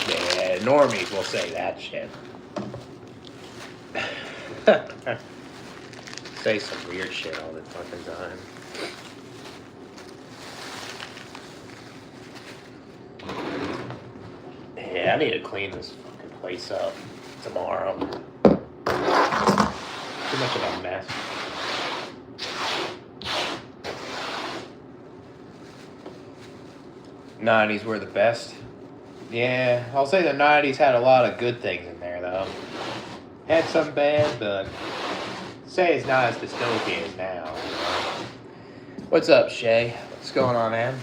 [SPEAKER 1] Yeah, normies will say that shit. Say some weird shit all the fucking time. Yeah, I need to clean this fucking place up tomorrow. Too much of a mess. '90s were the best. Yeah, I'll say the '90s had a lot of good things in there, though. Had some bad, but say it's not as dystopian as now. What's up, Shay? What's going on, man?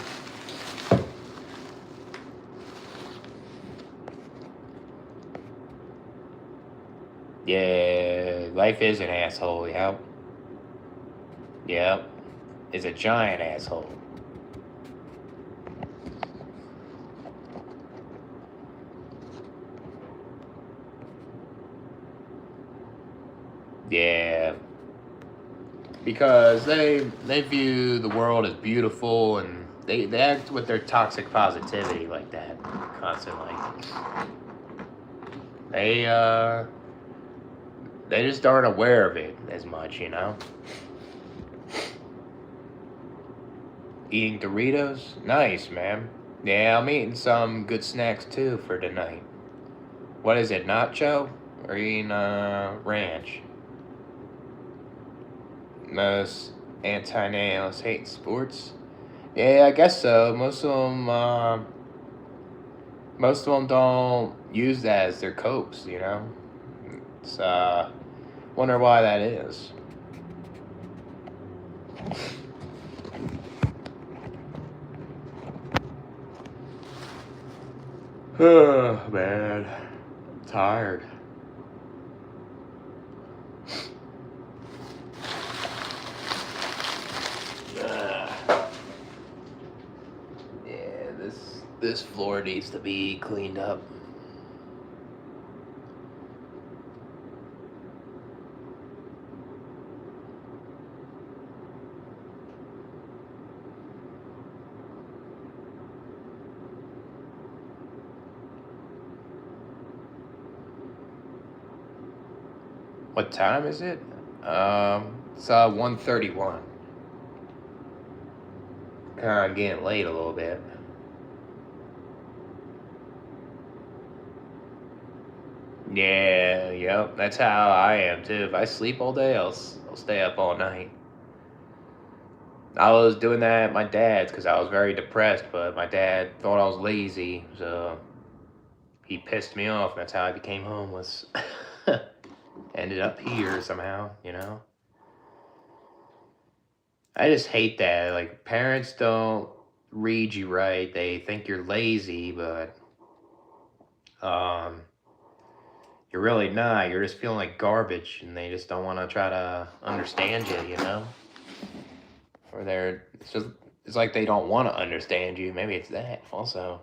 [SPEAKER 1] Yeah, life is an asshole, yep. Yep. It's a giant asshole. Yeah. Because they view the world as beautiful, and they act with their toxic positivity like that constantly. They just aren't aware of it as much, you know. Eating Doritos? Nice, man. Yeah, I'm eating some good snacks too for tonight. What is it, nacho? Or eating ranch? Most anti-nails hate sports? Yeah, I guess so. Most of them don't use that as their copes, you know? It's, wonder why that is. Oh, man. I'm tired. Yeah, this floor needs to be cleaned up. What time is it? It's 1:31. Kind of getting late a little bit. Yeah, yep. That's how I am too. If I sleep all day, I'll stay up all night. I was doing that at my dad's because I was very depressed, but my dad thought I was lazy, so he pissed me off. And that's how I became homeless. Ended up here somehow, you know. I just hate that. Like parents don't read you right. They think you're lazy, but um, you're really not. You're just feeling like garbage, and they just don't want to try to understand you, you know? Or it's like they don't want to understand you. Maybe it's that also.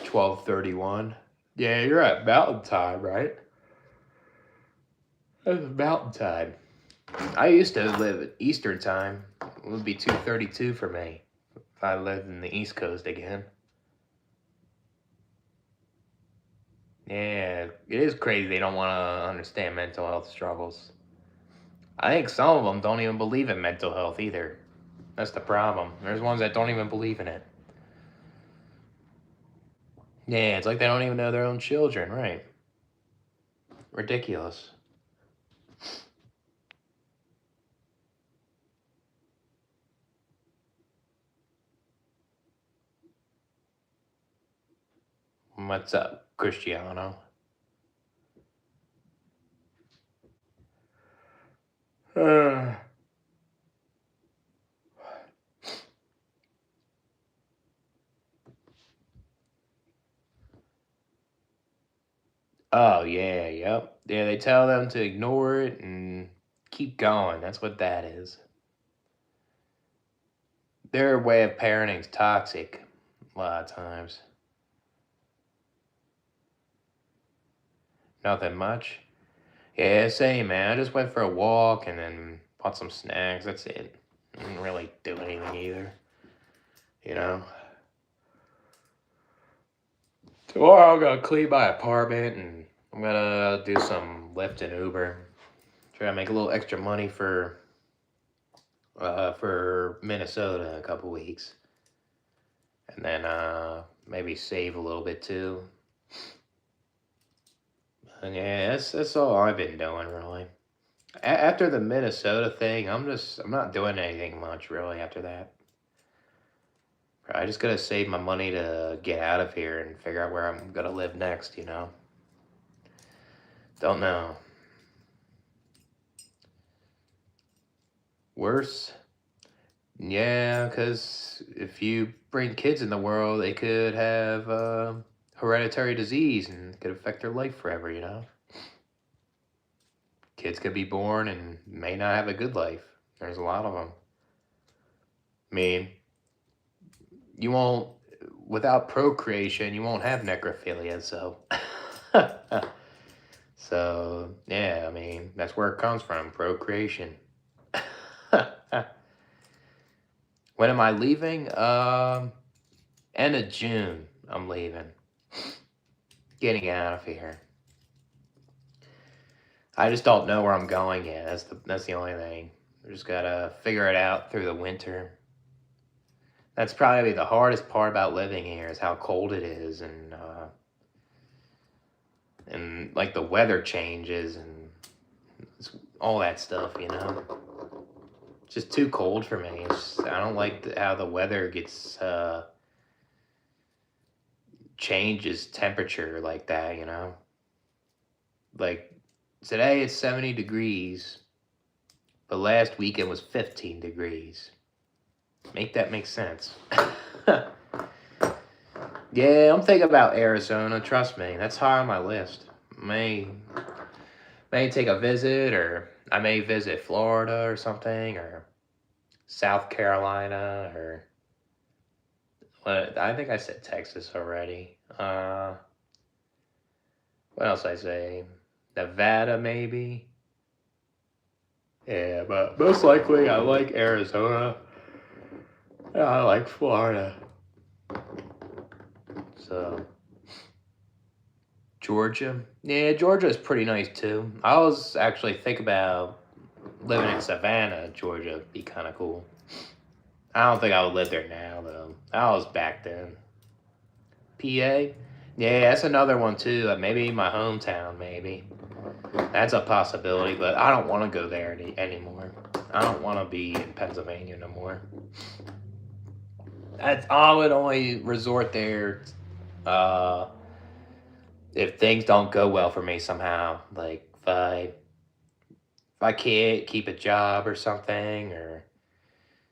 [SPEAKER 1] 12:31. Yeah, you're at mountain time, right? That's mountain time. I used to live at Eastern time. It would be 2:32 for me if I lived in the East Coast again. Yeah, it is crazy they don't want to understand mental health struggles. I think some of them don't even believe in mental health either. That's the problem. There's ones that don't even believe in it. Yeah, it's like they don't even know their own children, right? Ridiculous. What's up, Cristiano? Uh, oh, yeah, yep. Yeah, they tell them to ignore it and keep going. That's what that is. Their way of parenting is toxic a lot of times. Nothing much. Yeah, same, man. I just went for a walk and then bought some snacks. That's it. I didn't really do anything either. You know? Tomorrow I'm gonna clean my apartment and I'm gonna do some Lyft and Uber. Try to make a little extra money for Minnesota in a couple weeks. And then maybe save a little bit too. And yeah, that's all I've been doing really. After the Minnesota thing, I'm not doing anything much really after that. I just gotta save my money to get out of here and figure out where I'm gonna live next, you know? Don't know. Worse? Yeah, because if you bring kids in the world, they could have hereditary disease and it could affect their life forever, you know? Kids could be born and may not have a good life. There's a lot of them. I mean, you won't, without procreation, you won't have necrophilia, so. So, yeah, I mean, that's where it comes from, procreation. When am I leaving? End of June, I'm leaving. Getting out of here. I just don't know where I'm going yet. That's the only thing. I just gotta figure it out through the winter. That's probably the hardest part about living here is how cold it is and like the weather changes and all that stuff, you know. It's just too cold for me. I don't like how the weather gets changes temperature like that, you know. Like today it's 70 degrees, but last weekend was 15 degrees. Make that make sense. Yeah, I'm thinking about Arizona. Trust me, that's high on my list. May take a visit, or I may visit Florida or something, or South Carolina, or what? I think I said Texas already. What else I say? Nevada, maybe. Yeah, but most likely I like Arizona. I like Florida. So Georgia. Yeah, Georgia is pretty nice too. I was actually thinking about living in Savannah, Georgia. Be kind of cool. I don't think I would live there now though. I was back then. PA. Yeah, that's another one too. Maybe my hometown. Maybe that's a possibility, but I don't want to go there anymore. I don't want to be in Pennsylvania no more. I would only resort there uh, if things don't go well for me somehow. Like if I can't keep a job or something, or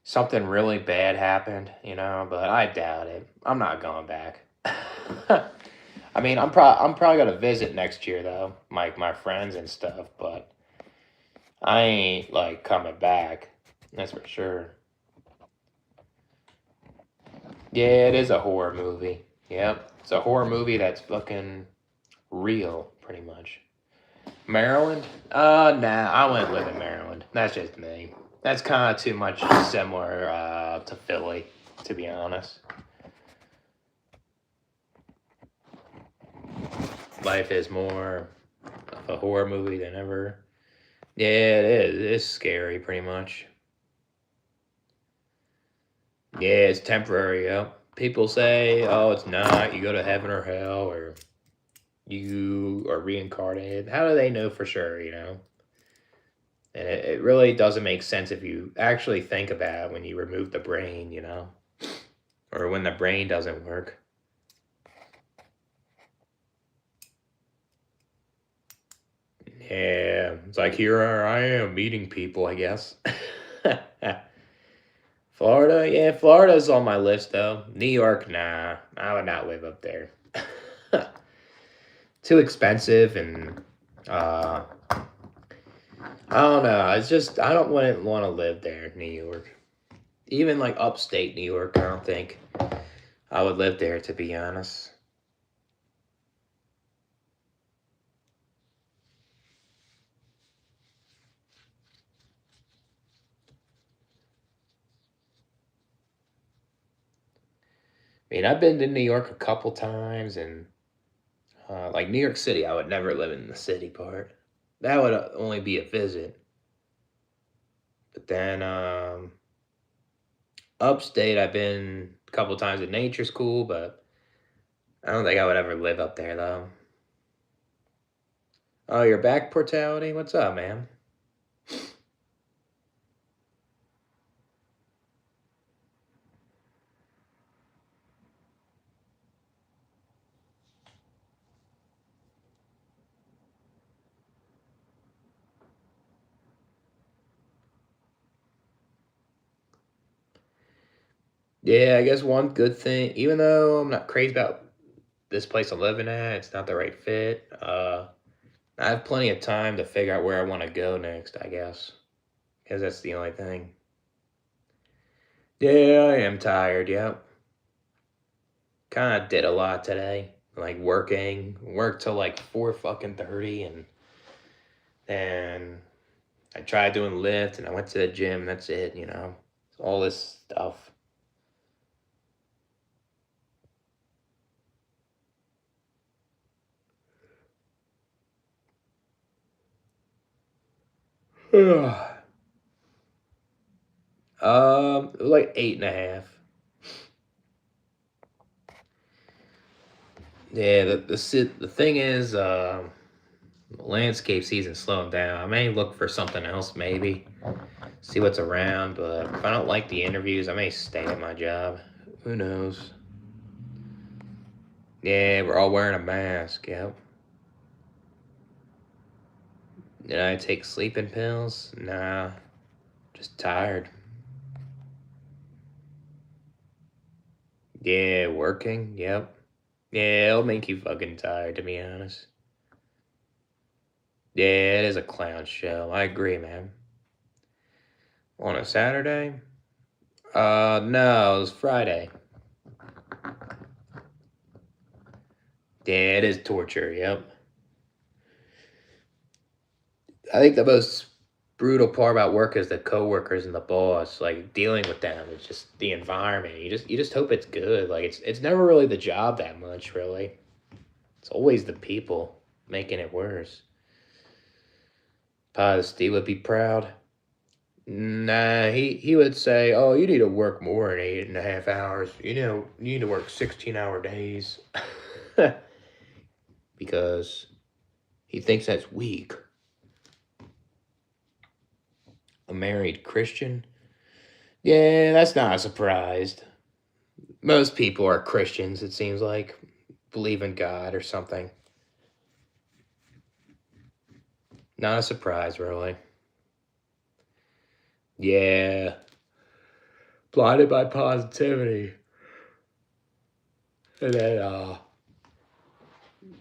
[SPEAKER 1] something really bad happened, but I doubt it. I'm not going back. I mean, I'm probably gonna visit next year though, my friends and stuff, but I ain't like coming back. That's for sure. Yeah, it is a horror movie. Yep, it's a horror movie that's fucking real, pretty much. Maryland? Nah, I wouldn't live in Maryland. That's just me. That's kind of too much similar to Philly, to be honest. Life is more of a horror movie than ever. Yeah, it is. It's scary, pretty much. Yeah, it's temporary, yep. People say, oh, it's not. You go to heaven or hell, or you are reincarnated. How do they know for sure? And it really doesn't make sense if you actually think about it when you remove the brain, or when the brain doesn't work. Yeah, it's like here I am meeting people, I guess. Florida, yeah, Florida's on my list though. New York, nah, I would not live up there. Too expensive and uh, I don't know. It's just I don't want to live there, New York. Even like upstate New York, I don't think I would live there to be honest. I mean, I've been to New York a couple times, and like New York City, I would never live in the city part. That would only be a visit. But then upstate, I've been a couple times at nature school, but I don't think I would ever live up there though. Oh, your back mortality? What's up, man? Yeah, I guess one good thing, even though I'm not crazy about this place I'm living at, it's not the right fit. I have plenty of time to figure out where I want to go next, I guess, because that's the only thing. Yeah, I am tired. Yep, kind of did a lot today, like worked till like 4 fucking 30, and then I tried doing lift, and I went to the gym. That's it. All this stuff. It was like 8.5. Yeah, the thing is, landscape season slowing down. I may look for something else, maybe see what's around. But if I don't like the interviews, I may stay at my job. Who knows? Yeah, we're all wearing a mask. Yep. Did I take sleeping pills? Nah, just tired. Yeah, working. Yep. Yeah, it'll make you fucking tired, to be honest. Yeah, it is a clown show. I agree, man. On a Saturday? No, it was Friday. Yeah, it is torture. Yep. I think the most brutal part about work is the coworkers and the boss. Like dealing with them. It's just the environment. You just hope it's good. Like it's never really the job that much, really. It's always the people making it worse. Steve would be proud. Nah, he would say, "Oh, you need to work more than 8.5 hours. You need to work 16-hour days," because he thinks that's weak. A married Christian? Yeah, that's not a surprise. Most people are Christians. It seems like believe in God or something. Not a surprise, really. Yeah, blinded by positivity. And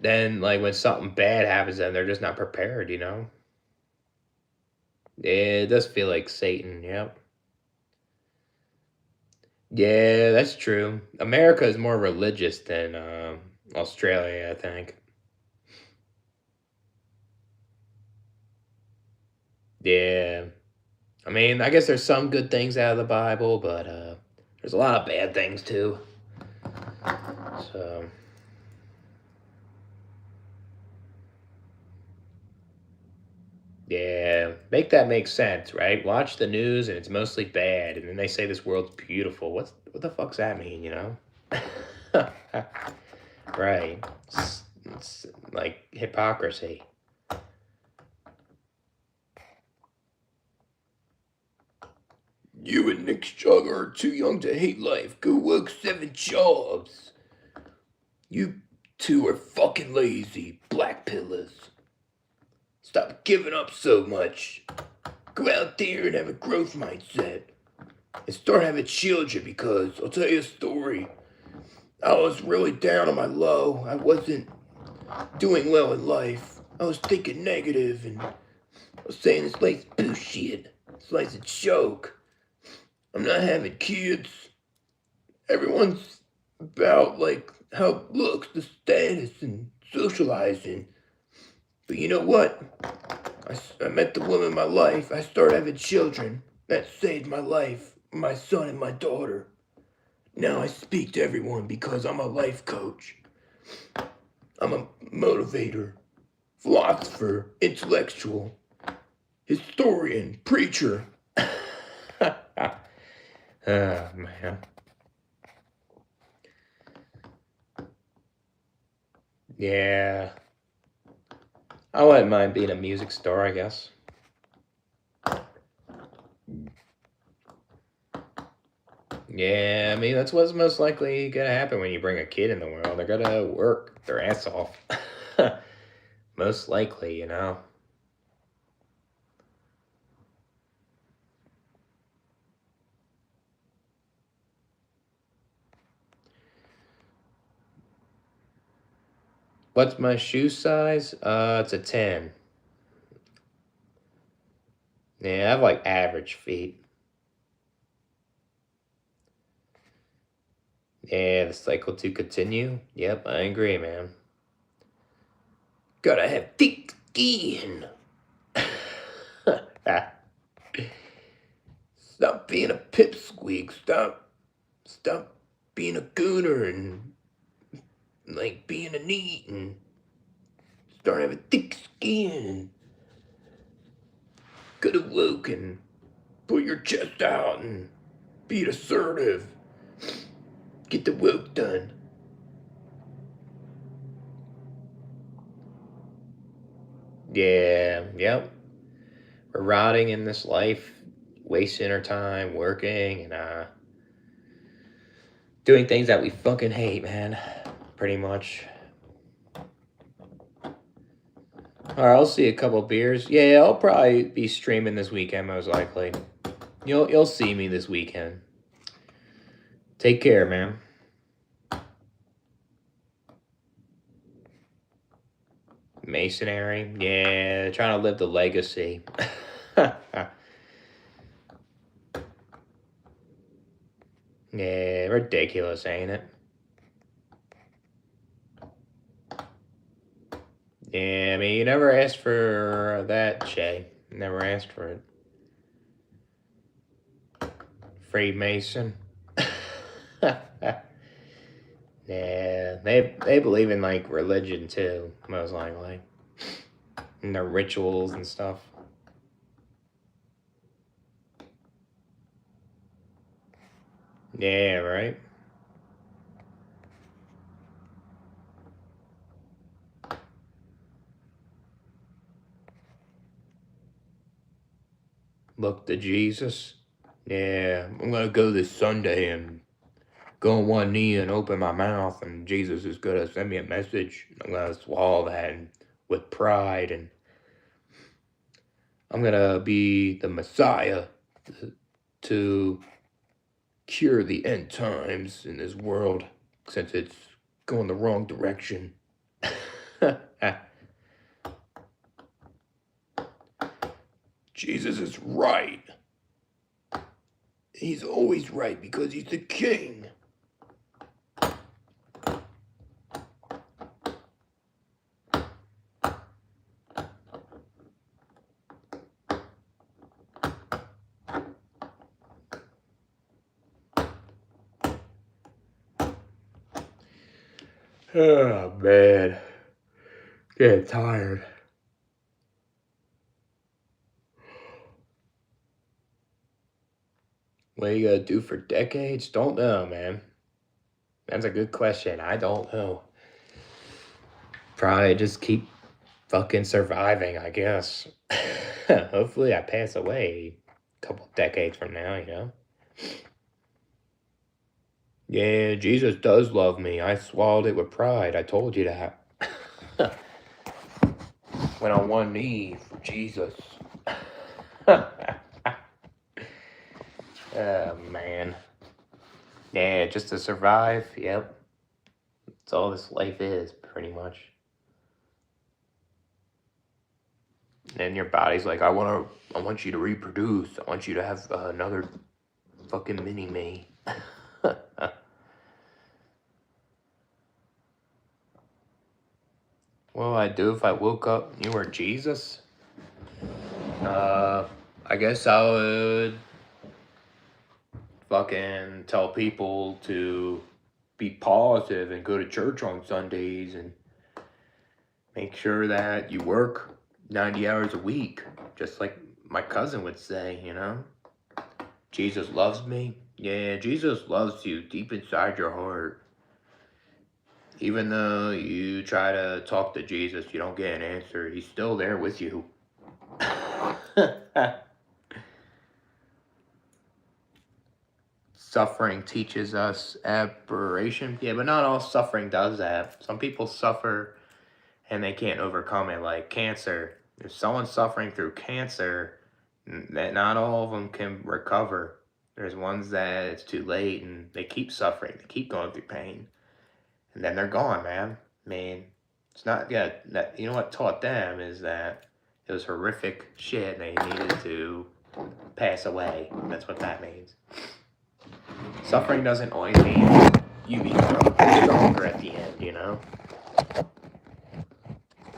[SPEAKER 1] then like when something bad happens, then they're just not prepared, you know? Yeah, it does feel like Satan, yep. Yeah, that's true. America is more religious than Australia, I think. Yeah. I mean, I guess there's some good things out of the Bible, but there's a lot of bad things too. So, yeah, make that make sense, right? Watch the news and it's mostly bad, and then they say this world's beautiful. What the fuck's that mean, you know? Right. It's like hypocrisy. You and Nick Jagger are too young to hate life. Go work 7 jobs. You two are fucking lazy, black pillars. Stop giving up so much. Go out there and have a growth mindset. And start having children because I'll tell you a story. I was really down on my low. I wasn't doing well in life. I was thinking negative and I was saying this life's bullshit. This life's a joke. I'm not having kids. Everyone's about like how it looks, the status, and socializing. But you know what? I met the woman of my life. I started having children. That saved my life. My son and my daughter. Now I speak to everyone because I'm a life coach. I'm a motivator, philosopher, intellectual, historian, preacher. Oh, man. Yeah. I wouldn't mind being a music star, I guess. Yeah, I mean, that's what's most likely gonna happen when you bring a kid in the world. They're gonna work their ass off. Most likely, you know. What's my shoe size? It's a 10. Yeah, I have like average feet. Yeah, the cycle to continue. Yep, I agree, man. Gotta have thick skin. Stop being a pipsqueak. Stop being a gooner and like being a neat and start having thick skin. Go to work and put your chest out and be assertive. Get the work done. Yeah, yep. We're rotting in this life, wasting our time working and doing things that we fucking hate, man. Pretty much. All right, I'll see a couple beers. Yeah, I'll probably be streaming this weekend, most likely. You'll see me this weekend. Take care, man. Masonry, yeah, trying to live the legacy. Yeah, ridiculous, ain't it? Yeah, I mean, you never asked for that, Shay. Never asked for it. Freemason. Yeah, they believe in like religion too, most likely. And their rituals and stuff. Yeah, right? Look to Jesus. Yeah, I'm gonna go this Sunday and go on one knee and open my mouth, and Jesus is gonna send me a message. I'm gonna swallow that and, with pride, and I'm gonna be the Messiah to cure the end times in this world since it's going the wrong direction. Jesus is right. He's always right because he's the king. Oh, man. Getting tired. What are you gonna do for decades? Don't know, man. That's a good question. I don't know. Probably just keep fucking surviving, I guess. Hopefully I pass away a couple decades from now, you know? Yeah, Jesus does love me. I swallowed it with pride. I told you that. Went on one knee for Jesus. Oh, man. Yeah, just to survive. Yep. That's all this life is, pretty much. And your body's like, I want you to reproduce. I want you to have another fucking mini me. What would I do if I woke up and you were Jesus? I guess I would fucking tell people to be positive and go to church on Sundays and make sure that you work 90 hours a week, just like my cousin would say, you know? Jesus loves me. Yeah, Jesus loves you deep inside your heart. Even though you try to talk to Jesus, you don't get an answer. He's still there with you. Suffering teaches us aberration. Yeah, but not all suffering does that. Some people suffer and they can't overcome it, like cancer. If someone's suffering through cancer, that not all of them can recover. There's ones that it's too late and they keep suffering, they keep going through pain, and then they're gone, man. I mean, it's not, yeah, that, you know what taught them is that it was horrific shit and they needed to pass away. That's what that means. Suffering doesn't always mean you become stronger at the end, you know?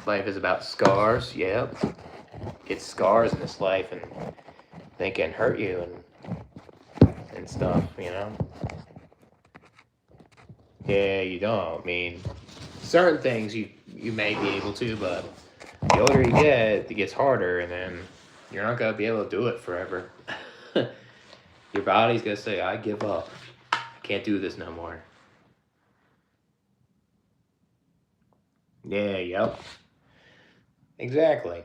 [SPEAKER 1] Life is about scars, yep. Get scars in this life and they can hurt you and stuff, you know? Yeah, you don't. I mean, certain things you may be able to, but the older you get, it gets harder, and then you're not going to be able to do it forever. Your body's going to say, I give up. I can't do this no more. Yeah, yep. Exactly.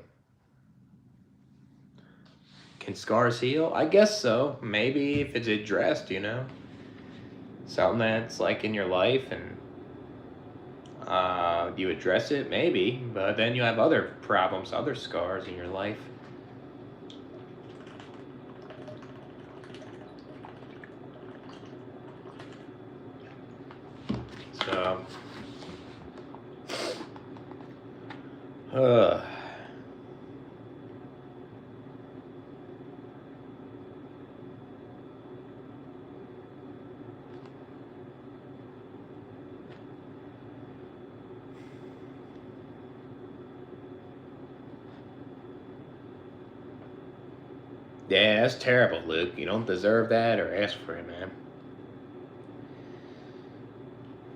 [SPEAKER 1] Can scars heal? I guess so. Maybe if it's addressed, you know? Something that's like in your life and you address it, maybe, but then you have other problems, other scars in your life. So, yeah, that's terrible, Luke. You don't deserve that or ask for it, man.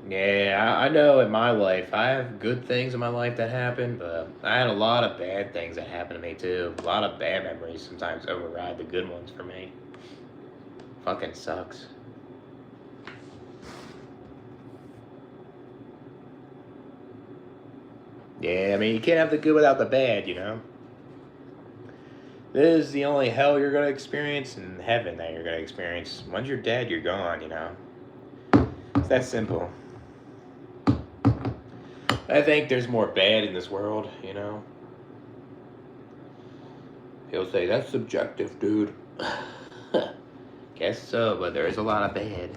[SPEAKER 1] Yeah, I know in my life, I have good things in my life that happen, but I had a lot of bad things that happened to me too. A lot of bad memories sometimes override the good ones for me. Fucking sucks. Yeah, I mean, you can't have the good without the bad, you know? This is the only hell you're gonna experience and heaven that you're gonna experience. Once you're dead, you're gone, you know? It's that simple. I think there's more bad in this world, you know? He'll say, that's subjective, dude. Guess so, but there is a lot of bad.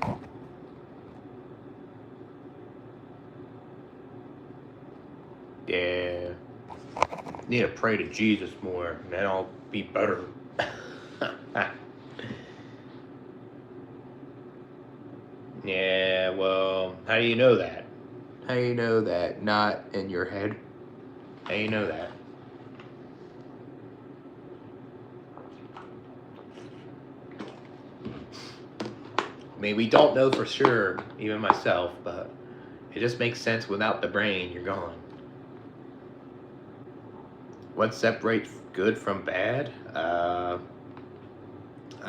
[SPEAKER 1] Yeah. Need to pray to Jesus more, and then I'll be better. Yeah, well, how do you know that? How do you know that? Not in your head. How do you know that? I mean, we don't know for sure, even myself, but it just makes sense. Without the brain, you're gone. What separates good from bad? I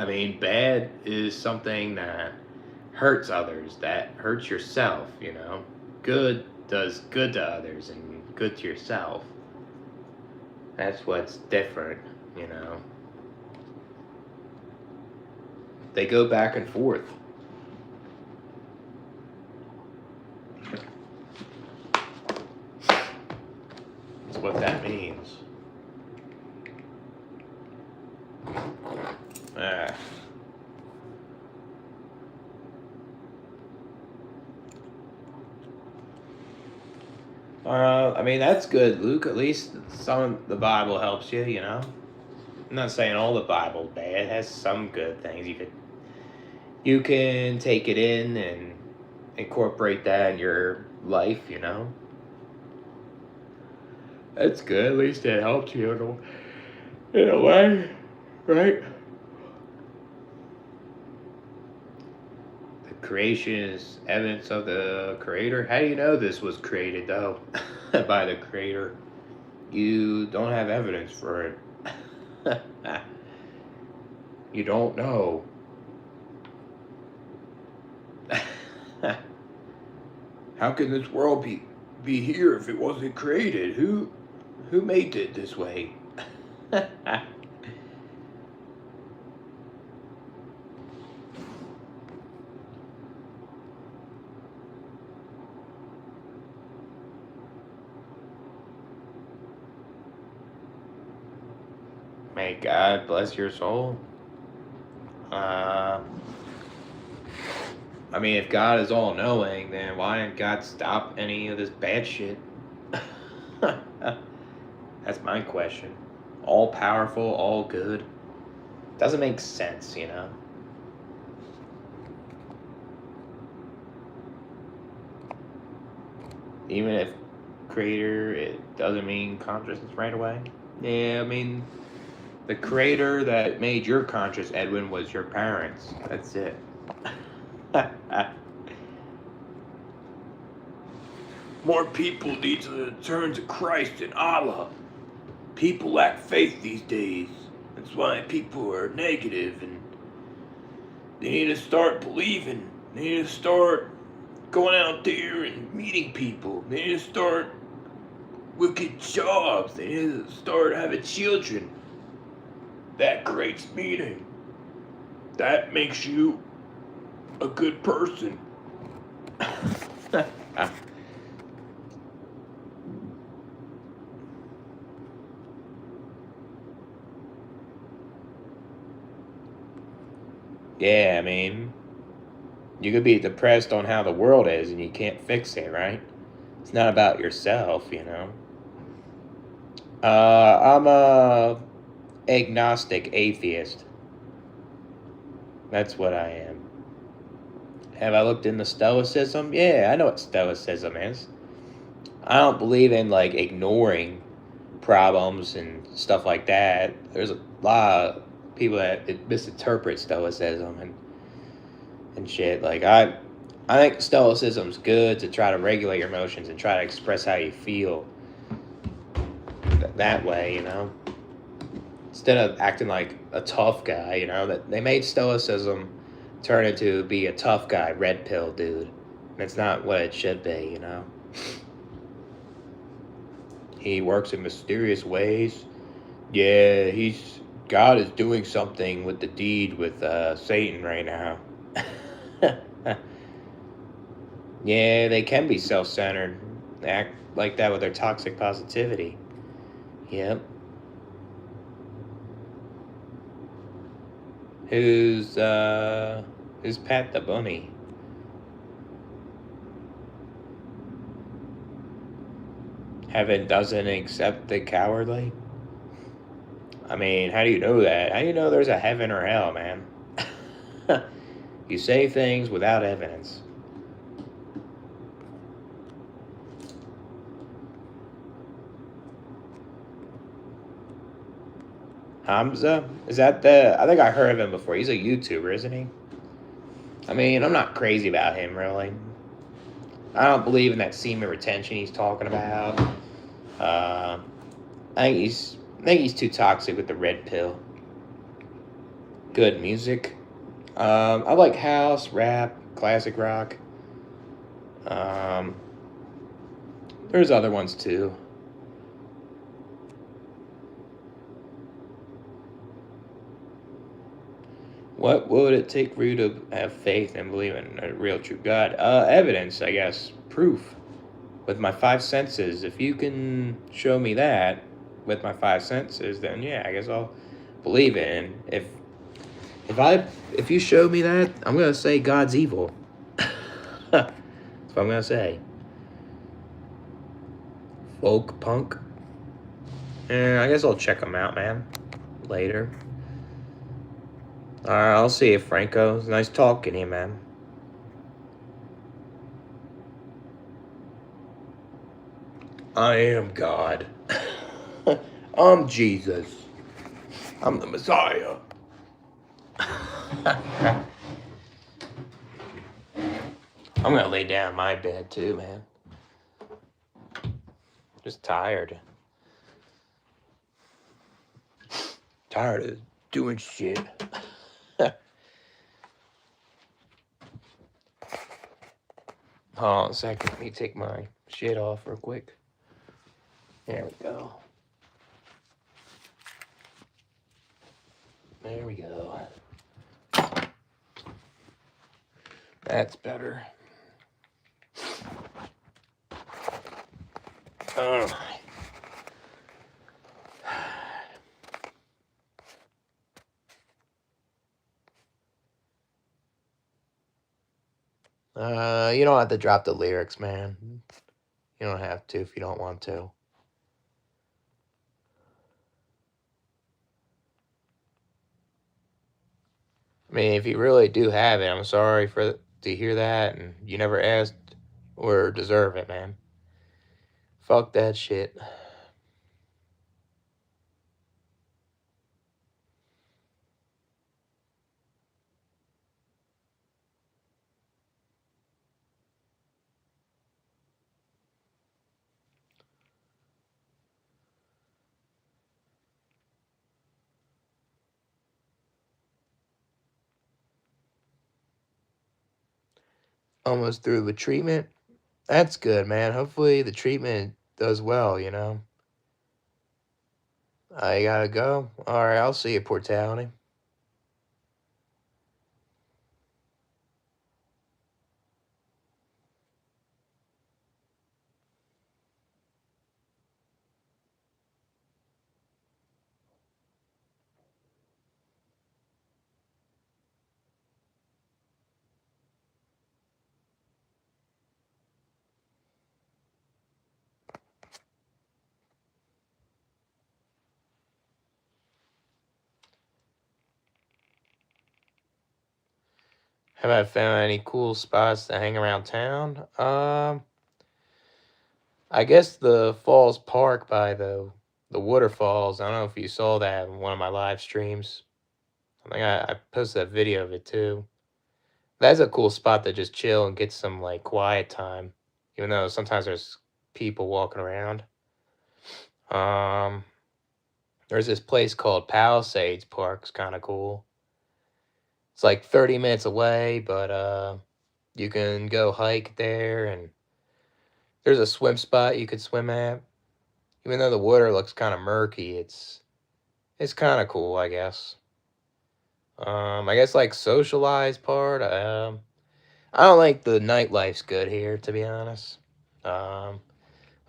[SPEAKER 1] mean, bad is something that hurts others, that hurts yourself, you know? Good does good to others and good to yourself. That's what's different, you know? They go back and forth. That's what that means. Ah. I mean, that's good, Luke. At least some of the Bible helps you, you know? I'm not saying all the Bible's bad. It has some good things. You can take it in and incorporate that in your life, you know? That's good. At least it helps you in a way, right? The creation is evidence of the Creator. How do you know this was created, though? By the Creator. You don't have evidence for it. You don't know. How can this world be here if it wasn't created? Who made it this way? May God bless your soul. I mean, if God is all knowing, then why didn't God stop any of this bad shit? That's my question. All powerful, all good. Doesn't make sense, you know? Even if creator, it doesn't mean consciousness right away. Yeah, I mean, the creator that made your conscious, Edwin, was your parents. That's it. More people need to turn to Christ and Allah. People lack faith these days. That's why people are negative, and they need to start believing. They need to start going out there and meeting people. They need to start looking jobs. They need to start having children. That creates meaning. That makes you a good person. Yeah, I mean, you could be depressed on how the world is and you can't fix it, right? It's not about yourself, you know. I'm a agnostic atheist. That's what I am. Have I looked into Stoicism? Yeah, I know what Stoicism is. I don't believe in like ignoring problems and stuff like that. There's a lot of people that misinterpret Stoicism and shit. Like I think Stoicism's good to try to regulate your emotions and try to express how you feel that way, you know. Instead of acting like a tough guy, you know, that they made Stoicism turn into be a tough guy, red pill dude. And it's not what it should be, you know. He works in mysterious ways. Yeah, God is doing something with the deed with Satan right now. Yeah, they can be self-centered. They act like that with their toxic positivity. Yep. Who's Pat the Bunny? Heaven doesn't accept the cowardly? I mean, how do you know that? How do you know there's a heaven or hell, man? You say things without evidence. Hamza? Is that I think I heard of him before. He's a YouTuber, isn't he? I mean, I'm not crazy about him, really. I don't believe in that semen retention he's talking about. I think he's too toxic with the red pill. Good music. I like house, rap, classic rock. There's other ones too. What would it take for you to have faith and believe in a real true God? Evidence, I guess. Proof. With my five senses. If you can show me that with my five senses, then yeah, I guess I'll believe it. And if you show me that, I'm gonna say God's evil. That's what I'm gonna say. Folk punk. I guess I'll check them out, man. Later. Alright, I'll see you, Franco. It's nice talking to you, man. I am God. I'm Jesus. I'm the Messiah. I'm gonna lay down in my bed too, man. Just tired. Tired of doing shit. Hold on a second. Let me take my shit off real quick. There we go. There we go. That's better. Oh. You don't have to drop the lyrics, man. You don't have to if you don't want to. I mean, if you really do have it, I'm sorry to hear that, and you never asked or deserve it, man. Fuck that shit. Almost through the treatment. That's good, man. Hopefully the treatment does well, you know. I gotta go. Alright, I'll see you, Portality. Have I found any cool spots to hang around town? I guess the Falls Park by the waterfalls. I don't know if you saw that in one of my live streams. I think I posted a video of it too. That's a cool spot to just chill and get some like quiet time, even though sometimes there's people walking around. There's this place called Palisades Park. It's kind of cool. It's like 30 minutes away, but you can go hike there, and there's a swim spot you could swim at. Even though the water looks kind of murky, it's kind of cool, I guess. I guess like socialized part. I don't think the nightlife's good here, to be honest. And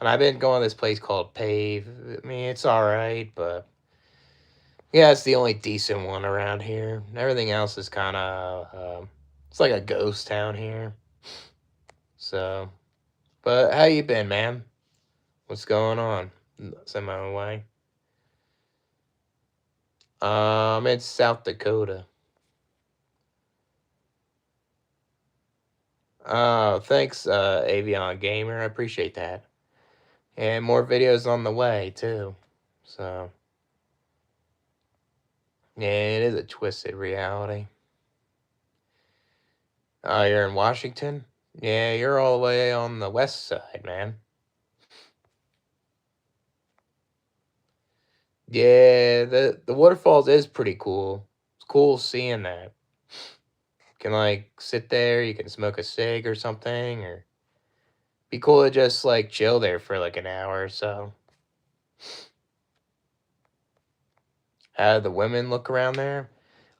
[SPEAKER 1] I've been going to this place called Pave. I mean, it's all right, but Yeah, it's the only decent one around here. Everything else is kind of, it's like a ghost town here. So, but how you been, man? What's going on? Send my own way. It's South Dakota. Thanks, Avion Gamer. I appreciate that. And more videos on the way too. So, yeah, it is a twisted reality. You're in Washington? Yeah, you're all the way on the west side, man. Yeah, the waterfalls is pretty cool. It's cool seeing that. You can like sit there, you can smoke a cig or something, or be cool to just like chill there for like an hour or so. How do the women look around there?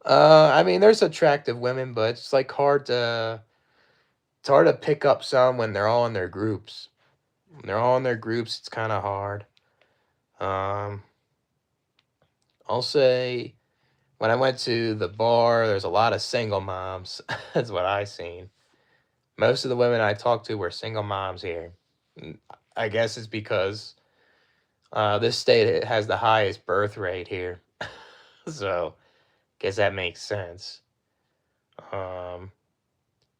[SPEAKER 1] I mean, there's attractive women, but it's like hard to pick up some when they're all in their groups. When they're all in their groups, it's kind of hard. Um, I'll say when I went to the bar, there's a lot of single moms. That's what I seen. Most of the women I talked to were single moms here. I guess it's because this state has the highest birth rate here, so guess that makes sense. Um,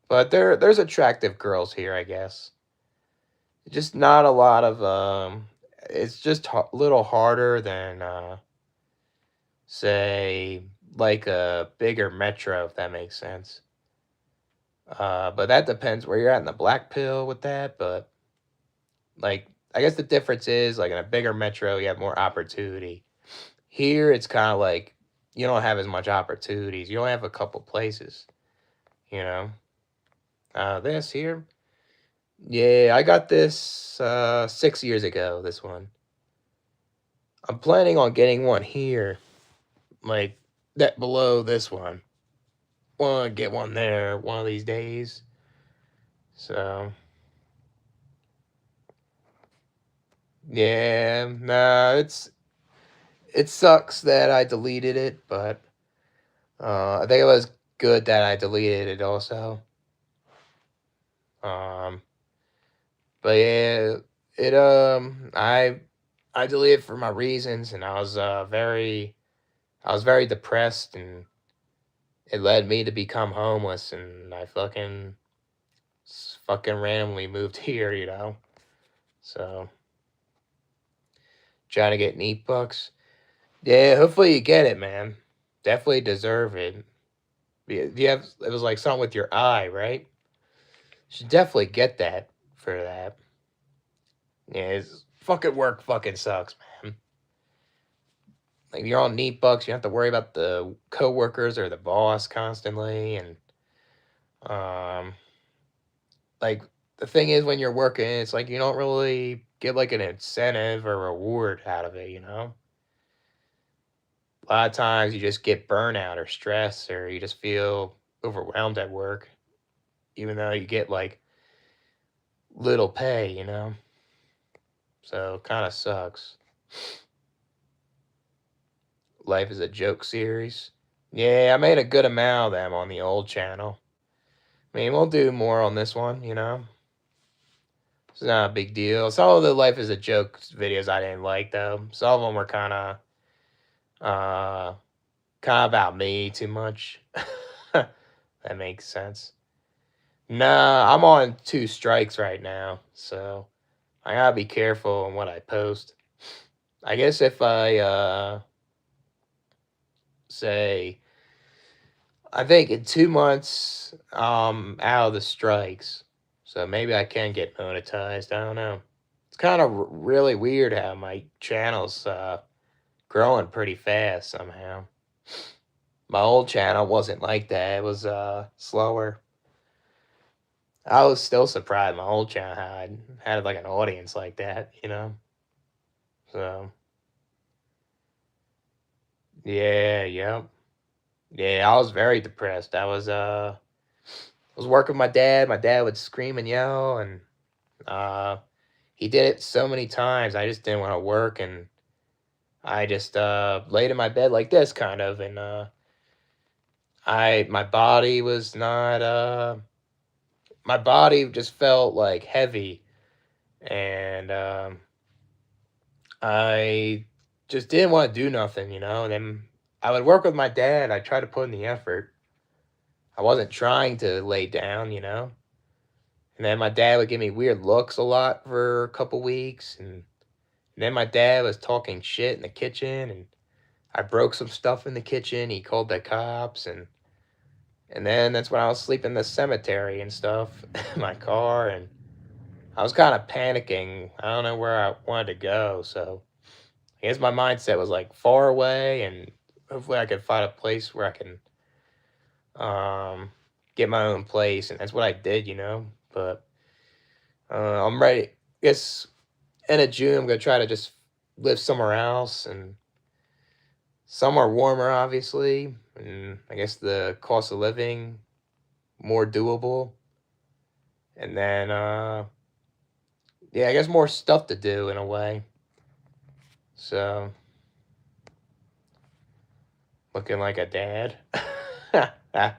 [SPEAKER 1] but there's attractive girls here, I guess. Just not a lot of It's just a little harder than say like a bigger metro, if that makes sense. But that depends where you're at in the black pill with that. But like, I guess the difference is like in a bigger metro, you have more opportunity. Here, it's kind of like you don't have as much opportunities. You only have a couple places, you know. This here, yeah, I got this 6 years ago. This one, I'm planning on getting one here, like that below this one. Want to get one there one of these days. So yeah, nah, it sucks that I deleted it, but I think it was good that I deleted it also. Um, but yeah, it I deleted for my reasons, and I was very depressed, and it led me to become homeless, and I fucking randomly moved here, you know. So trying to get neat bucks. Yeah, hopefully you get it, man. Definitely deserve it. You have it was like something with your eye, right? Should definitely get that for that. Yeah, it's fucking work fucking sucks, man. Like you're on neat bucks, you have to worry about the coworkers or the boss constantly, and um, like the thing is when you're working, it's like you don't really get like an incentive or reward out of it, you know. A lot of times you just get burnout or stress, or you just feel overwhelmed at work, even though you get like little pay, you know. So kind of sucks. Life is a joke series. Yeah, I made a good amount of them on the old channel. I mean, we'll do more on this one, you know. It's not a big deal. Some of the life is a joke videos I didn't like though. Some of them were uh kind of about me too much. That makes sense. Nah, I'm on 2 strikes right now, so I gotta be careful on what I post. I guess if I say I think in 2 months, out of the strikes. So maybe I can get monetized. I don't know. It's kind of really weird how my channel's growing pretty fast somehow. My old channel wasn't like that. It was slower. I was still surprised my old channel had like an audience like that, you know. So yeah, yep. Yeah, I was very depressed. I was working with my dad. My dad would scream and yell, and uh he did it so many times. I just didn't want to work, and I just laid in my bed like this kind of, and I my body was not my body just felt like heavy, and I just didn't want to do nothing, and then I would work with my dad. I tried to put in the effort. I wasn't trying to lay down. And then my dad would give me weird looks a lot for a couple weeks, and then my dad was talking shit in the kitchen, and I broke some stuff in the kitchen. He called the cops, and then that's when I was sleeping in the cemetery and stuff in my car, and I was kind of panicking. I don't know where I wanted to go, so I guess my mindset was like far away, and hopefully I could find a place where I can um, get my own place, and that's what I did. But I'm ready. I guess end of June, I'm gonna try to just live somewhere else and somewhere warmer, obviously, and I guess the cost of living more doable, and then yeah, I guess more stuff to do in a way. So looking like a dad. I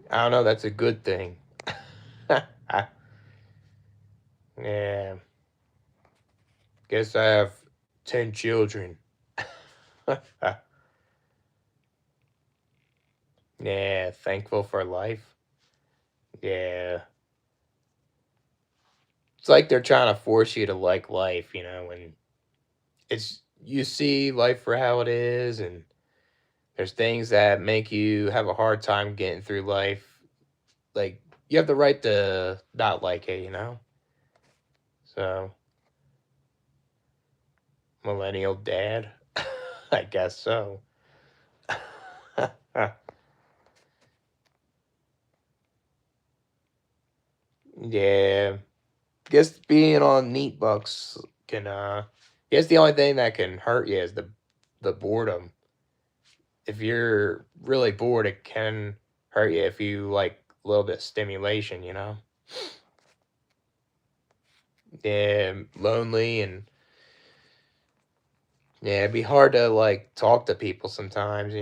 [SPEAKER 1] don't know. That's a good thing. Yeah. Guess I have 10 children. Yeah. Thankful for life. Yeah. It's like they're trying to force you to like life, and it's you see life for how it is, and there's things that make you have a hard time getting through life. Like you have the right to not like it. So millennial dad, I guess so. Yeah, guess being on neat bucks can guess the only thing that can hurt you is the boredom. If you're really bored, it can hurt you if you like a little bit of stimulation. Yeah, lonely, and yeah, it'd be hard to like talk to people sometimes.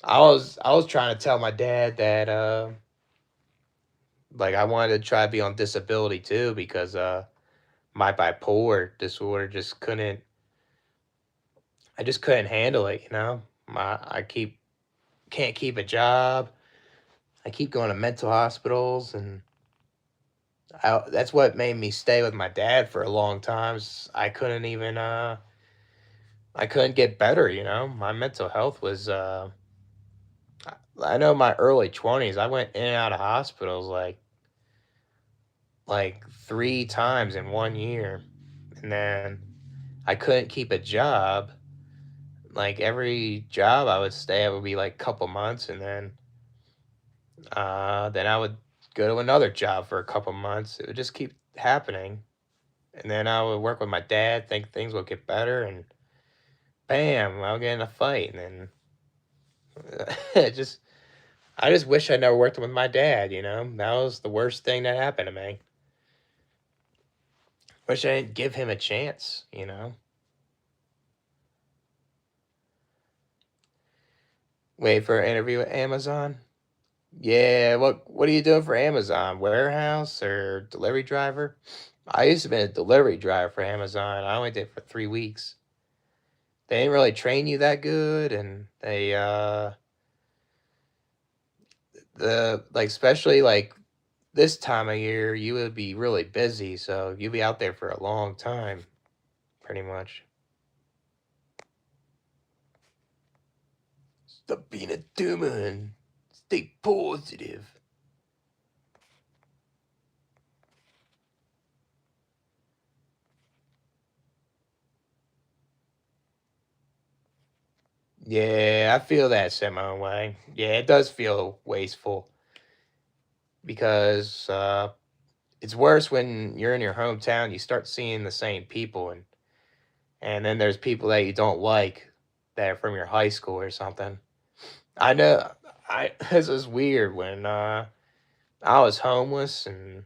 [SPEAKER 1] I was trying to tell my dad that like I wanted to try to be on disability too, because my bipolar disorder just couldn't I just couldn't handle it. I can't keep a job. I keep going to mental hospitals, and that's what made me stay with my dad for a long time. I couldn't get better. My mental health was I know my early 20s I went in and out of hospitals like 3 times in 1 year, and then I couldn't keep a job. Like every job I would stay at would be like a couple months, and then I would go to another job for a couple months. It would just keep happening, and then I would work with my dad, think things would get better, and bam, I'll get in a fight, and then it just I just wish I never worked with my dad. That was the worst thing that happened to me. Wish I didn't give him a chance. Wait for an interview at Amazon. Yeah, what are you doing for Amazon? Warehouse or delivery driver? I used to be a delivery driver for Amazon. I only did it for 3 weeks. They didn't really train you that good, and they the like especially like this time of year you would be really busy, so you'd be out there for a long time, pretty much. Stop being a doomman. Stay positive. Yeah, I feel that similar way. Yeah, it does feel wasteful because it's worse when you're in your hometown. You start seeing the same people, and then there's people that you don't like that are from your high school or something. I know. I This is weird when I was homeless and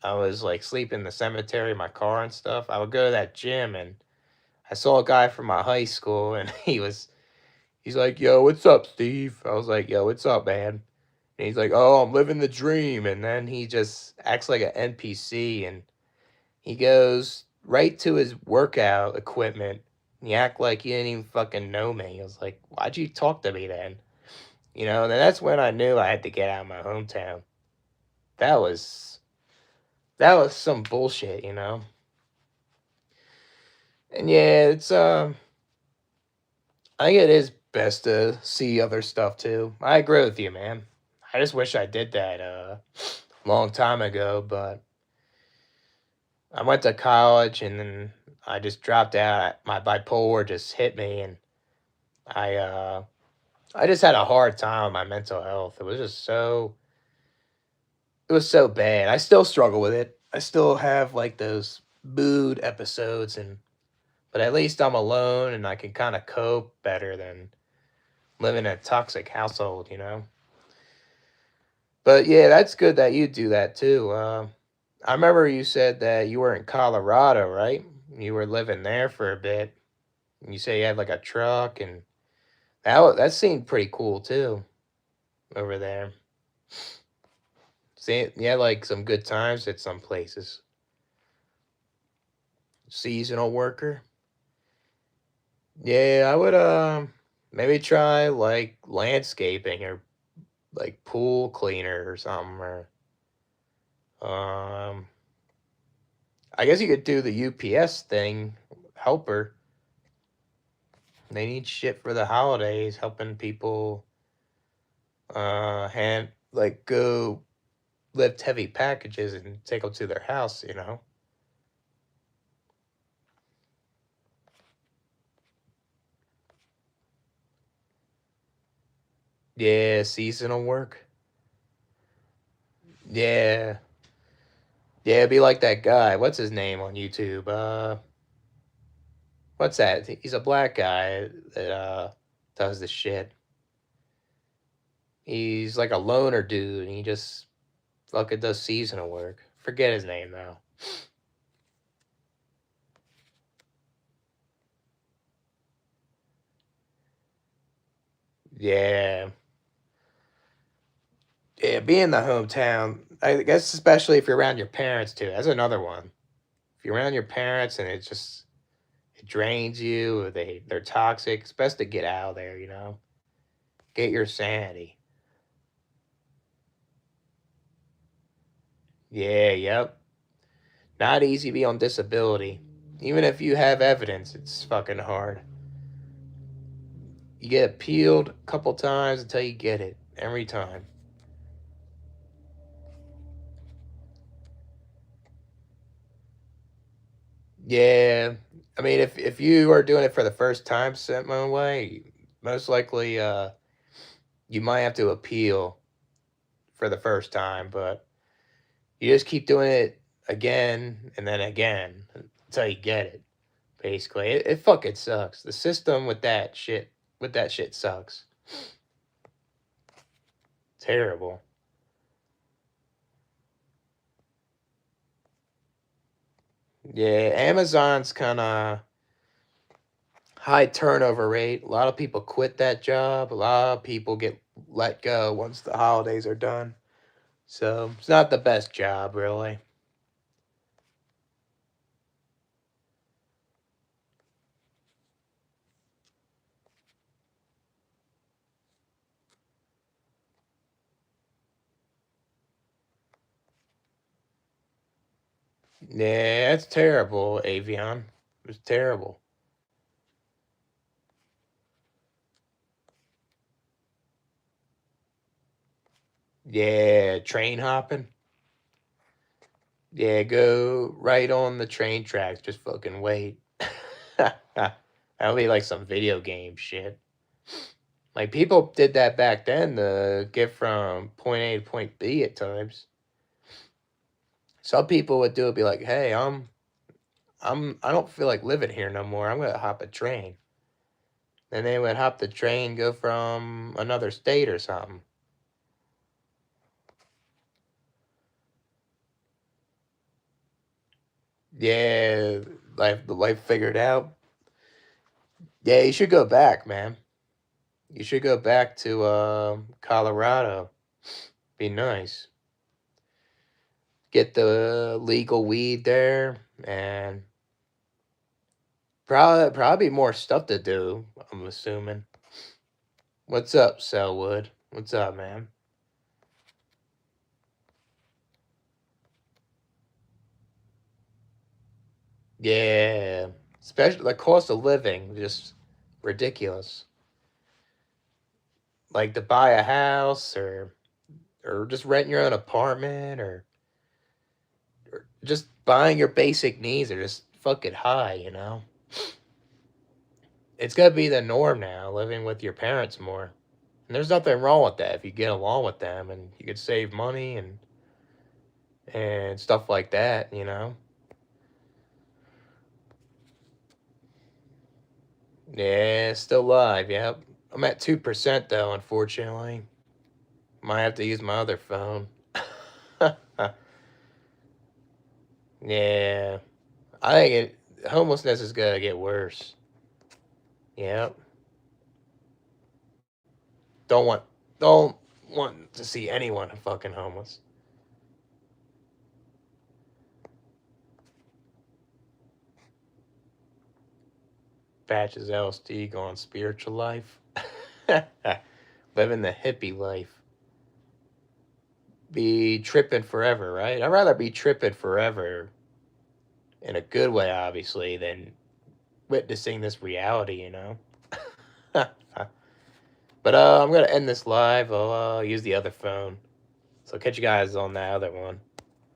[SPEAKER 1] I was like sleeping in the cemetery, in my car and stuff. I would go to that gym, and I saw a guy from my high school, and he's like, "Yo, what's up, Steve?" I was like, "Yo, what's up, man?" And he's like, "Oh, I'm living the dream." And then he just acts like an NPC, and he goes right to his workout equipment. And he act like he didn't even fucking know me. I was like, "Why'd you talk to me then?" And then that's when I knew I had to get out of my hometown. That was that was some bullshit. And yeah, I think it is best to see other stuff too. I agree with you, man. I just wish I did that a long time ago, but I went to college and then I just dropped out. My bipolar just hit me, and I uh I just had a hard time with my mental health. It was so bad. I still struggle with it. I still have like those mood episodes, but at least I'm alone and I can kind of cope better than living in a toxic household. But yeah, that's good that you do that too. I remember you said that you were in Colorado, right? You were living there for a bit. You say you had like a truck, and that seemed pretty cool too over there. See, you had like some good times at some places. Seasonal worker. Yeah, I would maybe try like landscaping or like pool cleaner or something, or um I guess you could do the UPS thing, helper. They need shit for the holidays, helping people hand like go lift heavy packages and take them to their house. Yeah, seasonal work. Yeah. Yeah, be like that guy. What's his name on YouTube? What's that? He's a black guy that does this shit. He's like a loner dude, and he just fucking does seasonal work. Forget his name though. Yeah. Yeah, being the hometown, I guess especially if you're around your parents too. That's another one. If you're around your parents and it drains you, or they're toxic, it's best to get out of there. Get your sanity. Yeah, yep. Not easy to be on disability. Even if you have evidence, it's fucking hard. You get appealed a couple times until you get it. Every time. Yeah. I mean, if you are doing it for the first time, sent my way, most likely you might have to appeal for the first time, but you just keep doing it again and then again until you get it. Basically, it fucking sucks. The system with that shit sucks. Terrible. Yeah, Amazon's kind of high turnover rate. A lot of people quit that job. A lot of people get let go once the holidays are done. So it's not the best job, really. Yeah, it's terrible, Avion. It's terrible. Yeah, train hopping. Yeah, go right on the train tracks. Just fucking wait. That'll be like some video game shit. Like people did that back then to get from point A to point B at times. Some people would do it, be like, "Hey, I don't feel like living here no more. I'm gonna hop a train." Then they would hop the train, go from another state or something. Yeah, life figured out. Yeah, you should go back, man. You should go back to Colorado. Be nice. Get the legal weed there, and probably more stuff to do. I'm assuming. What's up, Selwood? What's up, man? Yeah, especially the cost of living, just ridiculous. Like to buy a house or just rent your own apartment or just buying your basic needs are just fucking high, you know? It's gotta be the norm now, living with your parents more. And there's nothing wrong with that if you get along with them and you could save money and stuff like that, you know? Yeah, still alive, yep. I'm at 2% though, unfortunately. Might have to use my other phone. Yeah. I think homelessness is gonna get worse. Yep. Don't want don't want to see anyone fucking homeless. Patches LSD going spiritual life. Living the hippie life. Be tripping forever, right? I'd rather be tripping forever in a good way, obviously, than witnessing this reality, you know? But I'm gonna end this live. I'll use the other phone. So catch you guys on that other one.